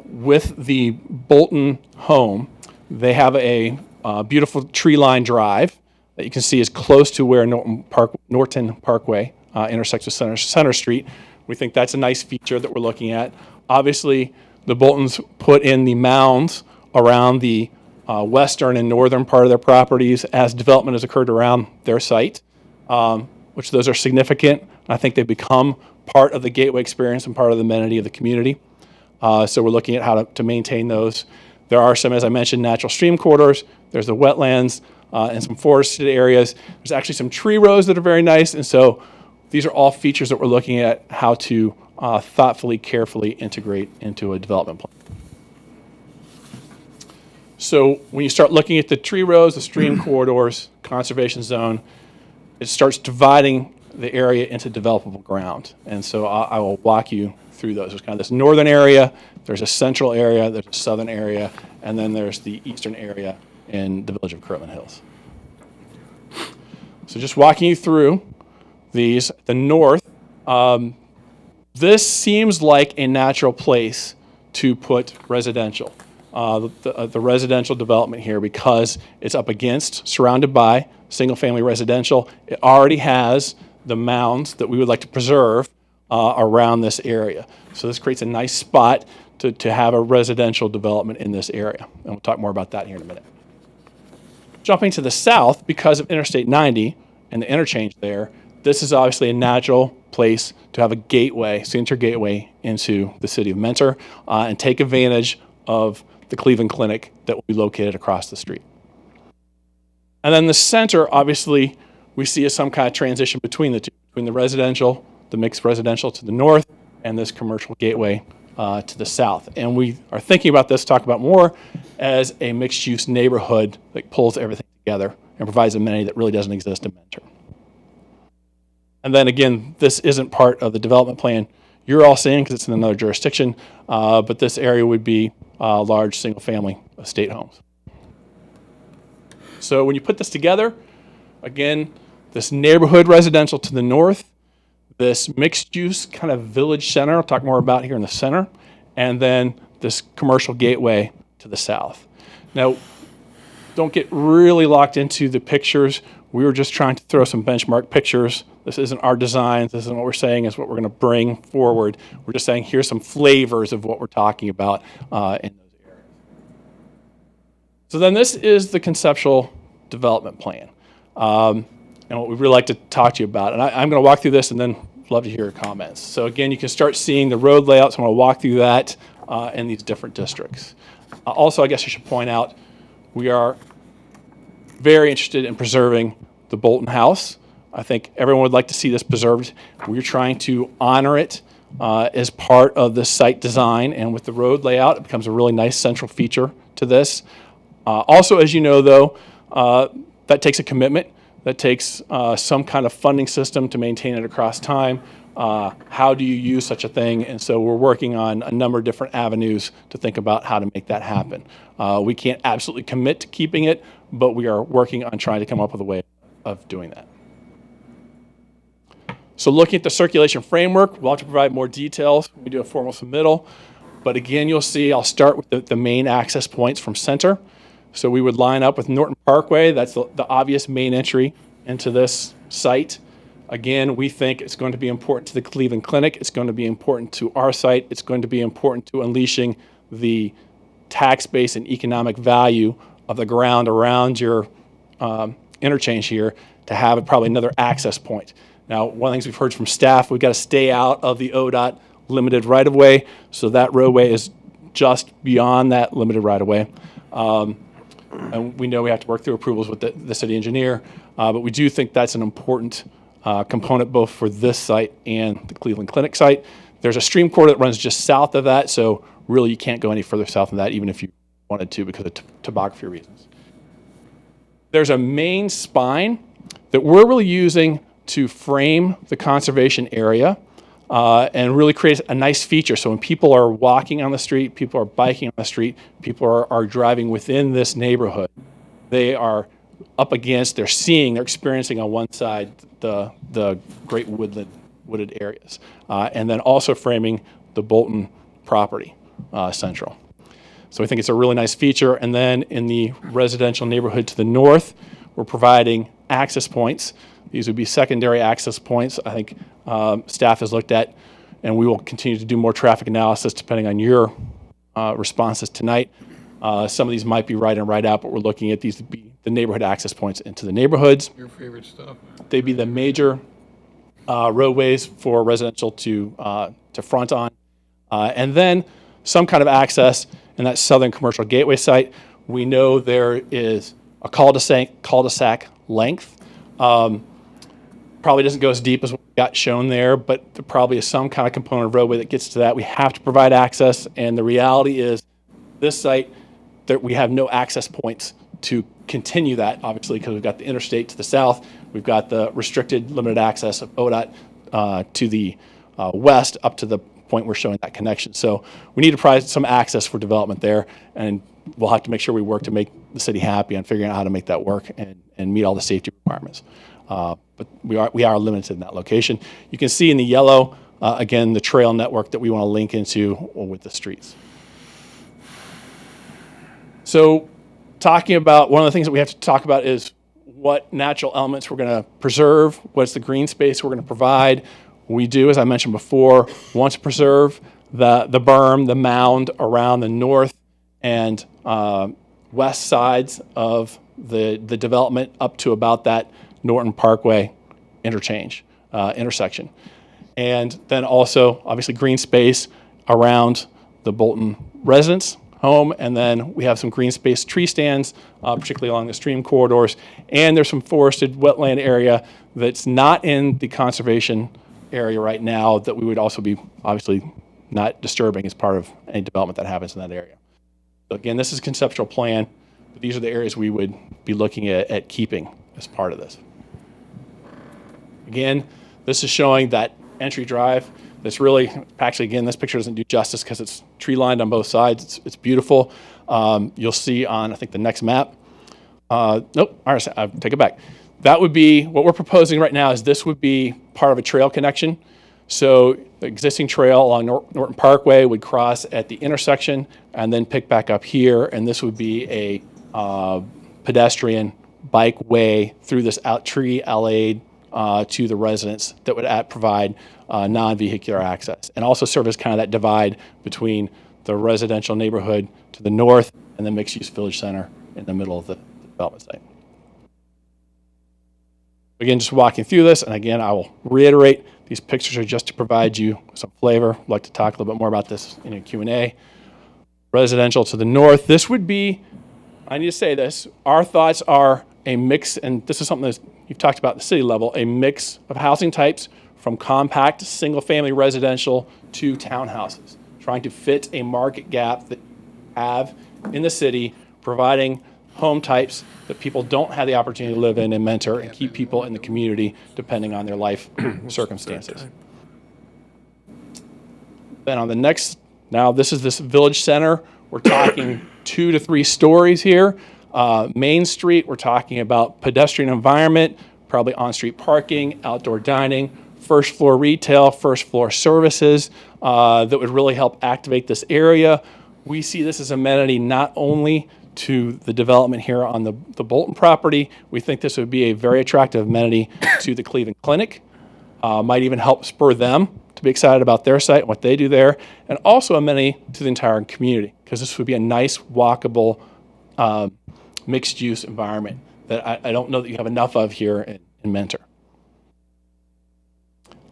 With the Bolton home, they have a beautiful tree-lined drive that you can see is close to where Norton Parkway intersects with Center Street. We think that's a nice feature that we're looking at. Obviously, the Boltons put in the mounds around the western and northern part of their properties as development has occurred around their site, which those are significant. I think they've become part of the gateway experience and part of the amenity of the community. So we're looking at how to maintain those. There are some, as I mentioned, natural stream corridors. There's the wetlands and some forested areas. There's actually some tree rows that are very nice. And so these are all features that we're looking at how to thoughtfully, carefully integrate into a development plan. So when you start looking at the tree rows, the stream corridors, conservation zone, it starts dividing the area into developable ground. And so I will walk you through those. There's kind of this northern area, there's a central area, there's a southern area, and then there's the eastern area in the village of Kirtland Hills. So just walking you through these, the north, this seems like a natural place to put residential. The residential development here, because it's up against, surrounded by single-family residential. It already has the mounds that we would like to preserve around this area. So this creates a nice spot to have a residential development in this area. And we'll talk more about that here in a minute. Jumping to the south, because of Interstate 90 and the interchange there, this is obviously a natural place to have a gateway, signature gateway into the city of Mentor, and take advantage of the Cleveland Clinic that will be located across the street. And then the center, obviously, we see as some kind of transition between the two, between the residential, the mixed residential to the north, and this commercial gateway to the south. And we are thinking about this, talk about more, as a mixed-use neighborhood that pulls everything together and provides amenity that really doesn't exist in Mentor. And then again, this isn't part of the development plan you're all seeing because it's in another jurisdiction, but this area would be large single-family estate homes. So when you put this together, again, this neighborhood residential to the north, this mixed-use kind of village center, I'll talk more about here in the center, and then this commercial gateway to the south. Now, don't get really locked into the pictures. We were just trying to throw some benchmark pictures. This isn't our designs. This isn't what we're saying is what we're going to bring forward. We're just saying here's some flavors of what we're talking about in those areas. So then this is the conceptual development plan. And what we'd really like to talk to you about. And I'm going to walk through this and then love to hear your comments. So again, you can start seeing the road layouts. I'm going to walk through that in these different districts. Also, I guess I should point out, we are very interested in preserving the Bolton House. I think everyone would like to see this preserved. We're trying to honor it as part of the site design, and with the road layout, it becomes a really nice central feature to this. Also, as you know, though, that takes a commitment. That takes some kind of funding system to maintain it across time. How do you use such a thing? And so we're working on a number of different avenues to think about how to make that happen. We can't absolutely commit to keeping it, but we are working on trying to come up with a way of doing that. So looking at the circulation framework, we'll have to provide more details when we do a formal submittal. But again, you'll see I'll start with the main access points from center. So we would line up with Norton Parkway. That's the obvious main entry into this site. Again, we think it's going to be important to the Cleveland Clinic. It's going to be important to our site. It's going to be important to unleashing the tax base and economic value of the ground around your interchange here to have probably another access point. Now, one of the things we've heard from staff, we've got to stay out of the ODOT limited right-of-way, so that roadway is just beyond that limited right-of-way. And we know we have to work through approvals with the city engineer, but we do think that's an important component both for this site and the Cleveland Clinic site. There's a stream corridor that runs just south of that, so really you can't go any further south than that, even if you wanted to because of topography reasons. There's a main spine that we're really using to frame the conservation area and really creates a nice feature. So when people are walking on the street, people are biking on the street, people are driving within this neighborhood, they are up against, they're experiencing on one side the great wooded areas, and then also framing the Bolton property central. So I think it's a really nice feature. And then in the residential neighborhood to the north, we're providing access points. These would be secondary access points. I think staff has looked at, and we will continue to do more traffic analysis depending on your responses tonight. Some of these might be right in, right out, but we're looking at these to be the neighborhood access points into the neighborhoods. Your favorite stuff. They'd be the major roadways for residential to front on. And then some kind of access in that southern commercial gateway site. We know there is a cul-de-sac length. Probably doesn't go as deep as what we got shown there, but there probably is some kind of component of roadway that gets to that. We have to provide access, and the reality is this site, that we have no access points to continue that, obviously, because we've got the interstate to the south, we've got the restricted limited access of ODOT to the west up to the point we're showing that connection. So we need to provide some access for development there, and we'll have to make sure we work to make the city happy on figuring out how to make that work and meet all the safety requirements. But we are limited in that location. You can see in the yellow, again, the trail network that we want to link into with the streets. So talking about, one of the things that we have to talk about is what natural elements we're going to preserve, what's the green space we're going to provide. We do, as I mentioned before, want to preserve the berm, the mound around the north and west sides of the development up to about that Norton Parkway intersection. And then also, obviously, green space around the Bolton residence home, and then we have some green space tree stands, particularly along the stream corridors, and there's some forested wetland area that's not in the conservation area right now that we would also be obviously not disturbing as part of any development that happens in that area. So again, this is a conceptual plan, but these are the areas we would be looking at keeping as part of this. Again, this is showing that entry drive. That's really, actually, again, this picture doesn't do justice because it's tree lined on both sides. It's beautiful. You'll see on, I think, the next map. Nope, all right, I'll take it back. That would be, what we're proposing right now is this would be part of a trail connection. So the existing trail along Norton Parkway would cross at the intersection and then pick back up here, and this would be a pedestrian bike way through this tree allayed to the residents that would provide non-vehicular access and also serve as kind of that divide between the residential neighborhood to the north and the mixed-use village center in the middle of the development site. Again, just walking through this, and again, I will reiterate, these pictures are just to provide you some flavor. I'd like to talk a little bit more about this in a Q&A. Residential to the north, this would be, I need to say this, our thoughts are a mix, and this is something that you've talked about at the city level, a mix of housing types from compact single-family residential to townhouses, trying to fit a market gap that we have in the city, providing home types that people don't have the opportunity to live in and mentor and keep people in the community depending on their life circumstances. Then on the next, now this is this village center. We're talking 2 to 3 stories here. Main Street, we're talking about pedestrian environment, probably on-street parking, outdoor dining, first floor retail, first floor services that would really help activate this area. We see this as amenity not only to the development here on the Bolton property. We think this would be a very attractive amenity to the Cleveland Clinic. Might even help spur them to be excited about their site and what they do there, and also amenity to the entire community, because this would be a nice, walkable, mixed-use environment that I don't know that you have enough of here in Mentor.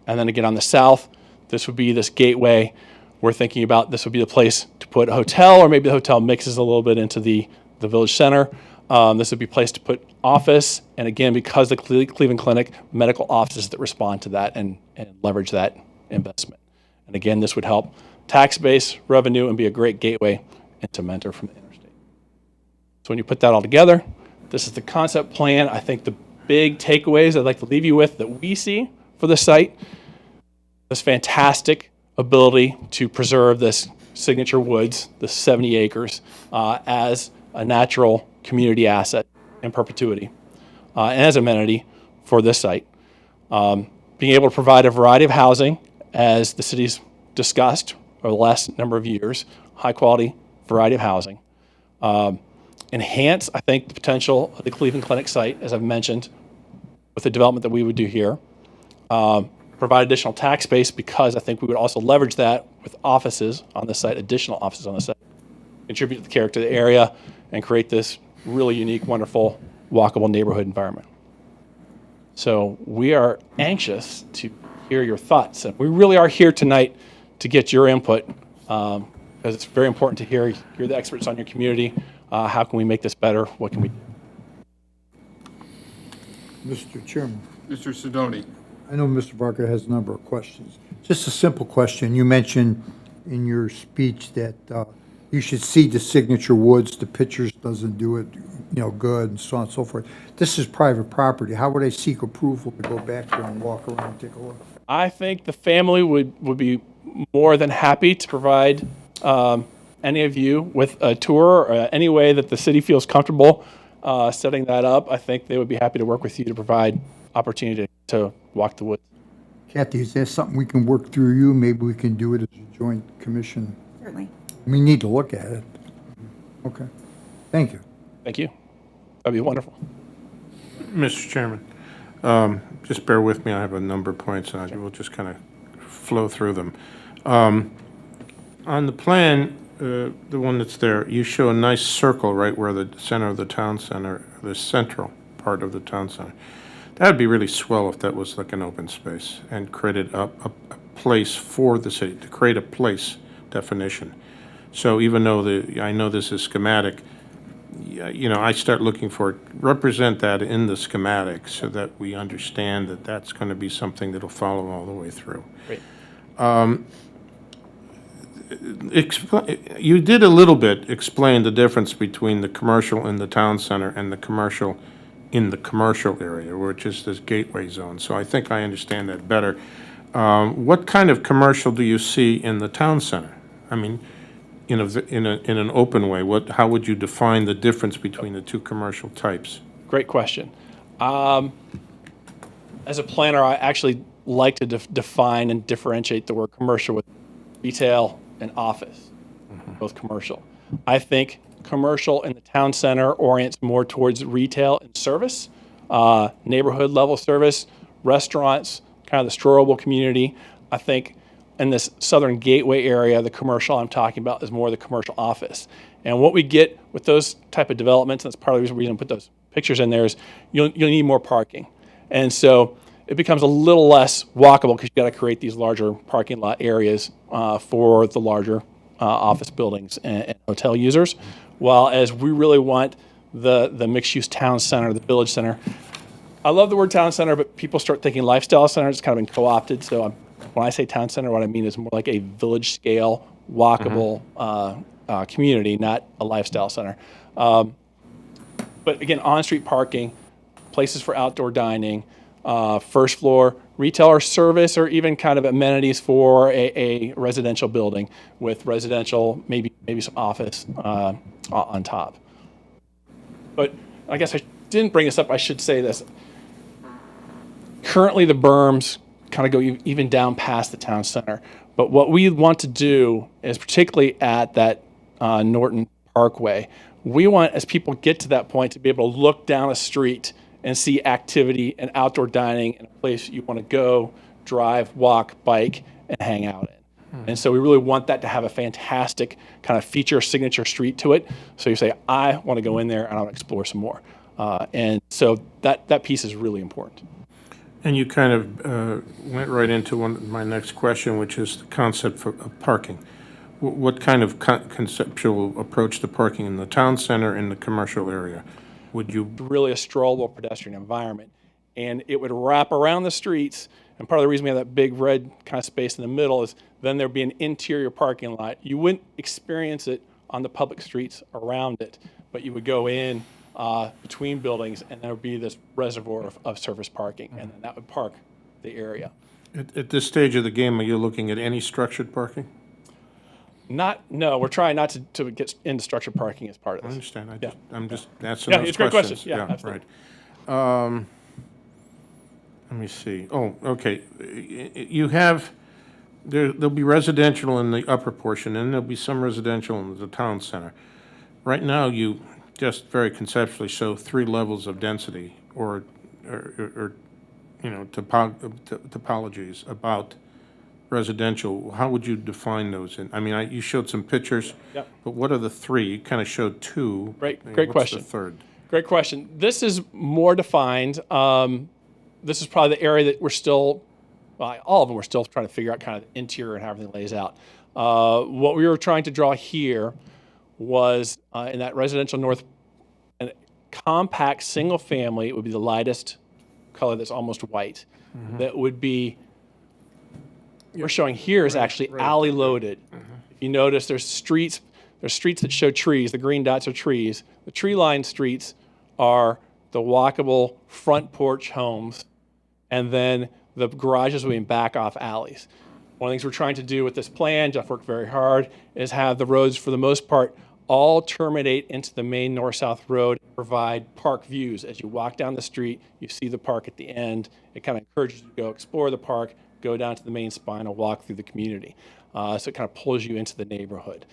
And then again on the south, this would be this gateway. We're thinking about this would be the place to put a hotel, or maybe the hotel mixes a little bit into the village center. This would be a place to put office, and again, because the Cleveland Clinic, medical offices that respond to that and leverage that investment. And again, this would help tax base revenue and be a great gateway into Mentor from the interstate. So when you put that all together, this is the concept plan. I think the big takeaways I'd like to leave you with that we see for the site this fantastic ability to preserve this signature woods, the 70 acres, as a natural community asset in perpetuity and as amenity for this site. Being able to provide a variety of housing, as the city's discussed over the last number of years, high quality variety of housing. Enhance, I think, the potential of the Cleveland Clinic site, as I've mentioned, with the development that we would do here. Provide additional tax base, because I think we would also leverage that with offices on the site, additional offices on the site, contribute to the character of the area, and create this really unique, wonderful, walkable neighborhood environment. So we are anxious to hear your thoughts, and we really are here tonight to get your input, because it's very important to hear. You're the experts on your community. How can we make this better? What can we do? Mr. Chairman, Mr. Sidoti. I know Mr. Barker has a number of questions. Just a simple question. You mentioned in your speech that you should see the signature woods. The pictures doesn't do it, good, and so on and so forth. This is private property. How would I seek approval to go back there and walk around and take a look? I think the family would be more than happy to provide any of you with a tour or any way that the city feels comfortable setting that up. I think they would be happy to work with you to provide opportunity to walk the woods. Kathy, is that something we can work through you? Maybe we can do it as a joint commission. Certainly. We need to look at it. Okay. Thank you. Thank you. That'd be wonderful. Mr. Chairman, just bear with me. I have a number of points, and we'll just kind of flow through them. On the plan, the one that's there, you show a nice circle right where the center of the town center, the central part of the town center. That'd be really swell if that was like an open space and created a place for the city, to create a place definition. So even though I know this is schematic, I start looking for, represent that in the schematic so that we understand that that's going to be something that'll follow all the way through. Great. You did a little bit explain the difference between the commercial in the town center and the commercial in the commercial area, which is this gateway zone. So I think I understand that better. What kind of commercial do you see in the town center? I mean, in an open way, how would you define the difference between the two commercial types? Great question. As a planner, I actually like to define and differentiate the word commercial with retail and office, both commercial. I think commercial in the town center orients more towards retail and service, neighborhood level service, restaurants, kind of the strollable community. I think in this southern gateway area, the commercial I'm talking about is more the commercial office. And what we get with those type of developments, and that's part of the reason we put those pictures in there, is you'll need more parking. And so it becomes a little less walkable because you've got to create these larger parking lot areas for the larger office buildings and hotel users. While as we really want the mixed-use town center, the village center. I love the word town center, but people start thinking lifestyle center. It's kind of been co-opted. So when I say town center, what I mean is more like a village scale, walkable community, not a lifestyle center. But again, on-street parking, places for outdoor dining, first floor retail or service, or even kind of amenities for a residential building with residential, maybe some office on top. But I guess I didn't bring this up. I should say this. Currently, the berms kind of go even down past the town center. But what we want to do is, particularly at that Norton Parkway, we want, as people get to that point, to be able to look down a street and see activity and outdoor dining in a place you want to go, drive, walk, bike, and hang out in. And so we really want that to have a fantastic kind of feature signature street to it. So you say, I want to go in there and I want to explore some more. And so that piece is really important. And you kind of went right into my next question, which is the concept of parking. What kind of conceptual approach to parking in the town center and the commercial area would you? Really a strollable pedestrian environment. And it would wrap around the streets. And part of the reason we have that big red kind of space in the middle is then there'd be an interior parking lot. You wouldn't experience it on the public streets around it, but you would go in between buildings and there would be this reservoir of surface parking, and then that would park the area. At this stage of the game, are you looking at any structured parking? No, we're trying not to get into structured parking as part of I this. understand. Yeah. I'm just asking Yeah, those it's a great questions. question. Yeah, absolutely. right. Let me see. Oh, okay. You have, there'll be residential in the upper portion, and there'll be some residential in the town center. Right now, you just very conceptually show 3 levels of density or topologies about residential. How would you define those? I mean, you showed some pictures, Yep. but what are the 3? You kind of showed 2. Great What's question. the third? Great question. This is more defined. This is probably the area that we're still, well, all of them we're still trying to figure out kind of the interior and how everything lays out. What we were trying to draw here was in that residential north, a compact single family. It would be the lightest color that's almost white. That would be, we're showing here is actually alley loaded. If you notice, there's streets that show trees. The green dots are trees. The tree-lined streets are the walkable front porch homes, and then the garages will be in back off alleys. One of the things we're trying to do with this plan, Jeff worked very hard, is have the roads, for the most part, all terminate into the main north-south road and provide park views. As you walk down the street, you see the park at the end. It kind of encourages you to go explore the park, go down to the main spine, and walk through the community. So it kind of pulls you into the neighborhood.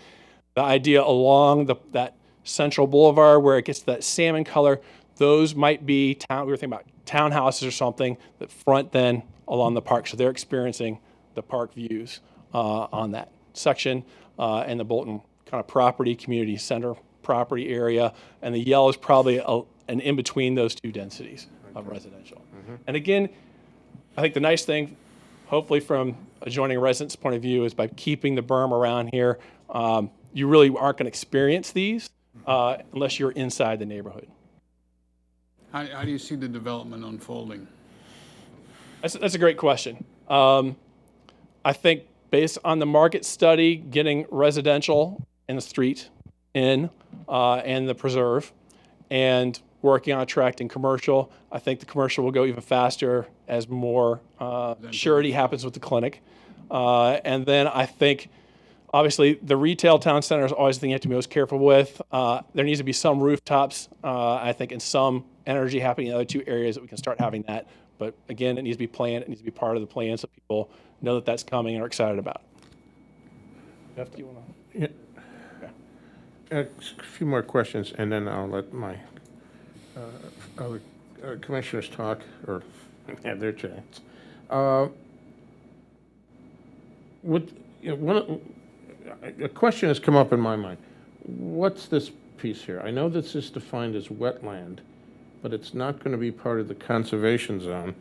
The idea along that central boulevard where it gets to that salmon color, those might be we were thinking about townhouses or something that front then along the park. So they're experiencing the park views on that section and the Bolton kind of property, community center property area. And the yellow is probably an in between those two densities of residential. And again, I think the nice thing, hopefully from adjoining residents' point of view, is by keeping the berm around here, you really aren't going to experience these unless you're inside the neighborhood. How do you see the development unfolding? That's a great question. I think based on the market study, getting residential in the street and the preserve, and working on attracting commercial, I think the commercial will go even faster as more surety happens with the clinic. And then I think, obviously, the retail town center is always the thing you have to be most careful with. There needs to be some rooftops, I think, and some energy happening in the other two areas that we can start having that. But again, it needs to be planned. It needs to be part of the plan so people know that that's coming and are excited about it. Jeff, do you want to? A few more questions, and then I'll let my other commissioners talk or have their chance. A question has come up in my mind. What's this piece here? I know this is defined as wetland, but it's not going to be part of the conservation zone,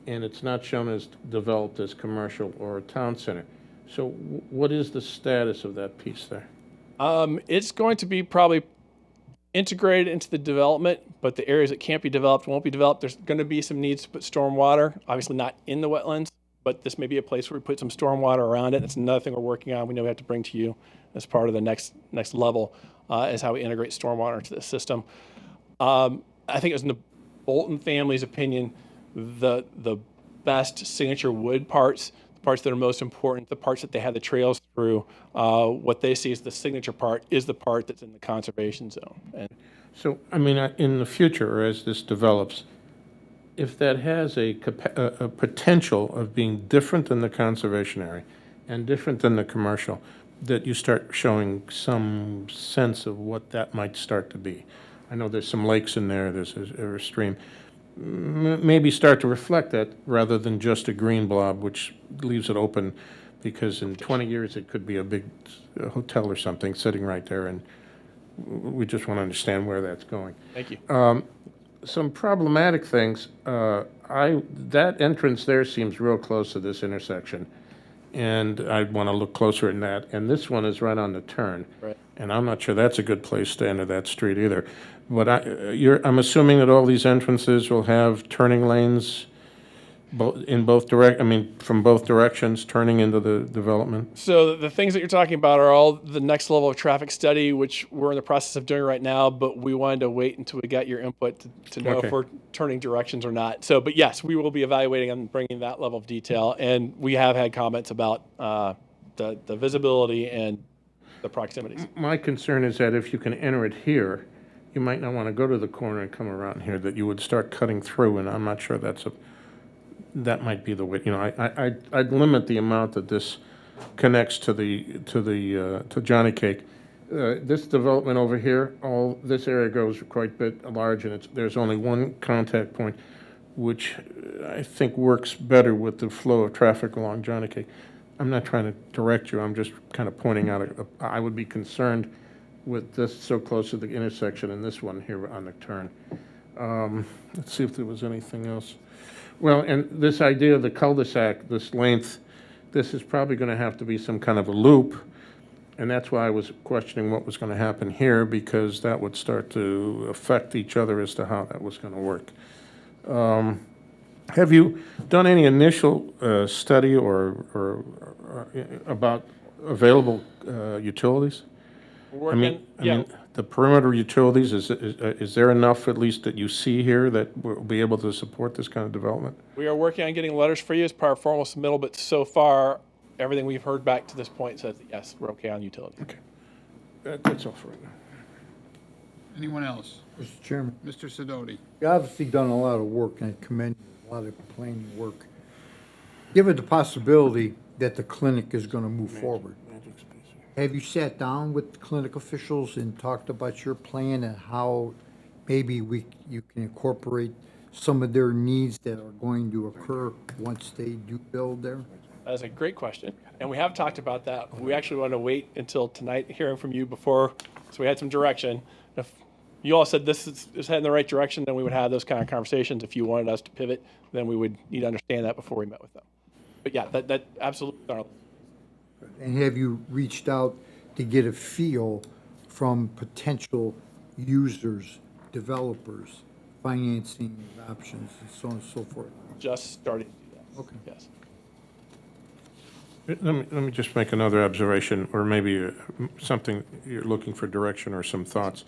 and it's not shown as developed as commercial or a town center. So what is the status of that piece there? It's going to be probably integrated into the development, but the areas that can't be developed won't be developed. There's going to be some needs to put stormwater, obviously not in the wetlands, but this may be a place where we put some stormwater around it. It's another thing we're working on. We know we have to bring to you as part of the next level is how we integrate stormwater into the system. I think it was in the Bolton family's opinion, the best signature wood parts, the parts that are most important, the parts that they have the trails through, what they see as the signature part is the part that's in the conservation zone. And so, I mean, in the future, or as this develops, if that has a potential of being different than the conservation area and different than the commercial, that you start showing some sense of what that might start to be. I know there's some lakes in there, there's a stream. Maybe start to reflect that rather than just a green blob, which leaves it open, because in 20 years it could be a big hotel or something sitting right there, and we just want to understand where that's going. Thank you. Some problematic things. That entrance there seems real close to this intersection, and I'd want to look closer at that. And this one is right on the turn, right. And I'm not sure that's a good place to enter that street either. But I'm assuming that all these entrances will have turning lanes from both directions, turning into the development? So the things that you're talking about are all the next level of traffic study, which we're in the process of doing right now, but we wanted to wait until we got your input to know Okay. if we're turning directions or not. So, but yes, we will be evaluating and bringing that level of detail. And we have had comments about the visibility and the proximities. My concern is that if you can enter it here, you might not want to go to the corner and come around here, that you would start cutting through, and I'm not sure that might be the way, I'd limit the amount that this connects to Johnny Cake. This development over here, this area goes quite a bit large, and there's only one contact point, which I think works better with the flow of traffic along Johnny Cake. I'm not trying to direct you, I'm just kind of pointing out, I would be concerned with this so close to the intersection and this one here on the turn. Let's see if there was anything else. Well, and this idea of the cul-de-sac, this length, this is probably going to have to be some kind of a loop, and that's why I was questioning what was going to happen here, because that would start to affect each other as to how that was going to work. Have you done any initial study or about available utilities? I mean, the perimeter utilities, is there enough at least that you see here that will be able to support this kind of development? We are working on getting letters for you as part of formal submittal, but so far, everything we've heard back to this point says that yes, we're okay on utilities. Okay. That's all for right now. Anyone else? Mr. Chairman, Mr. Sidoti? you've obviously done a lot of work, and I commend you, a lot of planning work. Given the possibility that the clinic is going to move forward, have you sat down with clinic officials and talked about your plan and how maybe you can incorporate some of their needs that are going to occur once they do build there? That is a great question, and we have talked about that. We actually want to wait until tonight, hearing from you before, so we had some direction. If you all said this is heading in the right direction, then we would have those kind of conversations. If you wanted us to pivot, then we would need to understand that before we met with them. But yeah, that absolutely is our. And have you reached out to get a feel from potential users, developers, financing options, and so on and so forth? Just started to do that. Okay. Yes. Let me just make another observation, or maybe something you're looking for direction or some thoughts.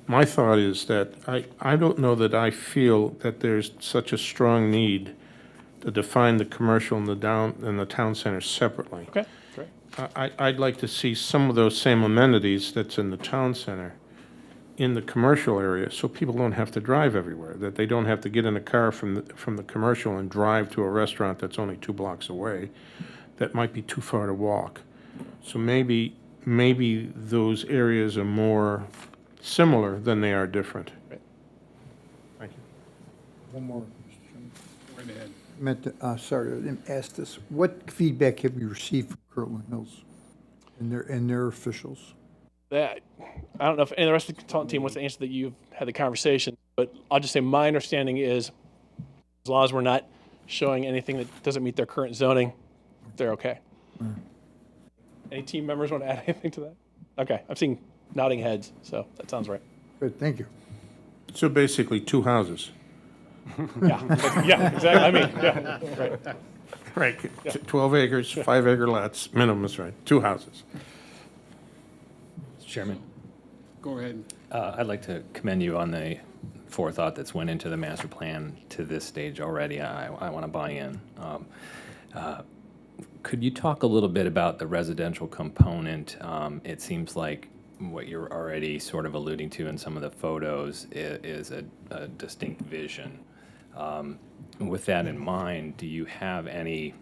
My thought is that I don't know that I feel that there's such a strong need to define the commercial and the town center separately. Okay, great. I'd like to see some of those same amenities that's in the town center in the commercial area, so people don't have to drive everywhere, that they don't have to get in a car from the commercial and drive to a restaurant that's only 2 blocks away. That might be too far to walk. So maybe those areas are more similar than they are different. Right. Thank you. One more, Mr. Chairman. Right ahead. Meant to, sorry, I didn't ask this. What feedback have you received from Kirtland Hills and their officials? That I don't know if any of the rest of the consultant team wants to answer that you've had the conversation, but I'll just say my understanding is as long as we're not showing anything that doesn't meet their current zoning, they're okay. Any team members want to add anything to that? Okay, I'm seeing nodding heads, so that sounds right. Good, thank you. So basically 2 houses. Yeah, yeah, exactly. I mean, yeah, right. Right, 12 acres, 5 acre lots, minimum is right, 2 houses. Chairman, Go ahead. I'd like to commend you on the forethought that's went into the master plan to this stage already. I want to buy in. Could you talk a little bit about the residential component? It seems like what you're already sort of alluding to in some of the photos is a distinct vision. With that in mind, do you have any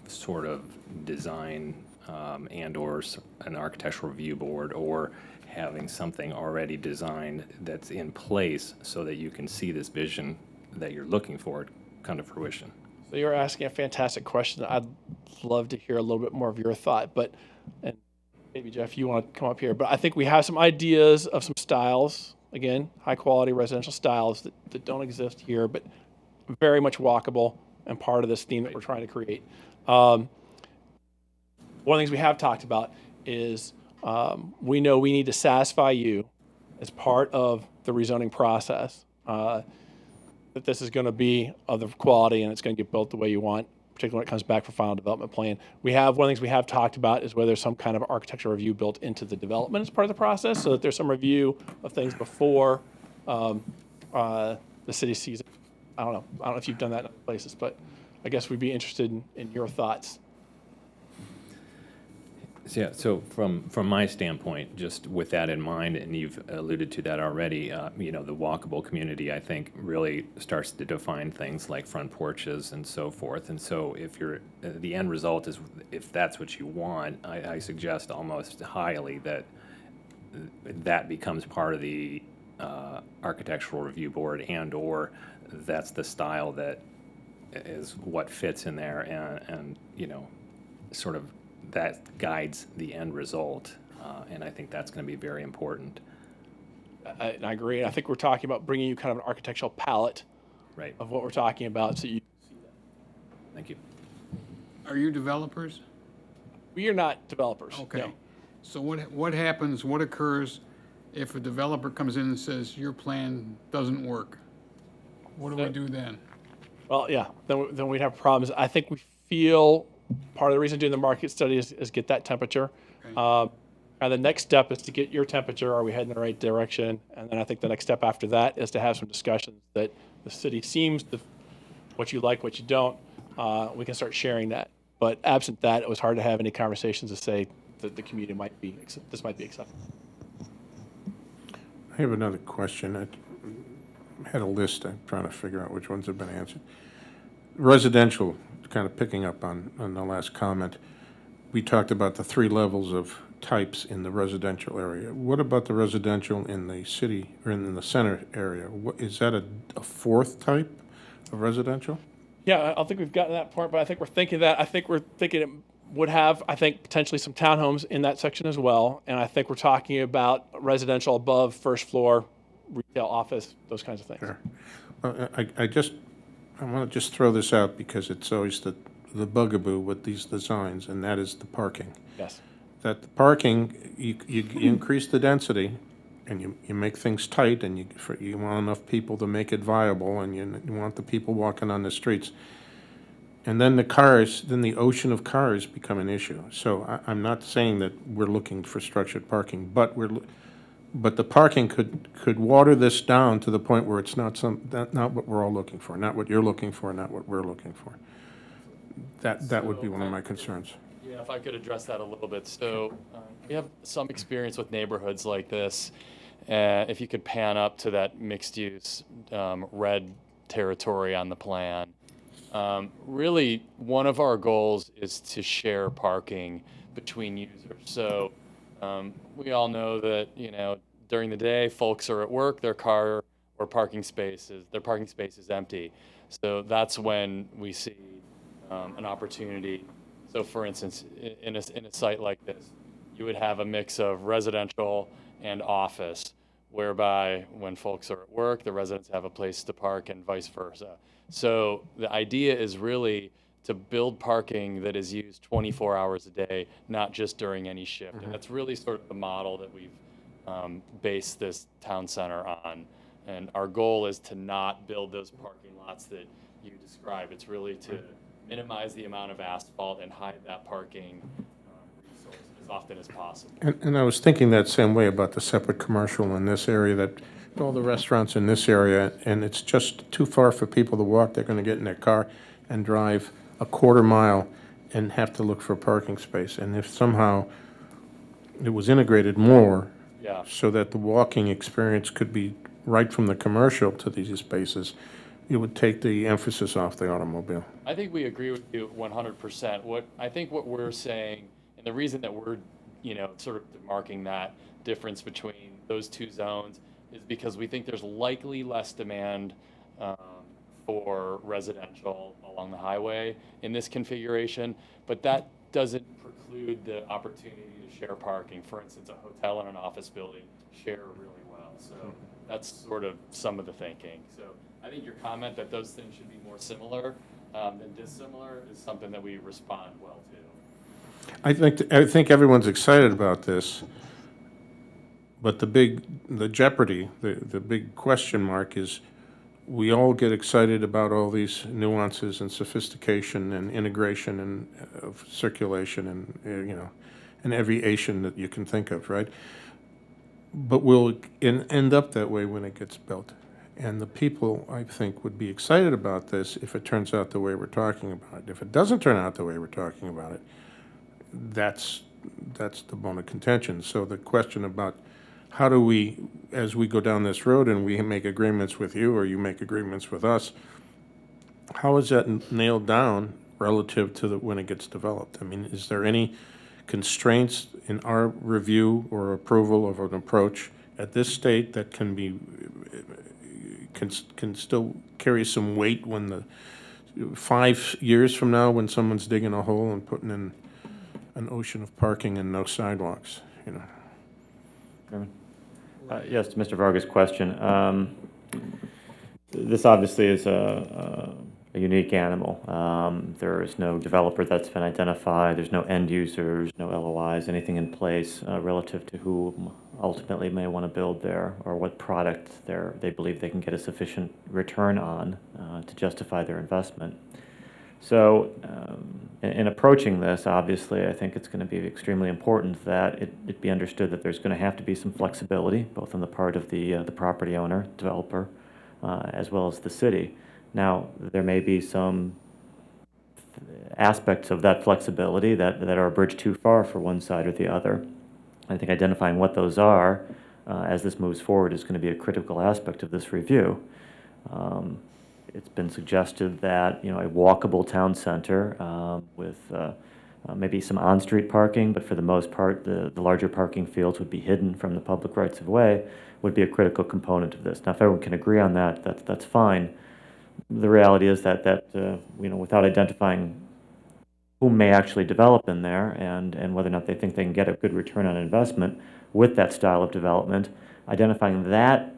sort of design and/or an architectural review board, or having something already designed that's in place so that you can see this vision that you're looking for come to fruition? So you're asking a fantastic question. I'd love to hear a little bit more of your thought, but and maybe Jeff, you want to come up here. But I think we have some ideas of some styles, again, high quality residential styles that don't exist here, but very much walkable and part of this theme that we're trying to create. One of the things we have talked about is we know we need to satisfy you as part of the rezoning process. that this is going to be of the quality and it's going to get built the way you want, particularly when it comes back for final development plan. One of the things we have talked about is whether there's some kind of architectural review built into the development as part of the process, so that there's some review of things before the city sees it. I don't know if you've done that in other places, but I guess we'd be interested in your thoughts. So, yeah, so from my standpoint, just with that in mind, and you've alluded to that already, the walkable community, I think, really starts to define things like front porches and so forth. And so if the end result is, if that's what you want, I suggest almost highly that that becomes part of the architectural review board, and/or that's the style that is what fits in there, and sort of that guides the end result, and I think that's going to be very important. I agree. I think we're talking about bringing you kind of an architectural palette right. of what we're talking about, so you see that. Thank you. Are you developers? We are not developers. Okay. No. So what happens, what occurs if a developer comes in and says, your plan doesn't work? What do we do then? Well, yeah, then we'd have problems. I think we feel part of the reason doing the market study is get that temperature. Okay. And the next step is to get your temperature. Are we heading in the right direction? And then I think the next step after that is to have some discussions that the city seems to, what you like, what you don't. We can start sharing that. But absent that, it was hard to have any conversations to say that the community might be, this might be acceptable. I have another question. I had a list. I'm trying to figure out which ones have been answered. Residential, kind of picking up on the last comment. We talked about the 3 levels of types in the residential area. What about the residential in the city, or in the center area? Is that a 4th type of residential? Yeah, I don't think we've gotten to that point, but I think we're thinking that. I think we're thinking it would have, potentially some townhomes in that section as well. And I think we're talking about residential above first floor, retail, office, those kinds of things. Sure. Well, I want to just throw this out because it's always the bugaboo with these designs, and that is the parking. Yes. That the parking, you increase the density, and you make things tight, and you want enough people to make it viable, and you want the people walking on the streets. And then the ocean of cars become an issue. So I'm not saying that we're looking for structured parking, but the parking could water this down to the point where it's not what we're all looking for, not what you're looking for, not what we're looking for. That would be one of my concerns. Yeah, if I could address that a little bit. So we have some experience with neighborhoods like this. If you could pan up to that mixed-use red territory on the plan. Really, one of our goals is to share parking between users. So we all know that, during the day, folks are at work, their parking space is empty. So that's when we see an opportunity. So for instance, in a site like this, you would have a mix of residential and office, whereby when folks are at work, the residents have a place to park and vice versa. So the idea is really to build parking that is used 24 hours a day, not just during any shift. And that's really sort of the model that we've based this town center on. And our goal is to not build those parking lots that you describe. It's really to minimize the amount of asphalt and hide that parking resource as often as possible. And I was thinking that same way about the separate commercial in this area, that all the restaurants in this area, and it's just too far for people to walk. They're going to get in their car and drive a quarter mile and have to look for a parking space. And if somehow it was integrated more, so that the walking experience could be right from the commercial to these spaces, it would take the emphasis off the automobile. I think we agree with you 100%. What we're saying, and the reason that we're, sort of marking that difference between those two zones is because we think there's likely less demand for residential along the highway in this configuration, but that doesn't preclude the opportunity to share parking. For instance, a hotel and an office building share really well. So that's sort of some of the thinking. So I think your comment that those things should be more similar than dissimilar is something that we respond well to. I think everyone's excited about this, but the big question mark is, we all get excited about all these nuances and sophistication and integration and of circulation and, and every Asian that you can think of, right? But we'll end up that way when it gets built. And the people, I think, would be excited about this if it turns out the way we're talking about it. If it doesn't turn out the way we're talking about it, that's the bone of contention. So the question about how do we, as we go down this road and we make agreements with you or you make agreements with us, how is that nailed down relative to when it gets developed? I mean, is there any constraints in our review or approval of an approach at this state that can be can still carry some weight when the 5 years from now when someone's digging a hole and putting in an ocean of parking and no sidewalks, Chairman? Yes, to Mr. Vargas' question. This obviously is a unique animal. There is no developer that's been identified. There's no end users, no LOIs, anything in place relative to who ultimately may want to build there or what product they believe they can get a sufficient return on to justify their investment. So in approaching this, obviously, I think it's going to be extremely important that it be understood that there's going to have to be some flexibility, both on the part of the property owner, developer, as well as the city. Now, there may be some aspects of that flexibility that are a bridge too far for one side or the other. I think identifying what those are as this moves forward is going to be a critical aspect of this review. It's been suggested that a walkable town center with maybe some on-street parking, but for the most part, the larger parking fields would be hidden from the public rights of way, would be a critical component of this. Now, if everyone can agree on that, that's fine. The reality is that without identifying who may actually develop in there and whether or not they think they can get a good return on investment with that style of development, identifying that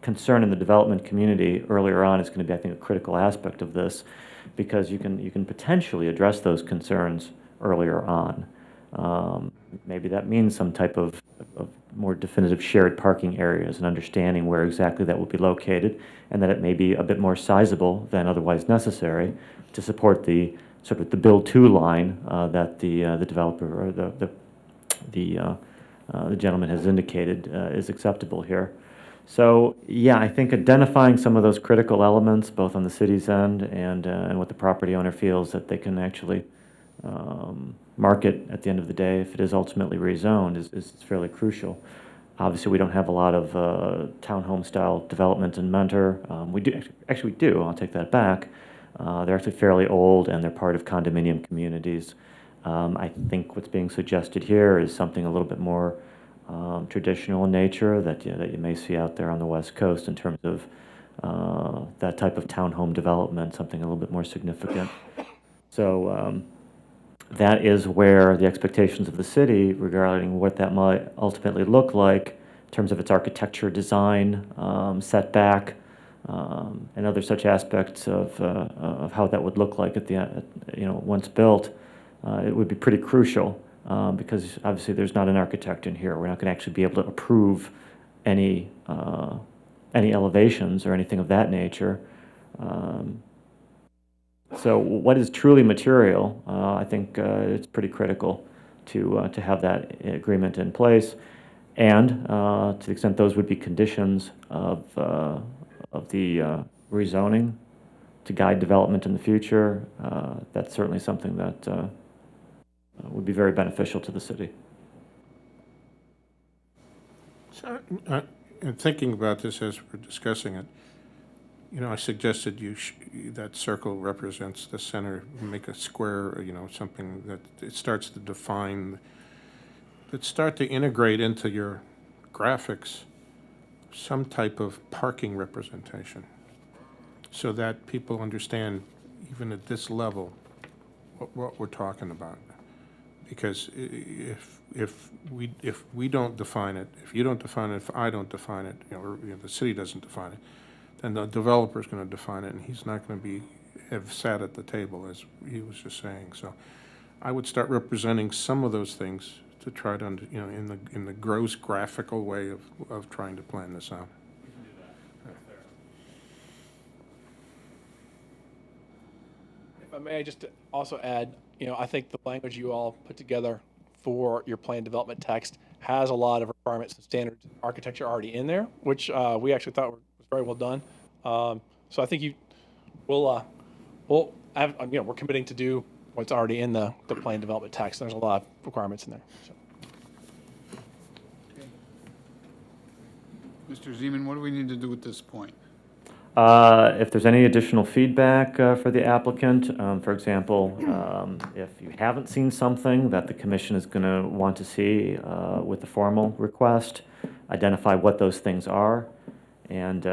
concern in the development community earlier on is going to be, I think, a critical aspect of this, because you can potentially address those concerns earlier on. Maybe that means some type of more definitive shared parking areas and understanding where exactly that will be located, and that it may be a bit more sizable than otherwise necessary to support the sort of the build-to line that the developer or the gentleman has indicated is acceptable here. So yeah, I think identifying some of those critical elements, both on the city's end and what the property owner feels that they can actually market at the end of the day, if it is ultimately rezoned, is fairly crucial. Obviously, we don't have a lot of townhome style development in Mentor. We do, actually we do, I'll take that back. They're actually fairly old and they're part of condominium communities. I think what's being suggested here is something a little bit more traditional in nature that you may see out there on the West Coast in terms of that type of townhome development, something a little bit more significant. So that is where the expectations of the city regarding what that might ultimately look like in terms of its architecture, design, setback, and other such aspects of how that would look like at the once built. It would be pretty crucial because obviously there's not an architect in here. We're not going to actually be able to approve any elevations or anything of that nature. So what is truly material, I think it's pretty critical to have that agreement in place. And to the extent those would be conditions of the rezoning to guide development in the future, that's certainly something that would be very beneficial to the city. So, and thinking about this as we're discussing it, I suggested that circle represents the center, make a square, something that it starts to define, that start to integrate into your graphics some type of parking representation so that people understand, even at this level, what we're talking about. Because if we don't define it, if you don't define it, if I don't define it, or the city doesn't define it, then the developer's going to define it, and he's not going to have sat at the table, as he was just saying. So I would start representing some of those things to try to, in the gross graphical way of trying to plan this out. If I may just also add, I think the language you all put together for your plan development text has a lot of requirements and standards and architecture already in there, which we actually thought was very well done. So I think we'll have, we're committing to do what's already in the plan development text. There's a lot of requirements in there. So. Mr. Zeman, what do we need to do at this point? If there's any additional feedback for the applicant, for example, if you haven't seen something that the commission is going to want to see with the formal request, identify what those things are, and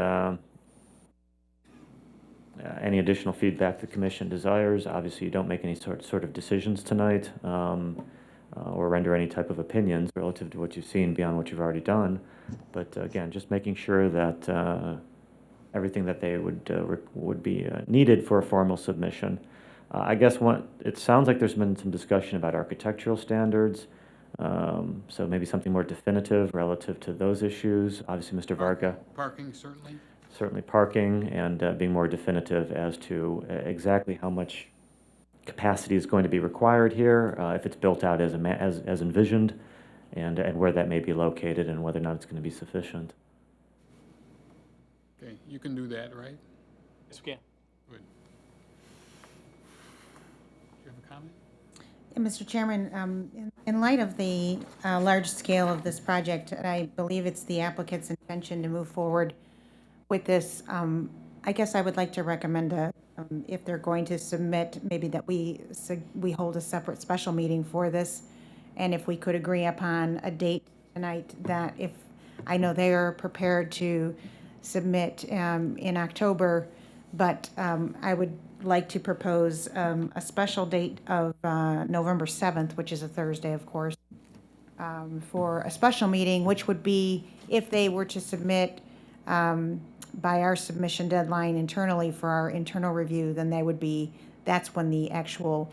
any additional feedback the commission desires. Obviously, you don't make any sort of decisions tonight or render any type of opinions relative to what you've seen beyond what you've already done. But again, just making sure that everything that they would be needed for a formal submission. I guess it sounds like there's been some discussion about architectural standards, so maybe something more definitive relative to those issues. Obviously, Mr. Varga. Parking, certainly. Certainly parking, and being more definitive as to exactly how much capacity is going to be required here, if it's built out as envisioned, and where that may be located, and whether or not it's going to be sufficient. Okay, you can do that, right? Yes, we can. Good. Do you have a comment? Yeah, Mr. Chairman, in light of the large scale of this project, and I believe it's the applicant's intention to move forward with this, I guess I would like to recommend if they're going to submit, maybe that we hold a separate special meeting for this, and if we could agree upon a date tonight, that if, I know they are prepared to submit in October, but I would like to propose a special date of November 7th, which is a Thursday, of course, for a special meeting, which would be, if they were to submit by our submission deadline internally for our internal review, then that's when the actual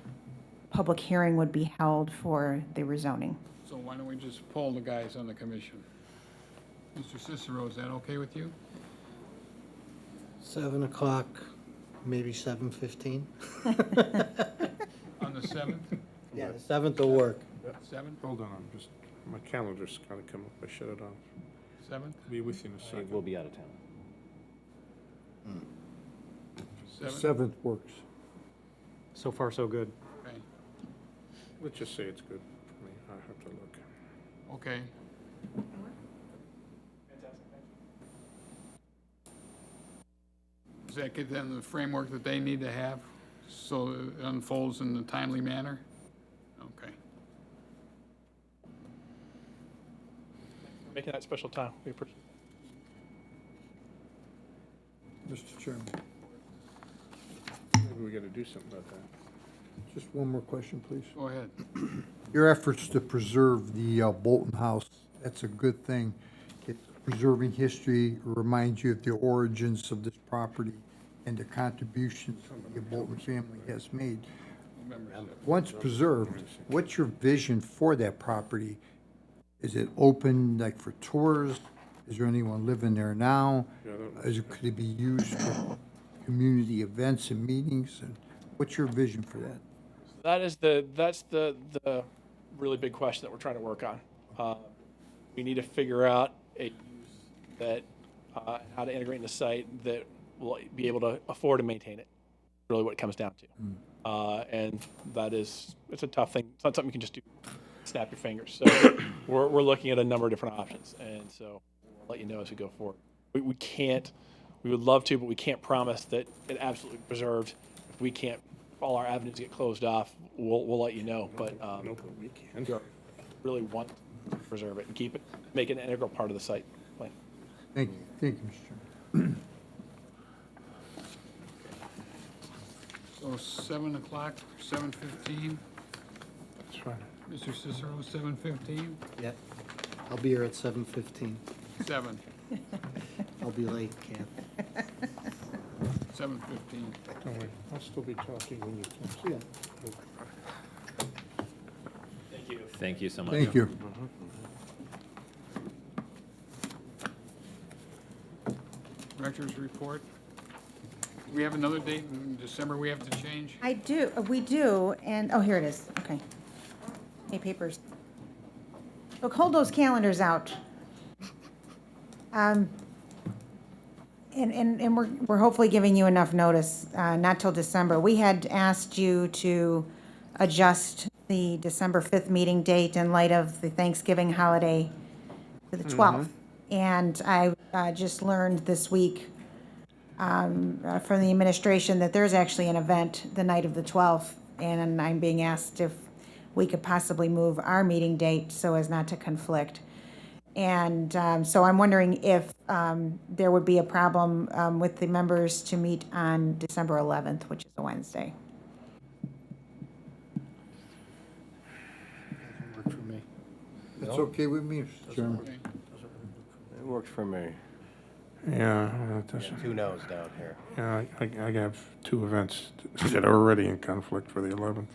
public hearing would be held for the rezoning. So why don't we just poll the guys on the commission? Mr. Cicero, is that okay with you? 7 o'clock, maybe 7:15? On the 7th? Yeah, the 7th will work. 7th? Hold on, my calendar's kind of come up. I shut it off. 7th? Be with you in a second. We'll be out of town. The 7th? 7th works. So far, so good. Okay. Let's just say it's good for me. I have to look. Okay. Does that give them the framework that they need to have so it unfolds in a timely manner? Okay. Making that special time. We appreciate Mr. Chairman, Maybe we got to do something about that. just one more question, please. Go ahead. Your efforts to preserve the Bolton House, that's a good thing. It's preserving history, reminds you of the origins of this property and the contributions the Bolton family has made. Once preserved, what's your vision for that property? Is it open like for tours? Is there anyone living there now? Could it be used for community events and meetings? And what's your vision for that? That's the really big question that we're trying to work on. We need to figure out a use that how to integrate in the site that will be able to afford to maintain it. Really, what it comes down to, and it's a tough thing. It's not something you can just do, snap your fingers. So we're looking at a number of different options, and so we'll let you know as we go forward. We can't. We would love to, but we can't promise that it absolutely preserved. If we can't, if all our avenues get closed off, we'll let you know. But we can. we really want to preserve it and keep it, make it an integral part of the site plan. Thank you, Mr. Chairman. So 7 o'clock, 7:15? That's fine. Mr. Cicero, 7:15? Yep. I'll be here at 7:15. 7. I'll be late, Ken. 7:15. Don't worry, I'll still be talking when you come. Yeah. Thank you. Thank you so much. Thank you. Director's report? we have another date in December we have to change? I do, we do, and, oh, here it is, okay. Hey, papers. Look, hold those calendars out. And we're hopefully giving you enough notice, not till December. We had asked you to adjust the December 5th meeting date in light of the Thanksgiving holiday to the 12th. And I just learned this week from the administration that there's actually an event the night of the 12th, and I'm being asked if we could possibly move our meeting date so as not to conflict. And so I'm wondering if there would be a problem with the members to meet on December 11th, which is a Wednesday. Work for me. That's okay with me, Mr. Chairman. It works for me. Yeah, that doesn't. Two no's down here. Yeah, I have two events that are already in conflict for the 11th.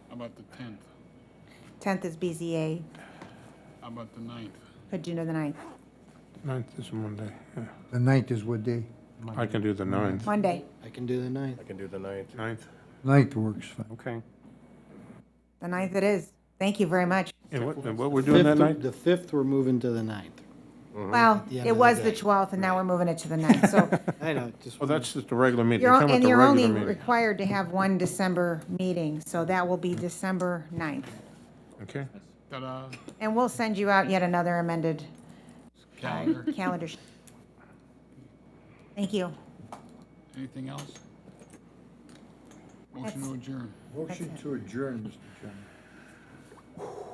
How about the 10th? 10th is BZA. How about the 9th? Could you know the 9th? 9th is Monday, yeah. The 9th is what day? I can do the 9th. Monday. I can do the 9th. I can do the 9th. 9th, 9th works fine. okay. The 9th it is. Thank you very much. And what we're doing that night? The 5th, we're moving to the 9th. Well, the end it of the was the day. 12th, and now we're moving it to the 9th. So I know, just. Oh, that's just the regular meeting. you're, You're talking and about the you're only regular meeting. required to have one December meeting, so that will be December 9th. Okay. Ta-da, And we'll send you out yet another amended calendar. calendar. Thank you. Anything else? Motion to adjourn. Motion to adjourn, Mr. Chairman.